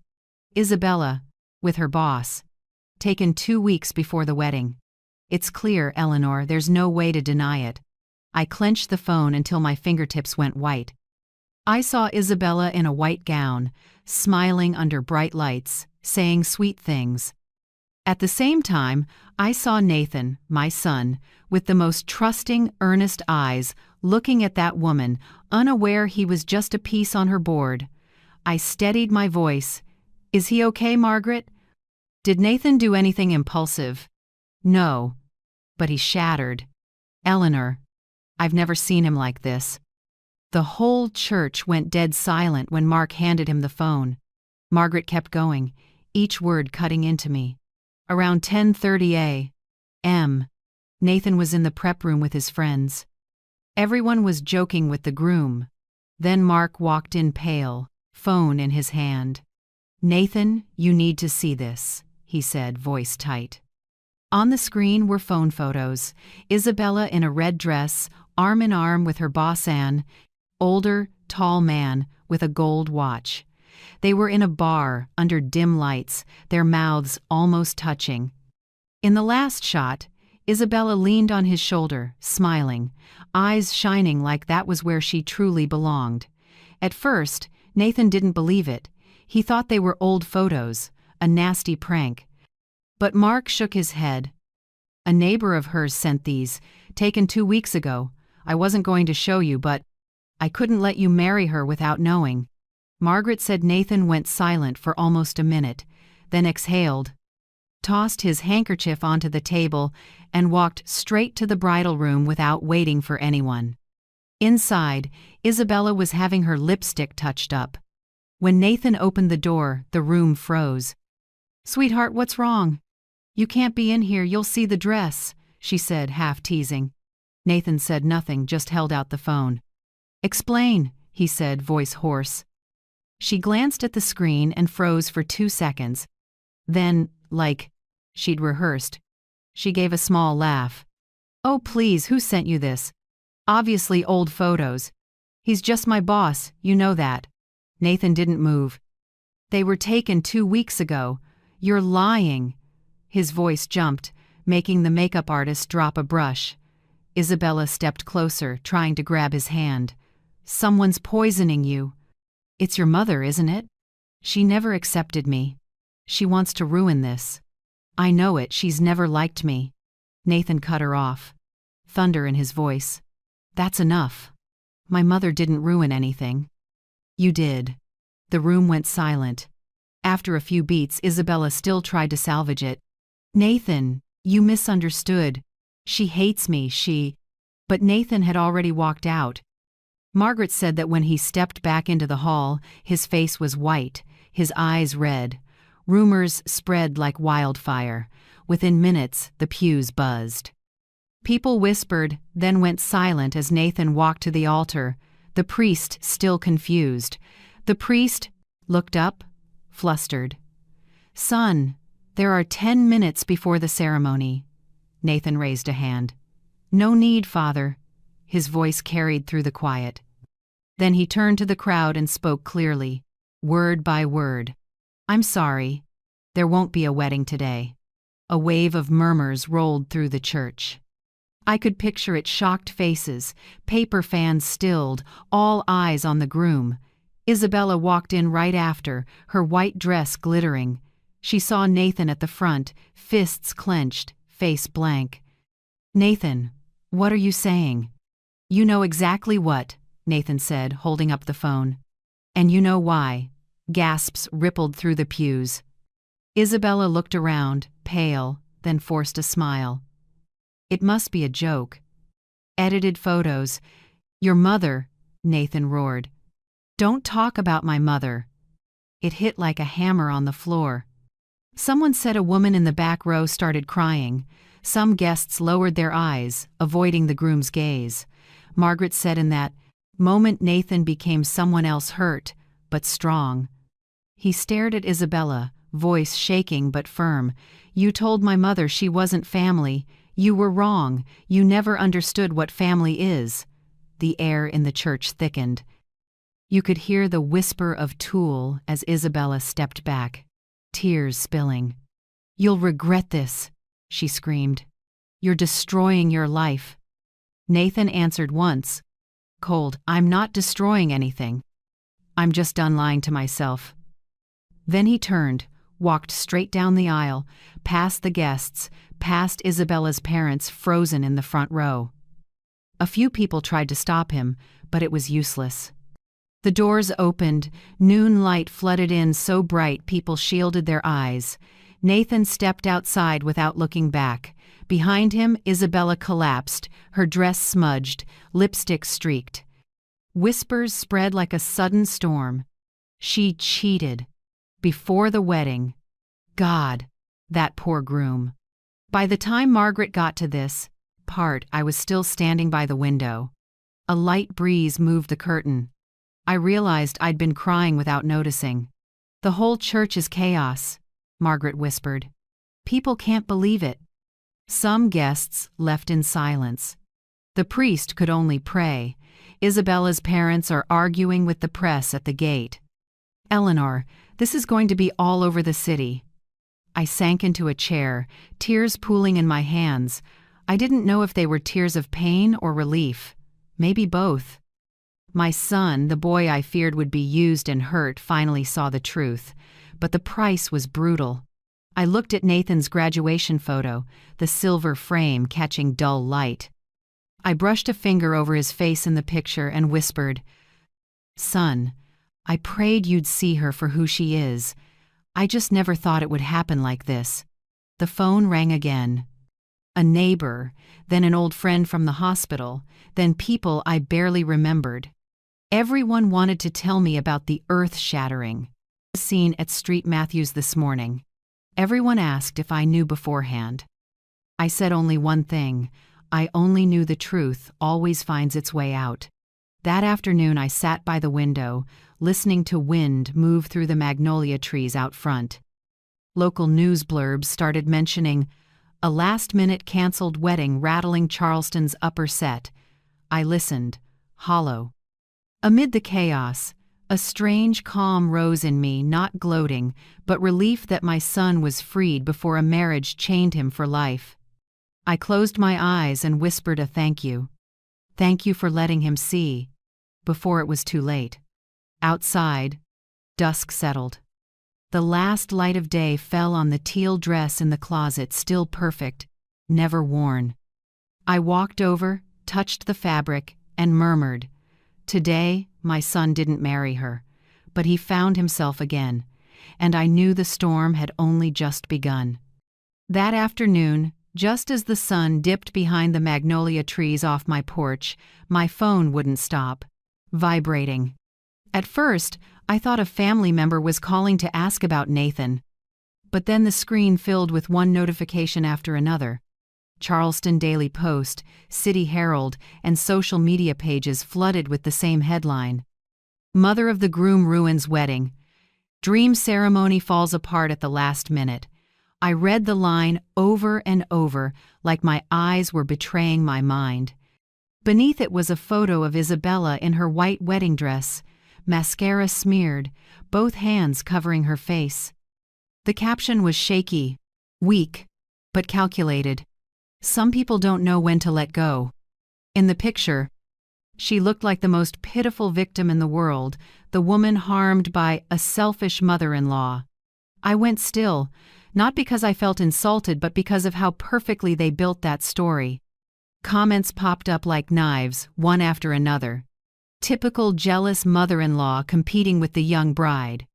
Isabella, with her boss. Taken 2 weeks before the wedding. "It's clear, Eleanor, there's no way to deny it." I clenched the phone until my fingertips went white. I saw Isabella in a white gown, smiling under bright lights, saying sweet things. At the same time, I saw Nathan, my son, with the most trusting, earnest eyes, looking at that woman, unaware he was just a piece on her board. I steadied my voice. "Is he okay, Margaret? Did Nathan do anything impulsive?" "No. But he shattered. Eleanor, I've never seen him like this." The whole church went dead silent when Mark handed him the phone. Margaret kept going, each word cutting into me. Around 10:30 a.m., Nathan was in the prep room with his friends. Everyone was joking with the groom. Then Mark walked in pale, phone in his hand. "Nathan, you need to see this," he said, voice tight. On the screen were phone photos. Isabella in a red dress, arm in arm with her boss Anne, older, tall man with a gold watch. They were in a bar under dim lights, their mouths almost touching. In the last shot, Isabella leaned on his shoulder, smiling, eyes shining like that was where she truly belonged. At first, Nathan didn't believe it. He thought they were old photos, a nasty prank. But Mark shook his head. "A neighbor of hers sent these, taken 2 weeks ago. I wasn't going to show you, but I couldn't let you marry her without knowing." Margaret said. Nathan went silent for almost a minute, then exhaled, tossed his handkerchief onto the table, and walked straight to the bridal room without waiting for anyone. Inside, Isabella was having her lipstick touched up. When Nathan opened the door, the room froze. "Sweetheart, what's wrong?" "You can't be in here, you'll see the dress," she said, half teasing. Nathan said nothing, just held out the phone. "Explain," he said, voice hoarse. She glanced at the screen and froze for 2 seconds. Then, like she'd rehearsed, she gave a small laugh. "Oh please, who sent you this? Obviously old photos. He's just my boss, you know that." Nathan didn't move. "They were taken 2 weeks ago. You're lying." His voice jumped, making the makeup artist drop a brush. Isabella stepped closer, trying to grab his hand. "Someone's poisoning you. It's your mother, isn't it? She never accepted me. She wants to ruin this. I know it, she's never liked me." Nathan cut her off. Thunder in his voice. "That's enough. My mother didn't ruin anything." "You did." The room went silent. After a few beats, Isabella still tried to salvage it. "Nathan, you misunderstood. She hates me, But Nathan had already walked out. Margaret said that when he stepped back into the hall, his face was white, his eyes red. Rumors spread like wildfire. Within minutes, the pews buzzed. People whispered, then went silent as Nathan walked to the altar, the priest still confused. The priest looked up, flustered. "Son, there are 10 minutes before the ceremony." Nathan raised a hand. "No need, Father." His voice carried through the quiet. Then he turned to the crowd and spoke clearly, word by word. "I'm sorry. There won't be a wedding today." A wave of murmurs rolled through the church. I could picture its shocked faces, paper fans stilled, all eyes on the groom. Isabella walked in right after, her white dress glittering. She saw Nathan at the front, fists clenched, face blank. "Nathan, what are you saying?" "You know exactly what," Nathan said, holding up the phone. "And you know why." Gasps rippled through the pews. Isabella looked around, pale, then forced a smile. "It must be a joke." "Edited photos." "Your mother," Nathan roared. "Don't talk about my mother." It hit like a hammer on the floor. Someone said a woman in the back row started crying. Some guests lowered their eyes, avoiding the groom's gaze. Margaret said in that moment Nathan became someone else, hurt, but strong. He stared at Isabella, voice shaking but firm. "You told my mother she wasn't family. You were wrong. You never understood what family is." The air in the church thickened. You could hear the whisper of Tool as Isabella stepped back, tears spilling. "You'll regret this," she screamed. "You're destroying your life." Nathan answered once, cold, "I'm not destroying anything. I'm just done lying to myself." Then he turned, walked straight down the aisle, past the guests, past Isabella's parents frozen in the front row. A few people tried to stop him, but it was useless. The doors opened, noon light flooded in so bright people shielded their eyes. Nathan stepped outside without looking back. Behind him, Isabella collapsed, her dress smudged, lipstick streaked. Whispers spread like a sudden storm. She cheated. Before the wedding. God, that poor groom. By the time Margaret got to this part, I was still standing by the window. A light breeze moved the curtain. I realized I'd been crying without noticing. "The whole church is chaos," Margaret whispered. "People can't believe it." Some guests left in silence. The priest could only pray. Isabella's parents are arguing with the press at the gate. "Eleanor, this is going to be all over the city." I sank into a chair, tears pooling in my hands. I didn't know if they were tears of pain or relief. Maybe both. My son, the boy I feared would be used and hurt, finally saw the truth. But the price was brutal. I looked at Nathan's graduation photo, the silver frame catching dull light. I brushed a finger over his face in the picture and whispered, "Son, I prayed you'd see her for who she is. I just never thought it would happen like this." The phone rang again. A neighbor, then an old friend from the hospital, then people I barely remembered. Everyone wanted to tell me about the earth-shattering scene at Street Matthews this morning. Everyone asked if I knew beforehand. I said only one thing. I only knew the truth always finds its way out. That afternoon I sat by the window, listening to wind move through the magnolia trees out front. Local news blurbs started mentioning a last-minute canceled wedding rattling Charleston's upper set. I listened, hollow. Amid the chaos, a strange calm rose in me, not gloating, but relief that my son was freed before a marriage chained him for life. I closed my eyes and whispered a thank you. Thank you for letting him see, before it was too late. Outside, dusk settled. The last light of day fell on the teal dress in the closet, still perfect, never worn. I walked over, touched the fabric, and murmured, "Today, my son didn't marry her, but he found himself again, and I knew the storm had only just begun." That afternoon, just as the sun dipped behind the magnolia trees off my porch, my phone wouldn't stop, vibrating. At first, I thought a family member was calling to ask about Nathan. But then the screen filled with one notification after another. Charleston Daily Post, City Herald, and social media pages flooded with the same headline. Mother of the groom ruins wedding. Dream ceremony falls apart at the last minute. I read the line over and over, like my eyes were betraying my mind. Beneath it was a photo of Isabella in her white wedding dress, mascara smeared, both hands covering her face. The caption was shaky, weak, but calculated. Some people don't know when to let go. In the picture, she looked like the most pitiful victim in the world, the woman harmed by a selfish mother-in-law. I went still, not because I felt insulted but because of how perfectly they built that story. Comments popped up like knives, one after another. Typical jealous mother-in-law competing with the young bride.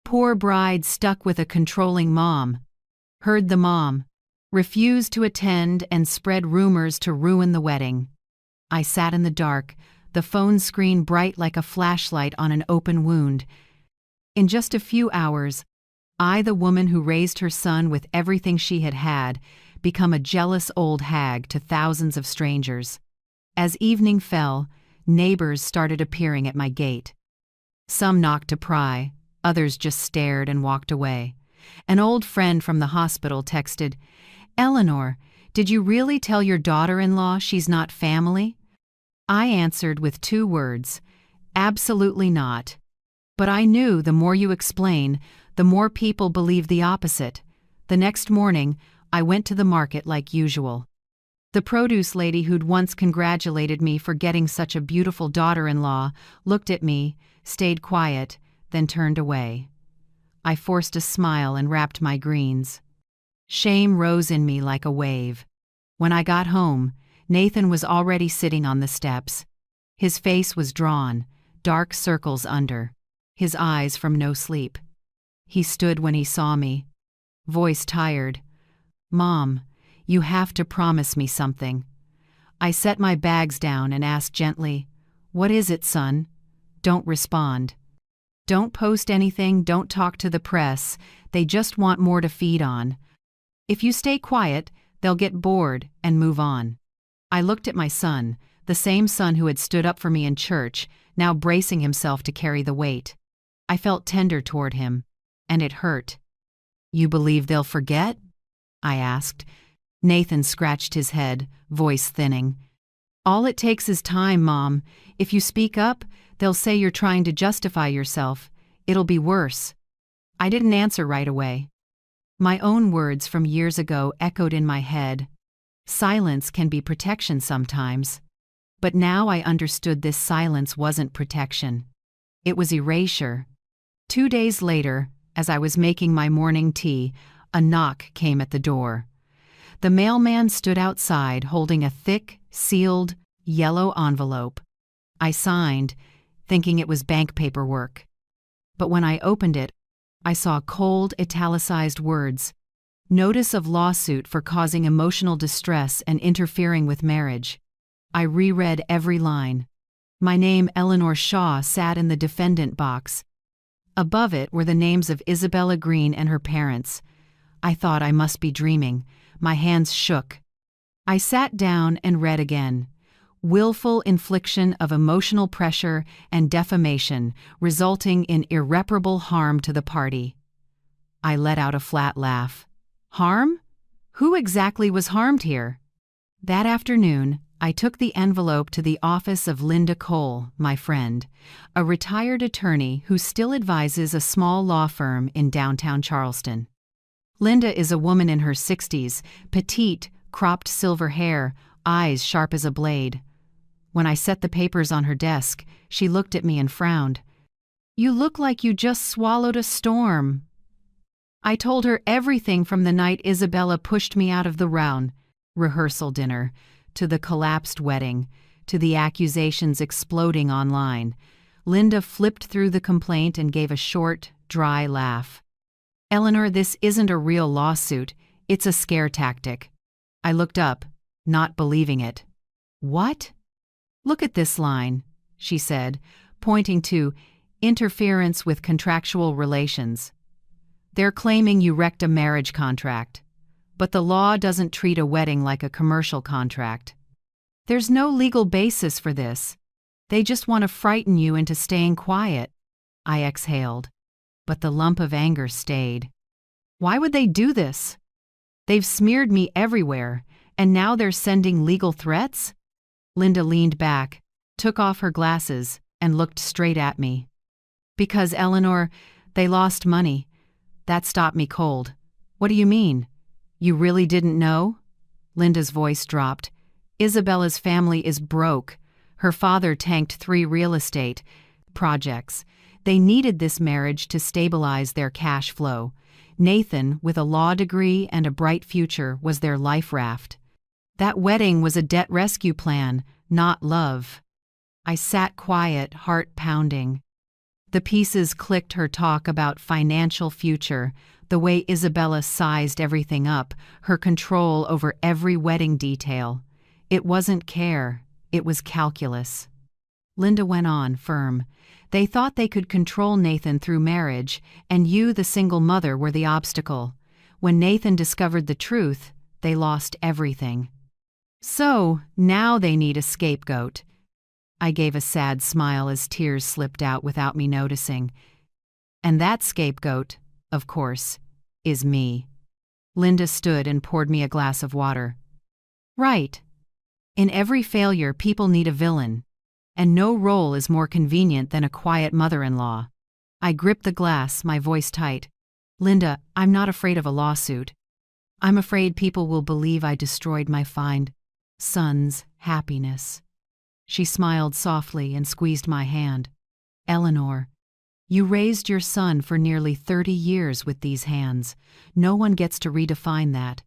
Poor bride stuck with a controlling mom. Heard the mom. Refused to attend and spread rumors to ruin the wedding. I sat in the dark, the phone screen bright like a flashlight on an open wound. In just a few hours, I, the woman who raised her son with everything she had, become a jealous old hag to thousands of strangers. As evening fell, neighbors started appearing at my gate. Some knocked to pry, others just stared and walked away. An old friend from the hospital texted, "Eleanor, did you really tell your daughter-in-law she's not family?" I answered with 2 words, "Absolutely not." But I knew the more you explain, the more people believe the opposite. The next morning, I went to the market like usual. The produce lady who'd once congratulated me for getting such a beautiful daughter-in-law looked at me, stayed quiet, then turned away. I forced a smile and wrapped my greens. Shame rose in me like a wave. When I got home, Nathan was already sitting on the steps. His face was drawn, dark circles under, his eyes from no sleep. He stood when he saw me, voice tired. "Mom, you have to promise me something." I set my bags down and asked gently, "What is it, son?" "Don't respond. Don't post anything, don't talk to the press. They just want more to feed on. If you stay quiet, they'll get bored and move on." I looked at my son, the same son who had stood up for me in church, now bracing himself to carry the weight. I felt tender toward him, and it hurt. "You believe they'll forget?" I asked. Nathan scratched his head, voice thinning. "All it takes is time, Mom. If you speak up, they'll say you're trying to justify yourself. It'll be worse." I didn't answer right away. My own words from years ago echoed in my head. Silence can be protection sometimes. But now I understood this silence wasn't protection. It was erasure. 2 days later, as I was making my morning tea, a knock came at the door. The mailman stood outside holding a thick, sealed, yellow envelope. I signed, thinking it was bank paperwork. But when I opened it, I saw cold, italicized words. "Notice of lawsuit for causing emotional distress and interfering with marriage." I reread every line. My name, Eleanor Shaw, sat in the defendant box. Above it were the names of Isabella Green and her parents. I thought I must be dreaming. My hands shook. I sat down and read again. Willful infliction of emotional pressure and defamation, resulting in irreparable harm to the party. I let out a flat laugh. Harm? Who exactly was harmed here? That afternoon, I took the envelope to the office of Linda Cole, my friend, a retired attorney who still advises a small law firm in downtown Charleston. Linda is a woman in her 60s, petite, cropped silver hair, eyes sharp as a blade. When I set the papers on her desk, she looked at me and frowned. "You look like you just swallowed a storm." I told her everything from the night Isabella pushed me out of the round rehearsal dinner, to the collapsed wedding, to the accusations exploding online. Linda flipped through the complaint and gave a short, dry laugh. "Eleanor, this isn't a real lawsuit. It's a scare tactic." I looked up, not believing it. "What?" "Look at this line," she said, pointing to interference with contractual relations. "They're claiming you wrecked a marriage contract. But the law doesn't treat a wedding like a commercial contract. There's no legal basis for this. They just want to frighten you into staying quiet." I exhaled, but the lump of anger stayed. Why would they do this? They've smeared me everywhere, and now they're sending legal threats? Linda leaned back, took off her glasses, and looked straight at me. "Because, Eleanor, they lost money. That stopped me cold." "What do you mean? You really didn't know?" Linda's voice dropped. Isabella's family is broke. Her father tanked 3 real estate projects. They needed this marriage to stabilize their cash flow. Nathan, with a law degree and a bright future, was their life raft. That wedding was a debt rescue plan, not love. I sat quiet, heart pounding. The pieces clicked: her talk about financial future, the way Isabella sized everything up, her control over every wedding detail. It wasn't care, it was calculus. Linda went on, firm. They thought they could control Nathan through marriage, and you, the single mother, were the obstacle. When Nathan discovered the truth, they lost everything. So, now they need a scapegoat. I gave a sad smile as tears slipped out without me noticing. And that scapegoat, of course, is me. Linda stood and poured me a glass of water. Right. In every failure, people need a villain. And no role is more convenient than a quiet mother-in-law. I gripped the glass, my voice tight. Linda, I'm not afraid of a lawsuit. I'm afraid people will believe I destroyed my fine son's happiness. She smiled softly and squeezed my hand. Eleanor, you raised your son for nearly 30 years with these hands. No one gets to redefine that.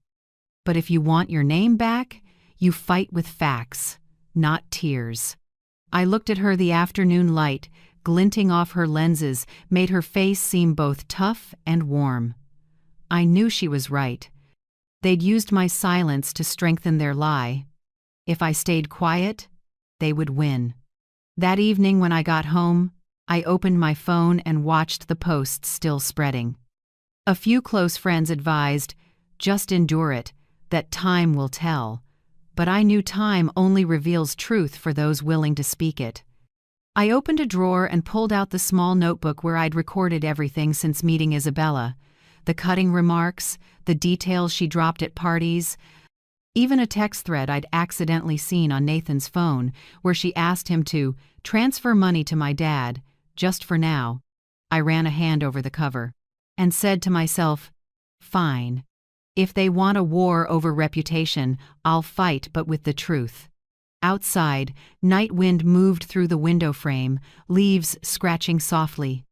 But if you want your name back, you fight with facts, not tears. I looked at her. The afternoon light, glinting off her lenses, made her face seem both tough and warm. I knew she was right. They'd used my silence to strengthen their lie. If I stayed quiet, they would win. That evening when I got home, I opened my phone and watched the posts still spreading. A few close friends advised, just endure it, that time will tell. But I knew time only reveals truth for those willing to speak it. I opened a drawer and pulled out the small notebook where I'd recorded everything since meeting Isabella. The cutting remarks, the details she dropped at parties, even a text thread I'd accidentally seen on Nathan's phone where she asked him to transfer money to my dad, just for now. I ran a hand over the cover and said to myself, fine. If they want a war over reputation, I'll fight, but with the truth. Outside, night wind moved through the window frame, leaves scratching softly.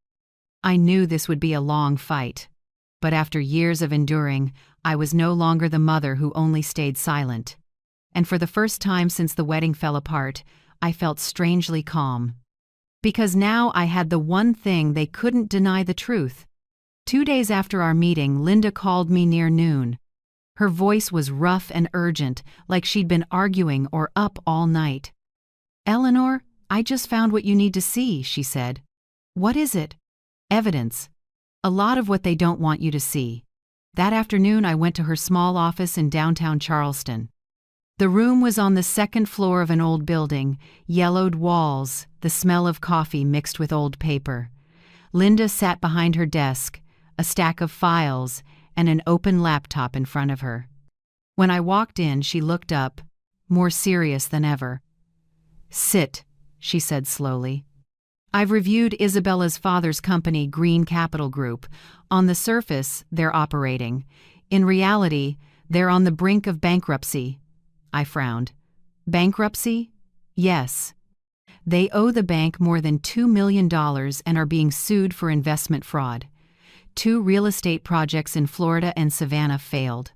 I knew this would be a long fight. But after years of enduring, I was no longer the mother who only stayed silent. And for the first time since the wedding fell apart, I felt strangely calm. Because now I had the one thing they couldn't deny: the truth. 2 days after our meeting, Linda called me near noon. Her voice was rough and urgent, like she'd been arguing or up all night. Eleanor, I just found what you need to see, she said. What is it? Evidence. A lot of what they don't want you to see. That afternoon I went to her small office in downtown Charleston. The room was on the second floor of an old building, yellowed walls, the smell of coffee mixed with old paper. Linda sat behind her desk, a stack of files, and an open laptop in front of her. When I walked in, she looked up, more serious than ever. Sit, she said slowly. I've reviewed Isabella's father's company, Green Capital Group. On the surface, they're operating. In reality, they're on the brink of bankruptcy. I frowned. Bankruptcy? Yes. They owe the bank more than $2 million and are being sued for investment fraud. 2 real estate projects in Florida and Savannah failed.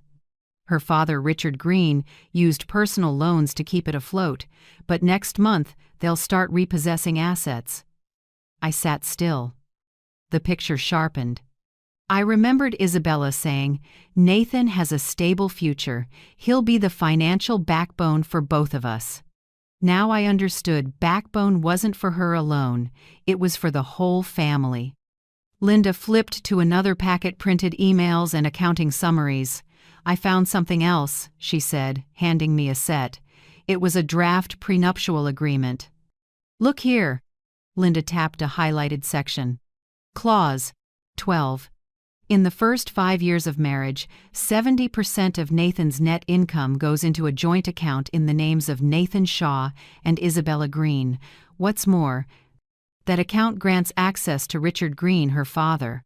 Her father, Richard Green, used personal loans to keep it afloat, but next month they'll start repossessing assets. I sat still. The picture sharpened. I remembered Isabella saying, Nathan has a stable future. He'll be the financial backbone for both of us. Now I understood backbone wasn't for her alone. It was for the whole family. Linda flipped to another packet, printed emails and accounting summaries. I found something else, she said, handing me a set. It was a draft prenuptial agreement. Look here. Linda tapped a highlighted section. Clause 12. In the first 5 years of marriage, 70% of Nathan's net income goes into a joint account in the names of Nathan Shaw and Isabella Green. What's more, that account grants access to Richard Green, her father.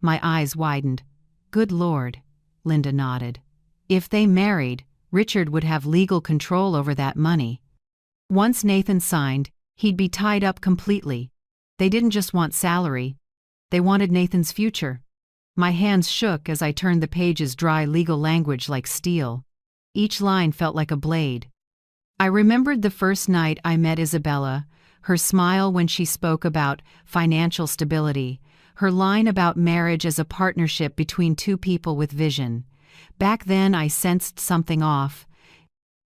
My eyes widened. Good Lord, Linda nodded. If they married, Richard would have legal control over that money. Once Nathan signed, he'd be tied up completely. They didn't just want salary. They wanted Nathan's future. My hands shook as I turned the pages, dry legal language like steel. Each line felt like a blade. I remembered the first night I met Isabella, her smile when she spoke about financial stability, her line about marriage as a partnership between two people with vision. Back then I sensed something off,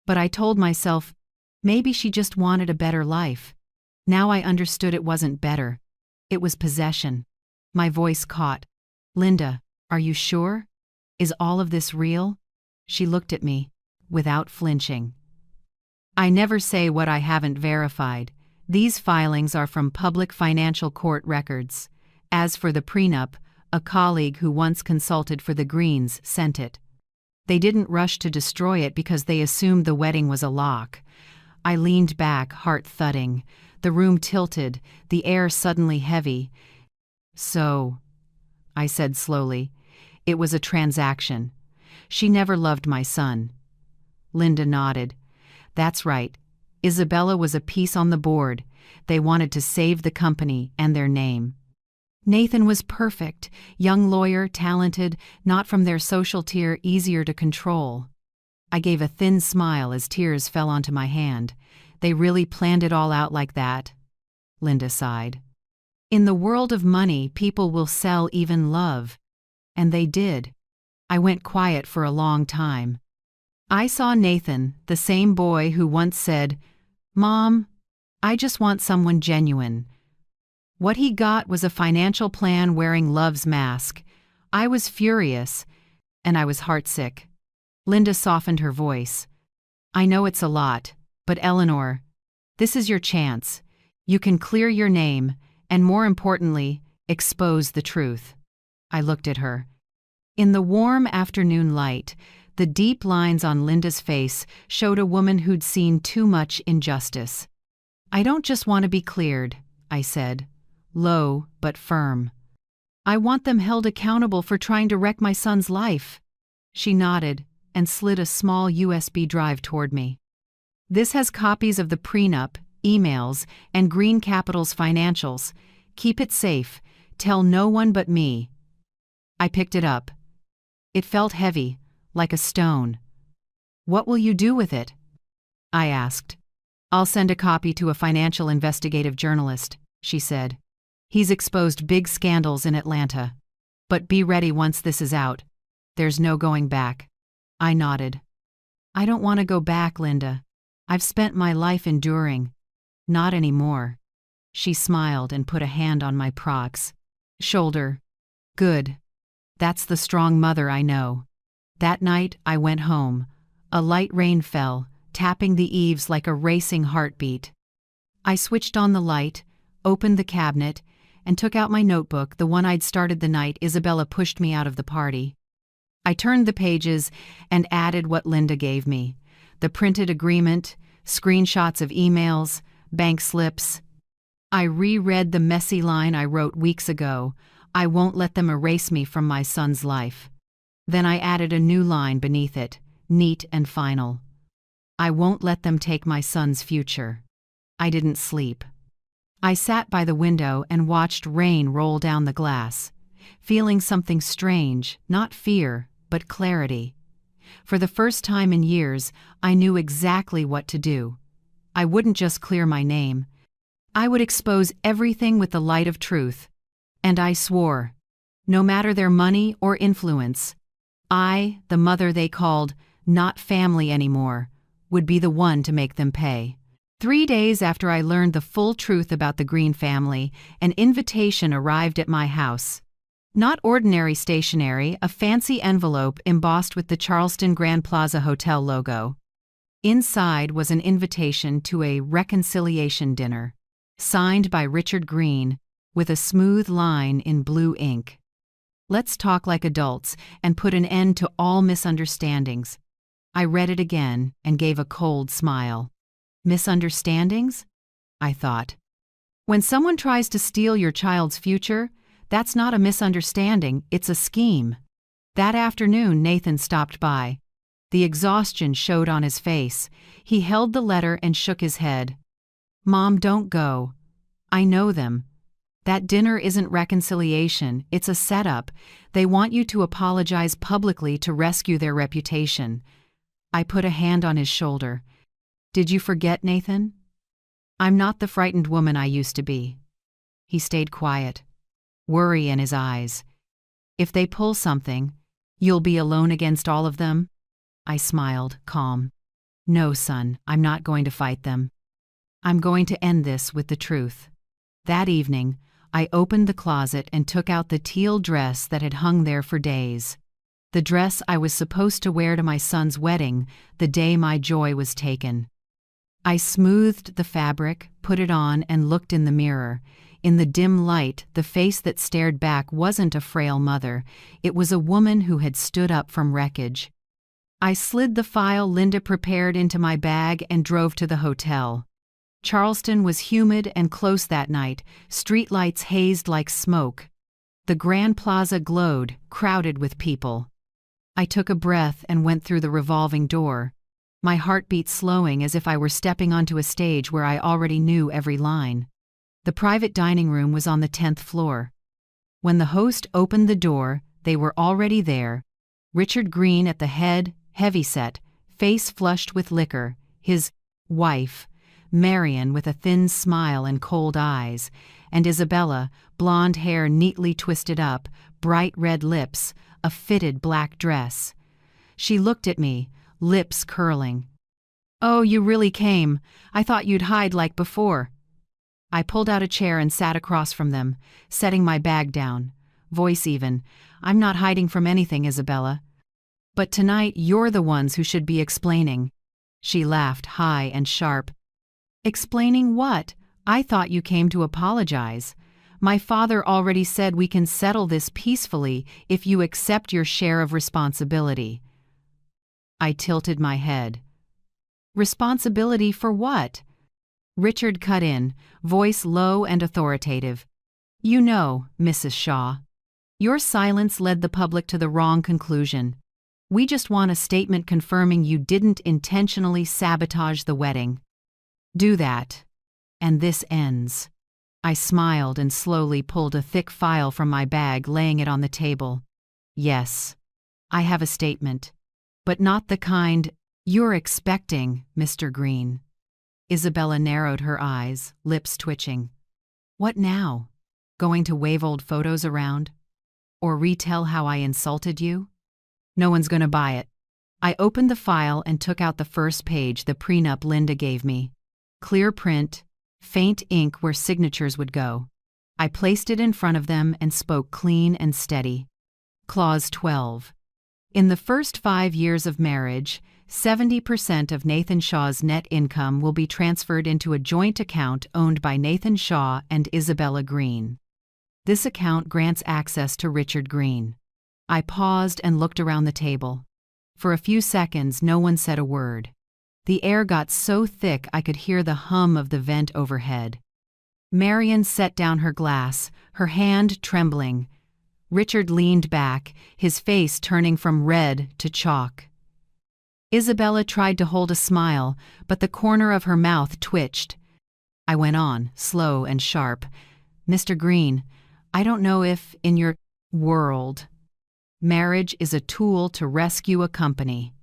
but I told myself, maybe she just wanted a better life. Now I understood it wasn't better. It was possession. My voice caught. Linda, are you sure? Is all of this real? She looked at me, without flinching. I never say what I haven't verified. These filings are from public financial court records. As for the prenup, a colleague who once consulted for the Greens sent it. They didn't rush to destroy it because they assumed the wedding was a lock. I leaned back, heart thudding. The room tilted, the air suddenly heavy. So, I said slowly, it was a transaction. She never loved my son. Linda nodded. That's right. Isabella was a piece on the board. They wanted to save the company and their name. Nathan was perfect, young lawyer, talented, not from their social tier, easier to control. I gave a thin smile as tears fell onto my hand. They really planned it all out like that? Linda sighed. In the world of money, people will sell even love. And they did. I went quiet for a long time. I saw Nathan, the same boy who once said, "Mom, I just want someone genuine." What he got was a financial plan wearing love's mask. I was furious, and I was heartsick. Linda softened her voice. I know it's a lot, but Eleanor, this is your chance. You can clear your name, and more importantly, expose the truth. I looked at her. In the warm afternoon light, the deep lines on Linda's face showed a woman who'd seen too much injustice. I don't just want to be cleared, I said, low but firm. I want them held accountable for trying to wreck my son's life. She nodded and slid a small USB drive toward me. This has copies of the prenup, emails, and Green Capital's financials. Keep it safe. Tell no one but me. I picked it up. It felt heavy, like a stone. What will you do with it? I asked. I'll send a copy to a financial investigative journalist, she said. He's exposed big scandals in Atlanta. But be ready once this is out. There's no going back. I nodded. I don't want to go back, Linda. I've spent my life enduring. Not anymore. She smiled and put a hand on my shoulder. Good. That's the strong mother I know. That night I went home. A light rain fell, tapping the eaves like a racing heartbeat. I switched on the light, opened the cabinet, and took out my notebook, the one I'd started the night Isabella pushed me out of the party. I turned the pages and added what Linda gave me. The printed agreement, screenshots of emails, bank slips. I reread the messy line I wrote weeks ago. I won't let them erase me from my son's life. Then I added a new line beneath it, neat and final. I won't let them take my son's future. I didn't sleep. I sat by the window and watched rain roll down the glass, feeling something strange, not fear, but clarity. For the first time in years, I knew exactly what to do. I wouldn't just clear my name. I would expose everything with the light of truth. And I swore, no matter their money or influence, I, the mother they called not family anymore, would be the one to make them pay. 3 days after I learned the full truth about the Green family, an invitation arrived at my house. Not ordinary stationery, a fancy envelope embossed with the Charleston Grand Plaza Hotel logo. Inside was an invitation to a reconciliation dinner, signed by Richard Green, with a smooth line in blue ink. Let's talk like adults and put an end to all misunderstandings. I read it again and gave a cold smile. Misunderstandings? I thought. When someone tries to steal your child's future, that's not a misunderstanding, it's a scheme. That afternoon, Nathan stopped by. The exhaustion showed on his face. He held the letter and shook his head. "Mom, don't go. I know them. That dinner isn't reconciliation, it's a setup. They want you to apologize publicly to rescue their reputation." I put a hand on his shoulder. "Did you forget, Nathan? I'm not the frightened woman I used to be." He stayed quiet, worry in his eyes. "If they pull something, you'll be alone against all of them?" I smiled, calm. "No, son, I'm not going to fight them. I'm going to end this with the truth." That evening, I opened the closet and took out the teal dress that had hung there for days. The dress I was supposed to wear to my son's wedding, the day my joy was taken. I smoothed the fabric, put it on, and looked in the mirror. In the dim light, the face that stared back wasn't a frail mother. It was a woman who had stood up from wreckage. I slid the file Linda prepared into my bag and drove to the hotel. Charleston was humid and close that night, streetlights hazed like smoke. The Grand Plaza glowed, crowded with people. I took a breath and went through the revolving door, my heartbeat slowing as if I were stepping onto a stage where I already knew every line. The private dining room was on the 10th floor. When the host opened the door, they were already there. Richard Green at the head, heavyset, face flushed with liquor, his wife, Marion, with a thin smile and cold eyes, and Isabella, blonde hair neatly twisted up, bright red lips, a fitted black dress. She looked at me, lips curling. "Oh, you really came. I thought you'd hide like before." I pulled out a chair and sat across from them, setting my bag down, voice even. "I'm not hiding from anything, Isabella. But tonight you're the ones who should be explaining." She laughed high and sharp. "Explaining what? I thought you came to apologize. My father already said we can settle this peacefully if you accept your share of responsibility." I tilted my head. "Responsibility for what?" Richard cut in, voice low and authoritative. "You know, Mrs. Shaw, your silence led the public to the wrong conclusion. We just want a statement confirming you didn't intentionally sabotage the wedding. Do that, and this ends." I smiled and slowly pulled a thick file from my bag, laying it on the table. "Yes, I have a statement, but not the kind you're expecting, Mr. Green." Isabella narrowed her eyes, lips twitching. "What now? Going to wave old photos around? Or retell how I insulted you? No one's gonna buy it." I opened the file and took out the first page, the prenup Linda gave me. Clear print, faint ink where signatures would go. I placed it in front of them and spoke clean and steady. Clause 12. In the first 5 years of marriage, 70% of Nathan Shaw's net income will be transferred into a joint account owned by Nathan Shaw and Isabella Green. This account grants access to Richard Green. I paused and looked around the table. For a few seconds, no one said a word. The air got so thick I could hear the hum of the vent overhead. Marion set down her glass, her hand trembling. Richard leaned back, his face turning from red to chalk. Isabella tried to hold a smile, but the corner of her mouth twitched. I went on, slow and sharp. "Mr. Green, I don't know if, in your world, marriage is a tool to rescue a company.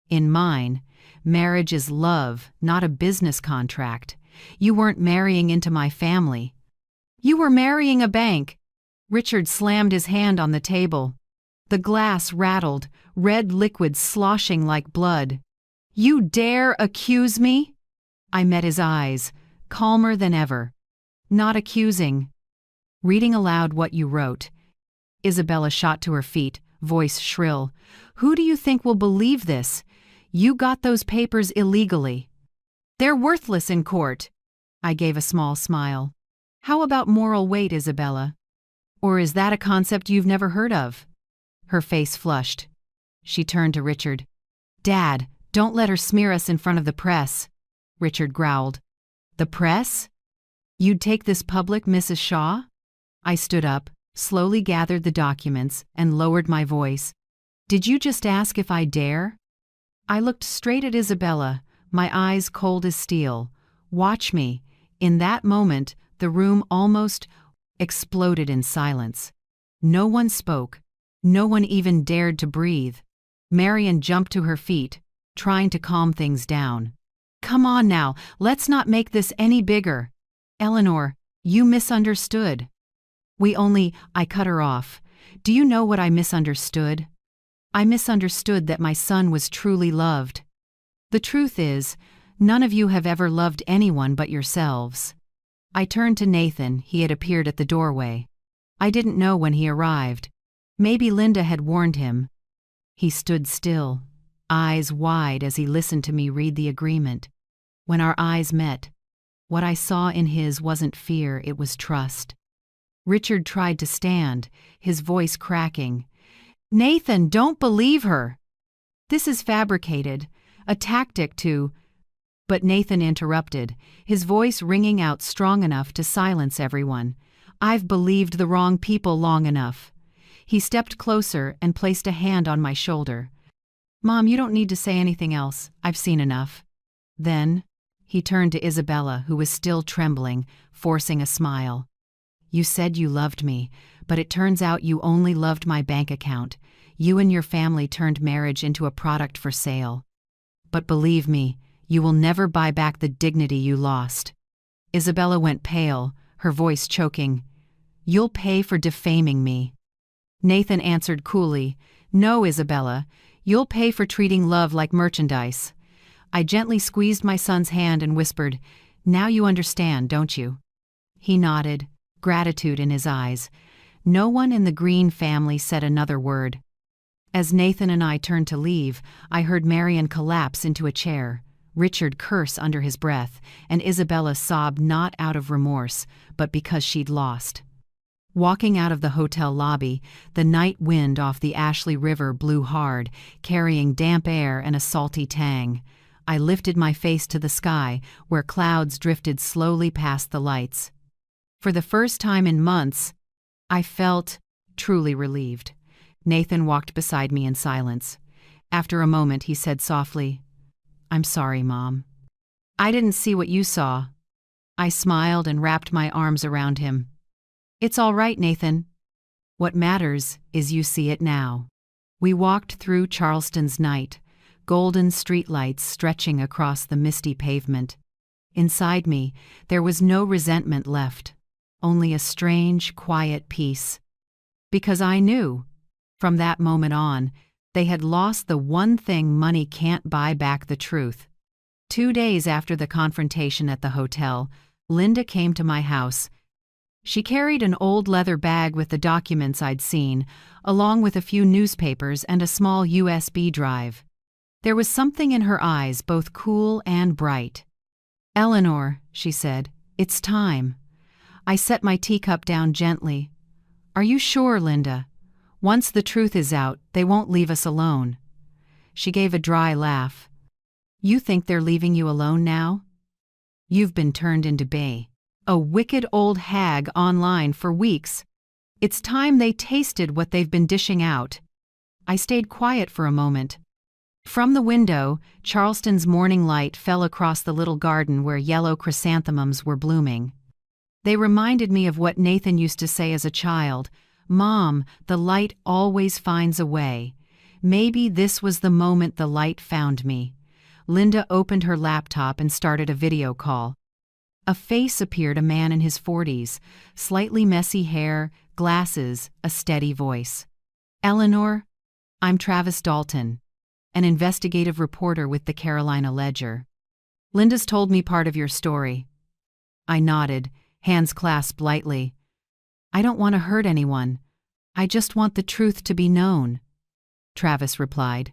In mine, marriage is love, not a business contract. You weren't marrying into my family. You were marrying a bank." Richard slammed his hand on the table. The glass rattled, red liquid sloshing like blood. "You dare accuse me?" I met his eyes, calmer than ever. "Not accusing. Reading aloud what you wrote." Isabella shot to her feet, voice shrill. "Who do you think will believe this? You got those papers illegally. They're worthless in court." I gave a small smile. "How about moral weight, Isabella? Or is that a concept you've never heard of?" Her face flushed. She turned to Richard. "Dad, don't let her smear us in front of the press." Richard growled. "The press? You'd take this public, Mrs. Shaw?" I stood up, slowly gathered the documents, and lowered my voice. "Did you just ask if I dare?" I looked straight at Isabella, my eyes cold as steel. "Watch me." In that moment, the room almost exploded in silence. No one spoke. No one even dared to breathe. Marian jumped to her feet, trying to calm things down. "Come on now, let's not make this any bigger." "Eleanor, you misunderstood." I cut her off. "Do you know what I misunderstood?" "I misunderstood that my son was truly loved. The truth is, none of you have ever loved anyone but yourselves." I turned to Nathan. He had appeared at the doorway. I didn't know when he arrived. Maybe Linda had warned him. He stood still, eyes wide as he listened to me read the agreement. When our eyes met, what I saw in his wasn't fear, it was trust. Richard tried to stand, his voice cracking. "Nathan, don't believe her. This is fabricated, a tactic to—" But Nathan interrupted, his voice ringing out strong enough to silence everyone. "I've believed the wrong people long enough." He stepped closer and placed a hand on my shoulder. "Mom, you don't need to say anything else. I've seen enough." Then, he turned to Isabella, who was still trembling, forcing a smile. "You said you loved me, but it turns out you only loved my bank account. You and your family turned marriage into a product for sale. But believe me, you will never buy back the dignity you lost." Isabella went pale, her voice choking. "You'll pay for defaming me." Nathan answered coolly, "No, Isabella, you'll pay for treating love like merchandise." I gently squeezed my son's hand and whispered, "Now you understand, don't you?" He nodded, gratitude in his eyes. No one in the Green family said another word. As Nathan and I turned to leave, I heard Marian collapse into a chair, Richard curse under his breath, and Isabella sob not out of remorse, but because she'd lost. Walking out of the hotel lobby, the night wind off the Ashley River blew hard, carrying damp air and a salty tang. I lifted my face to the sky, where clouds drifted slowly past the lights. For the first time in months, I felt truly relieved. Nathan walked beside me in silence. After a moment, he said softly, "I'm sorry, Mom. I didn't see what you saw." I smiled and wrapped my arms around him. "It's all right, Nathan. What matters is you see it now." We walked through Charleston's night, golden streetlights stretching across the misty pavement. Inside me, there was no resentment left, only a strange, quiet peace. Because I knew, from that moment on, they had lost the one thing money can't buy back: the truth. 2 days after the confrontation at the hotel, Linda came to my house. She carried an old leather bag with the documents I'd seen, along with a few newspapers and a small USB drive. There was something in her eyes, both cool and bright. "Eleanor," she said, "it's time." I set my teacup down gently. "Are you sure, Linda? Once the truth is out, they won't leave us alone." She gave a dry laugh. "You think they're leaving you alone now? You've been turned into a wicked old hag online for weeks. It's time they tasted what they've been dishing out." I stayed quiet for a moment. From the window, Charleston's morning light fell across the little garden where yellow chrysanthemums were blooming. They reminded me of what Nathan used to say as a child, "Mom, the light always finds a way." Maybe this was the moment the light found me. Linda opened her laptop and started a video call. A face appeared, a man in his 40s, slightly messy hair, glasses, a steady voice. "Eleanor, I'm Travis Dalton, an investigative reporter with the Carolina Ledger. Linda's told me part of your story." I nodded, hands clasped lightly. "I don't want to hurt anyone. I just want the truth to be known," Travis replied.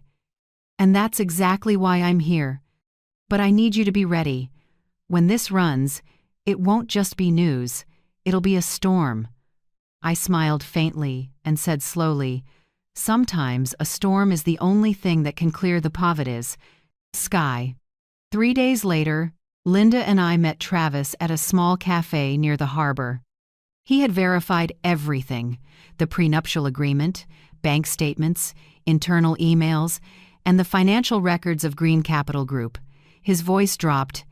"And that's exactly why I'm here. But I need you to be ready. When this runs, it won't just be news, it'll be a storm." I smiled faintly and said slowly, "Sometimes a storm is the only thing that can clear the Pavidas sky." 3 days later, Linda and I met Travis at a small cafe near the harbor. He had verified everything: the prenuptial agreement, bank statements, internal emails, and the financial records of Green Capital Group. His voice dropped.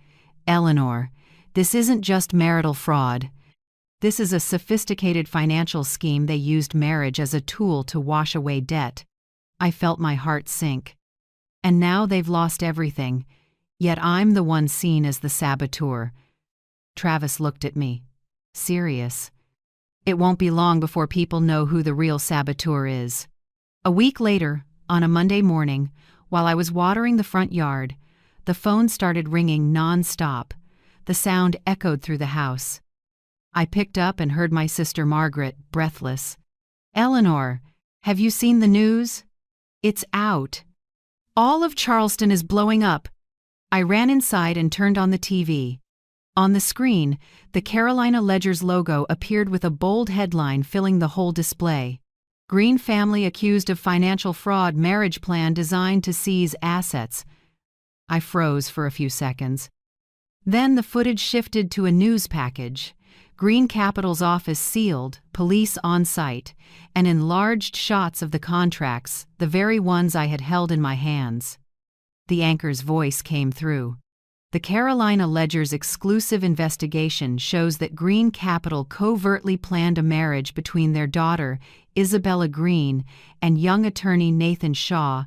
Eleanor, this isn't just marital fraud. This is a sophisticated financial scheme. They used marriage as a tool to wash away debt. I felt my heart sink. And now they've lost everything, yet I'm the one seen as the saboteur. Travis looked at me. Serious. It won't be long before people know who the real saboteur is. A week later, on a Monday morning, while I was watering the front yard, the phone started ringing non-stop. The sound echoed through the house. I picked up and heard my sister Margaret, breathless. Eleanor, have you seen the news? It's out. All of Charleston is blowing up. I ran inside and turned on the TV. On the screen, the Carolina Ledger's logo appeared with a bold headline filling the whole display. Green family accused of financial fraud, marriage plan designed to seize assets. I froze for a few seconds. Then the footage shifted to a news package. Green Capital's office sealed, police on site, and enlarged shots of the contracts, the very ones I had held in my hands. The anchor's voice came through. The Carolina Ledger's exclusive investigation shows that Green Capital covertly planned a marriage between their daughter, Isabella Green, and young attorney Nathan Shaw,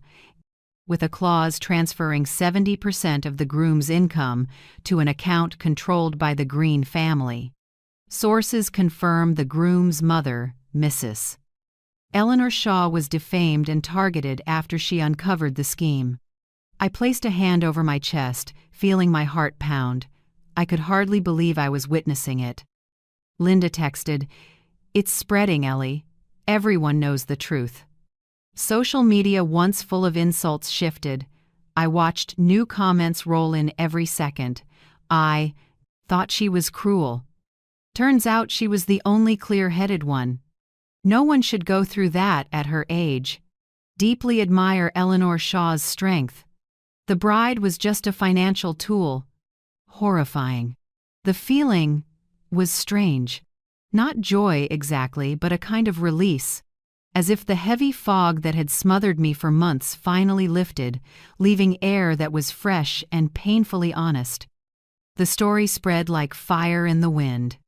with a clause transferring 70% of the groom's income to an account controlled by the Green family. Sources confirm the groom's mother, Mrs. Eleanor Shaw, was defamed and targeted after she uncovered the scheme. I placed a hand over my chest, feeling my heart pound. I could hardly believe I was witnessing it. Linda texted, "It's spreading, Ellie. Everyone knows the truth." Social media, once full of insults, shifted. I watched new comments roll in every second. I thought she was cruel. Turns out she was the only clear-headed one. No one should go through that at her age. Deeply admire Eleanor Shaw's strength. The bride was just a financial tool. Horrifying. The feeling was strange. Not joy exactly, but a kind of release. As if the heavy fog that had smothered me for months finally lifted, leaving air that was fresh and painfully honest. The story spread like fire in the wind.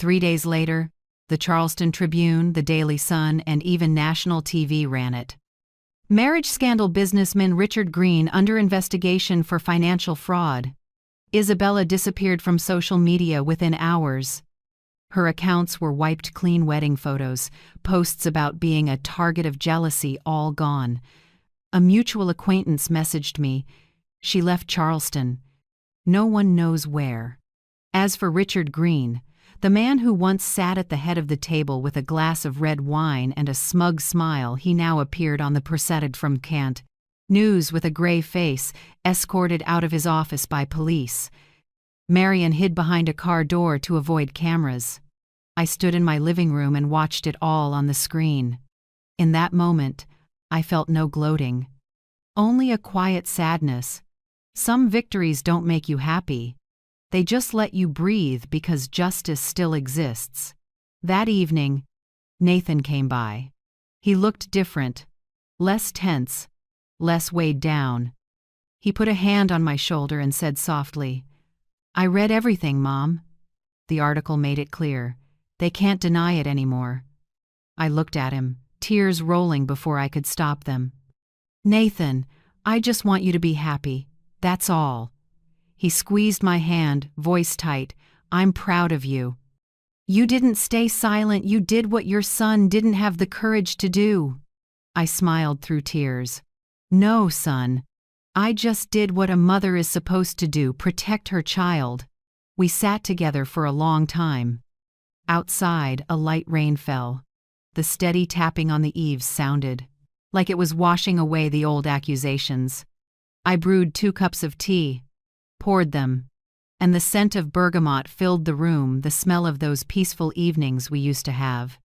3 days later, the Charleston Tribune, the Daily Sun, and even national TV ran it. Marriage scandal: businessman Richard Green under investigation for financial fraud. Isabella disappeared from social media within hours. Her accounts were wiped clean, wedding photos, posts about being a target of jealousy all gone. A mutual acquaintance messaged me. She left Charleston. No one knows where. As for Richard Green, the man who once sat at the head of the table with a glass of red wine and a smug smile, he now appeared on the proceeded from Kant News with a gray face, escorted out of his office by police. Marion hid behind a car door to avoid cameras. I stood in my living room and watched it all on the screen. In that moment, I felt no gloating. Only a quiet sadness. Some victories don't make you happy. They just let you breathe because justice still exists. That evening, Nathan came by. He looked different, less tense, less weighed down. He put a hand on my shoulder and said softly, "I read everything, Mom." The article made it clear. They can't deny it anymore. I looked at him, tears rolling before I could stop them. "Nathan, I just want you to be happy. That's all." He squeezed my hand, voice tight. "I'm proud of you. You didn't stay silent. You did what your son didn't have the courage to do." I smiled through tears. "No, son. I just did what a mother is supposed to do, protect her child." We sat together for a long time. Outside, a light rain fell. The steady tapping on the eaves sounded like it was washing away the old accusations. I brewed 2 cups of tea, poured them, and the scent of bergamot filled the room, the smell of those peaceful evenings we used to have.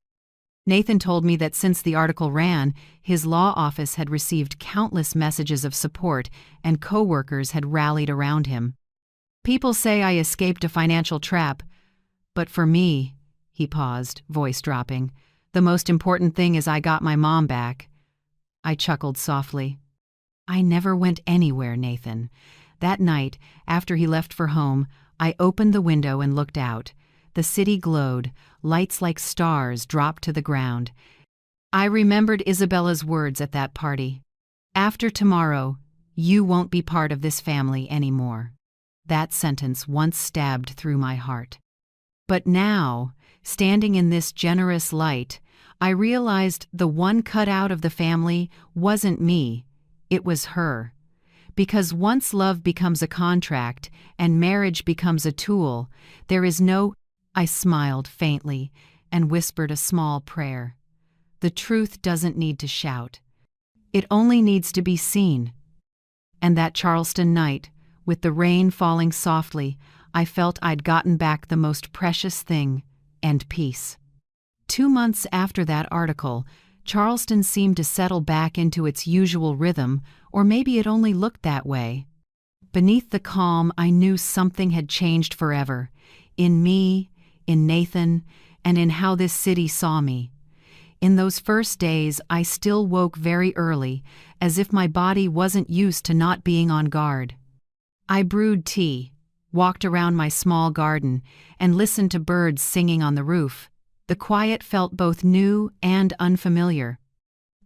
Nathan told me that since the article ran, his law office had received countless messages of support and coworkers had rallied around him. "People say I escaped a financial trap, but for me," he paused, voice dropping, "the most important thing is I got my mom back." I chuckled softly. I never went anywhere, Nathan. That night, after he left for home, I opened the window and looked out. The city glowed, lights like stars dropped to the ground. I remembered Isabella's words at that party. After tomorrow, you won't be part of this family anymore. That sentence once stabbed through my heart. But now, standing in this generous light, I realized the one cut out of the family wasn't me, it was her. Because once love becomes a contract and marriage becomes a tool, there is no— I smiled faintly and whispered a small prayer. The truth doesn't need to shout. It only needs to be seen. And that Charleston night, with the rain falling softly, I felt I'd gotten back the most precious thing, and peace. 2 months after that article, Charleston seemed to settle back into its usual rhythm, or maybe it only looked that way. Beneath the calm, I knew something had changed forever. In me, in Nathan, and in how this city saw me. In those first days, I still woke very early, as if my body wasn't used to not being on guard. I brewed tea, walked around my small garden, and listened to birds singing on the roof. The quiet felt both new and unfamiliar.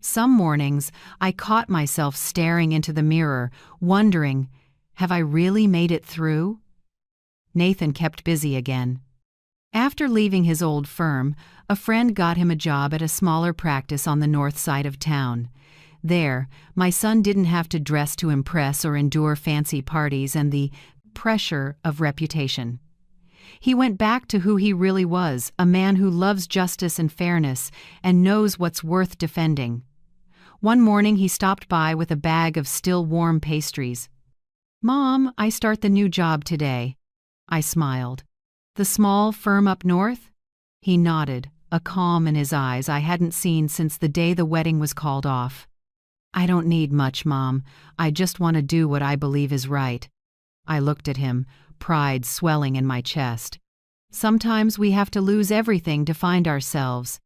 Some mornings, I caught myself staring into the mirror, wondering, have I really made it through? Nathan kept busy again. After leaving his old firm, a friend got him a job at a smaller practice on the north side of town. There, my son didn't have to dress to impress or endure fancy parties and the pressure of reputation. He went back to who he really was, a man who loves justice and fairness and knows what's worth defending. One morning he stopped by with a bag of still warm pastries. "Mom, I start the new job today." I smiled. "The small firm up north?" He nodded, a calm in his eyes I hadn't seen since the day the wedding was called off. "I don't need much, Mom. I just want to do what I believe is right." I looked at him, pride swelling in my chest. Sometimes we have to lose everything to find ourselves.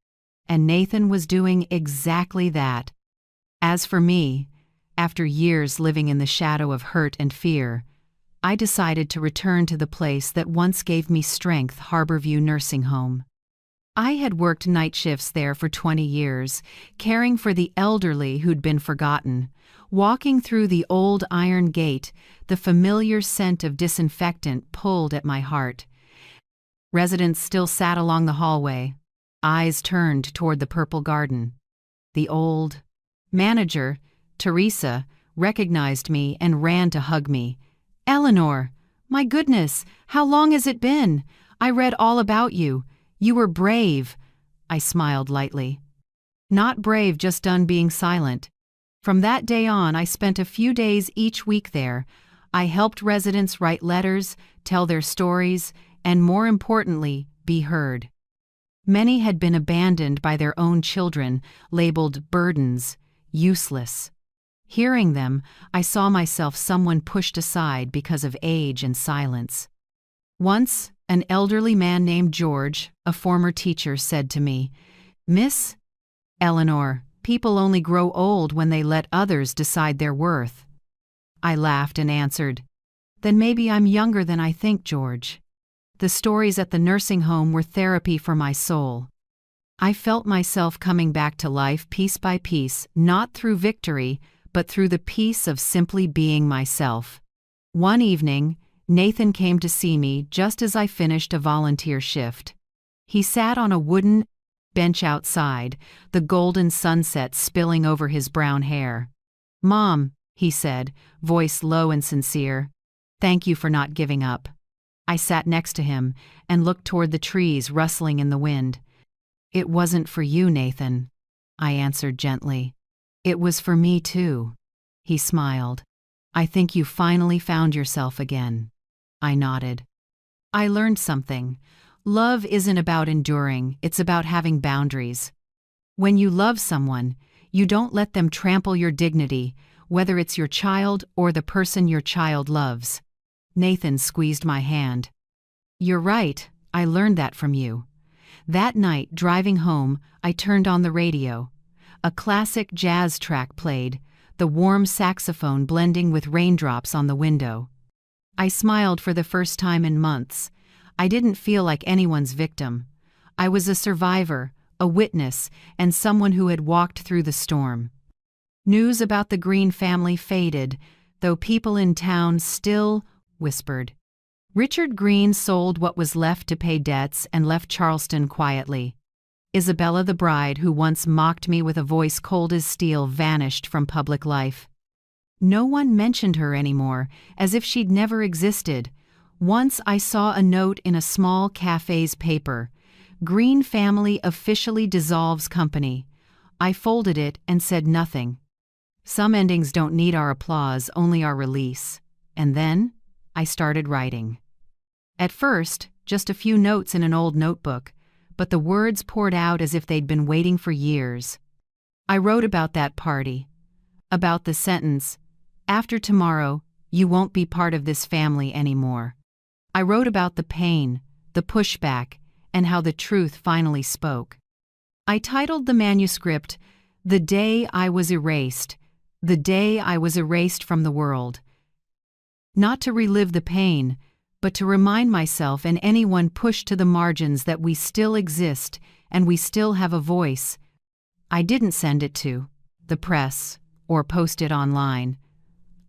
And Nathan was doing exactly that. As for me, after years living in the shadow of hurt and fear, I decided to return to the place that once gave me strength, Harborview Nursing Home. I had worked night shifts there for 20 years, caring for the elderly who'd been forgotten. Walking through the old iron gate, the familiar scent of disinfectant pulled at my heart. Residents still sat along the hallway, eyes turned toward the purple garden. The old manager, Teresa, recognized me and ran to hug me. "Eleanor, my goodness, how long has it been? I read all about you. You were brave." I smiled lightly. "Not brave, just done being silent." From that day on, I spent a few days each week there. I helped residents write letters, tell their stories, and more importantly, be heard. Many had been abandoned by their own children, labeled burdens, useless. Hearing them, I saw myself someone pushed aside because of age and silence. Once, an elderly man named George, a former teacher, said to me, "Miss Eleanor, people only grow old when they let others decide their worth." I laughed and answered, "Then maybe I'm younger than I think, George." The stories at the nursing home were therapy for my soul. I felt myself coming back to life piece by piece, not through victory, but through the peace of simply being myself. One evening, Nathan came to see me just as I finished a volunteer shift. He sat on a wooden bench outside, the golden sunset spilling over his brown hair. "Mom," he said, voice low and sincere, "thank you for not giving up." I sat next to him and looked toward the trees rustling in the wind. "It wasn't for you, Nathan," I answered gently. "It was for me too." He smiled. "I think you finally found yourself again." I nodded. I learned something. Love isn't about enduring, it's about having boundaries. When you love someone, you don't let them trample your dignity, whether it's your child or the person your child loves. Nathan squeezed my hand. "You're right, I learned that from you." That night, driving home, I turned on the radio. A classic jazz track played, the warm saxophone blending with raindrops on the window. I smiled for the first time in months. I didn't feel like anyone's victim. I was a survivor, a witness, and someone who had walked through the storm. News about the Green family faded, though people in town still whispered. Richard Green sold what was left to pay debts and left Charleston quietly. Isabella the bride, who once mocked me with a voice cold as steel, vanished from public life. No one mentioned her anymore, as if she'd never existed. Once I saw a note in a small cafe's paper. Green family officially dissolves company. I folded it and said nothing. Some endings don't need our applause, only our release. And then I started writing. At first, just a few notes in an old notebook, but the words poured out as if they'd been waiting for years. I wrote about that party, about the sentence, "After tomorrow, you won't be part of this family anymore." I wrote about the pain, the pushback, and how the truth finally spoke. I titled the manuscript, "The Day I Was Erased," the day I was erased from the world. Not to relive the pain, but to remind myself and anyone pushed to the margins that we still exist and we still have a voice. I didn't send it to the press or post it online.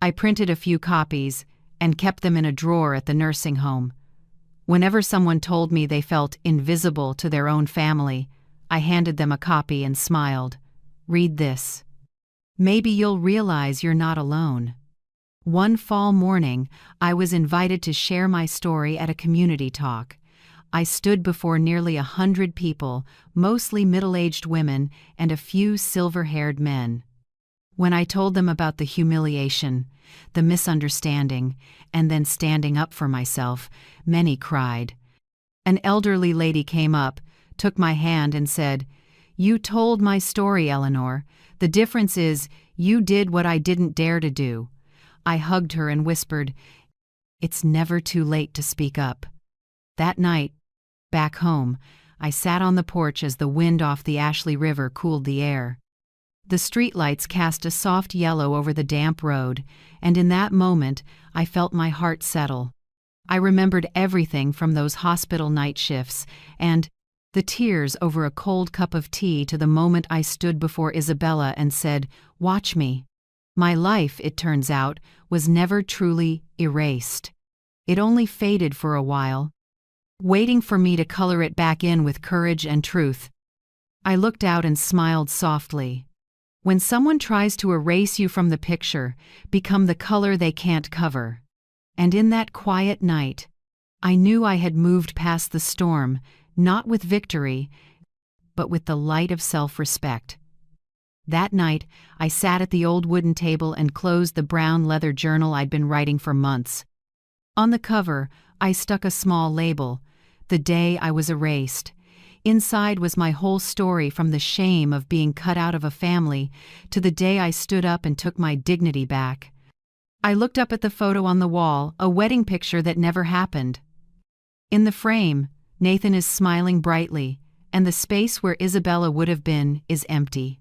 I printed a few copies and kept them in a drawer at the nursing home. Whenever someone told me they felt invisible to their own family, I handed them a copy and smiled. "Read this. Maybe you'll realize you're not alone." One fall morning, I was invited to share my story at a community talk. I stood before nearly 100 people, mostly middle-aged women and a few silver-haired men. When I told them about the humiliation, the misunderstanding, and then standing up for myself, many cried. An elderly lady came up, took my hand and said, "You told my story, Eleanor. The difference is, you did what I didn't dare to do." I hugged her and whispered, "It's never too late to speak up." That night, back home, I sat on the porch as the wind off the Ashley River cooled the air. The streetlights cast a soft yellow over the damp road, and in that moment, I felt my heart settle. I remembered everything from those hospital night shifts and the tears over a cold cup of tea to the moment I stood before Isabella and said, "Watch me." My life, it turns out, was never truly erased. It only faded for a while, waiting for me to color it back in with courage and truth. I looked out and smiled softly. When someone tries to erase you from the picture, become the color they can't cover. And in that quiet night, I knew I had moved past the storm, not with victory, but with the light of self-respect. That night, I sat at the old wooden table and closed the brown leather journal I'd been writing for months. On the cover, I stuck a small label, "The Day I Was Erased." Inside was my whole story, from the shame of being cut out of a family to the day I stood up and took my dignity back. I looked up at the photo on the wall, a wedding picture that never happened. In the frame, Nathan is smiling brightly, and the space where Isabella would have been is empty.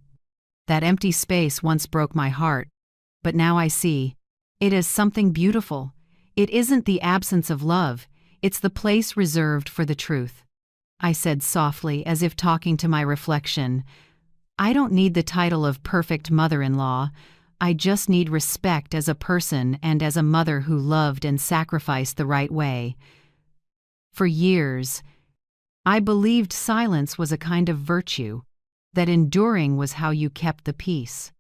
That empty space once broke my heart, but now I see it as something beautiful. It isn't the absence of love, it's the place reserved for the truth. I said softly, as if talking to my reflection. I don't need the title of perfect mother-in-law. I just need respect as a person and as a mother who loved and sacrificed the right way. For years, I believed silence was a kind of virtue, that enduring was how you kept the peace.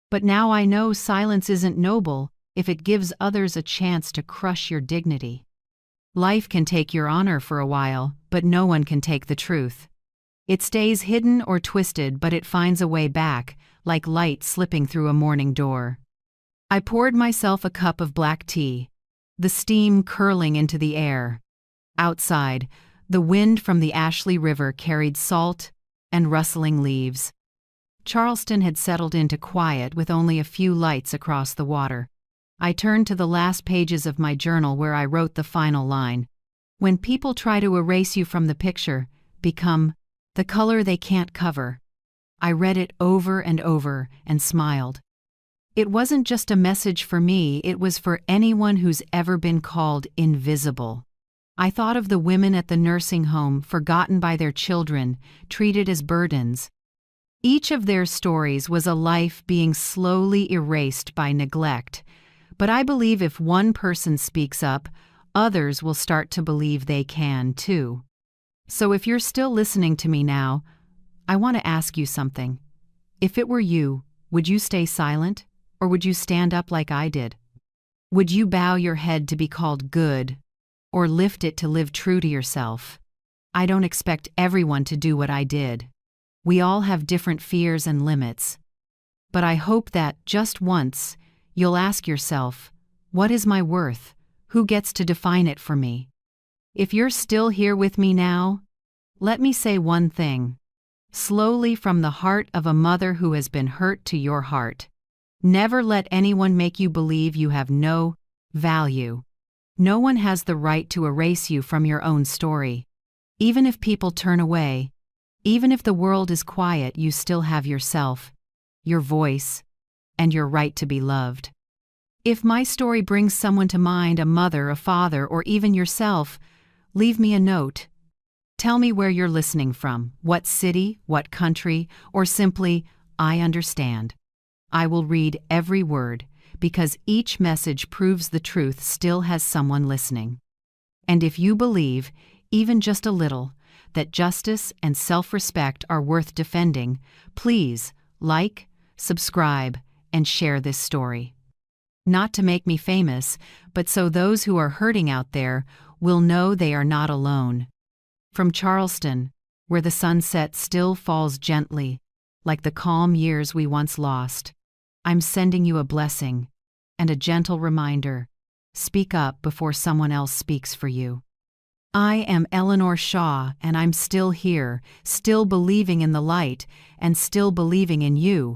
But now I know silence isn't noble if it gives others a chance to crush your dignity. Life can take your honor for a while, but no one can take the truth. It stays hidden or twisted, but it finds a way back, like light slipping through a morning door. I poured myself a cup of black tea, the steam curling into the air. Outside, the wind from the Ashley River carried salt and rustling leaves. Charleston had settled into quiet with only a few lights across the water. I turned to the last pages of my journal where I wrote the final line. When people try to erase you from the picture, become the color they can't cover. I read it over and over and smiled. It wasn't just a message for me, it was for anyone who's ever been called invisible. I thought of the women at the nursing home, forgotten by their children, treated as burdens. Each of their stories was a life being slowly erased by neglect. But I believe if one person speaks up, others will start to believe they can too. So if you're still listening to me now, I want to ask you something. If it were you, would you stay silent, or would you stand up like I did? Would you bow your head to be called good, or lift it to live true to yourself? I don't expect everyone to do what I did. We all have different fears and limits. But I hope that, just once, you'll ask yourself, what is my worth? Who gets to define it for me? If you're still here with me now, let me say one thing. Slowly, from the heart of a mother who has been hurt to your heart. Never let anyone make you believe you have no value. No one has the right to erase you from your own story. Even if people turn away, even if the world is quiet, you still have yourself, your voice, and your right to be loved. If my story brings someone to mind, a mother, a father, or even yourself, leave me a note. Tell me where you're listening from, what city, what country, or simply, I understand. I will read every word, because each message proves the truth still has someone listening. And if you believe, even just a little, that justice and self-respect are worth defending, please like, subscribe, and share this story. Not to make me famous, but so those who are hurting out there will know they are not alone. From Charleston, where the sunset still falls gently, like the calm years we once lost, I'm sending you a blessing and a gentle reminder. Speak up before someone else speaks for you. I am Eleanor Shaw, and I'm still here, still believing in the light, and still believing in you.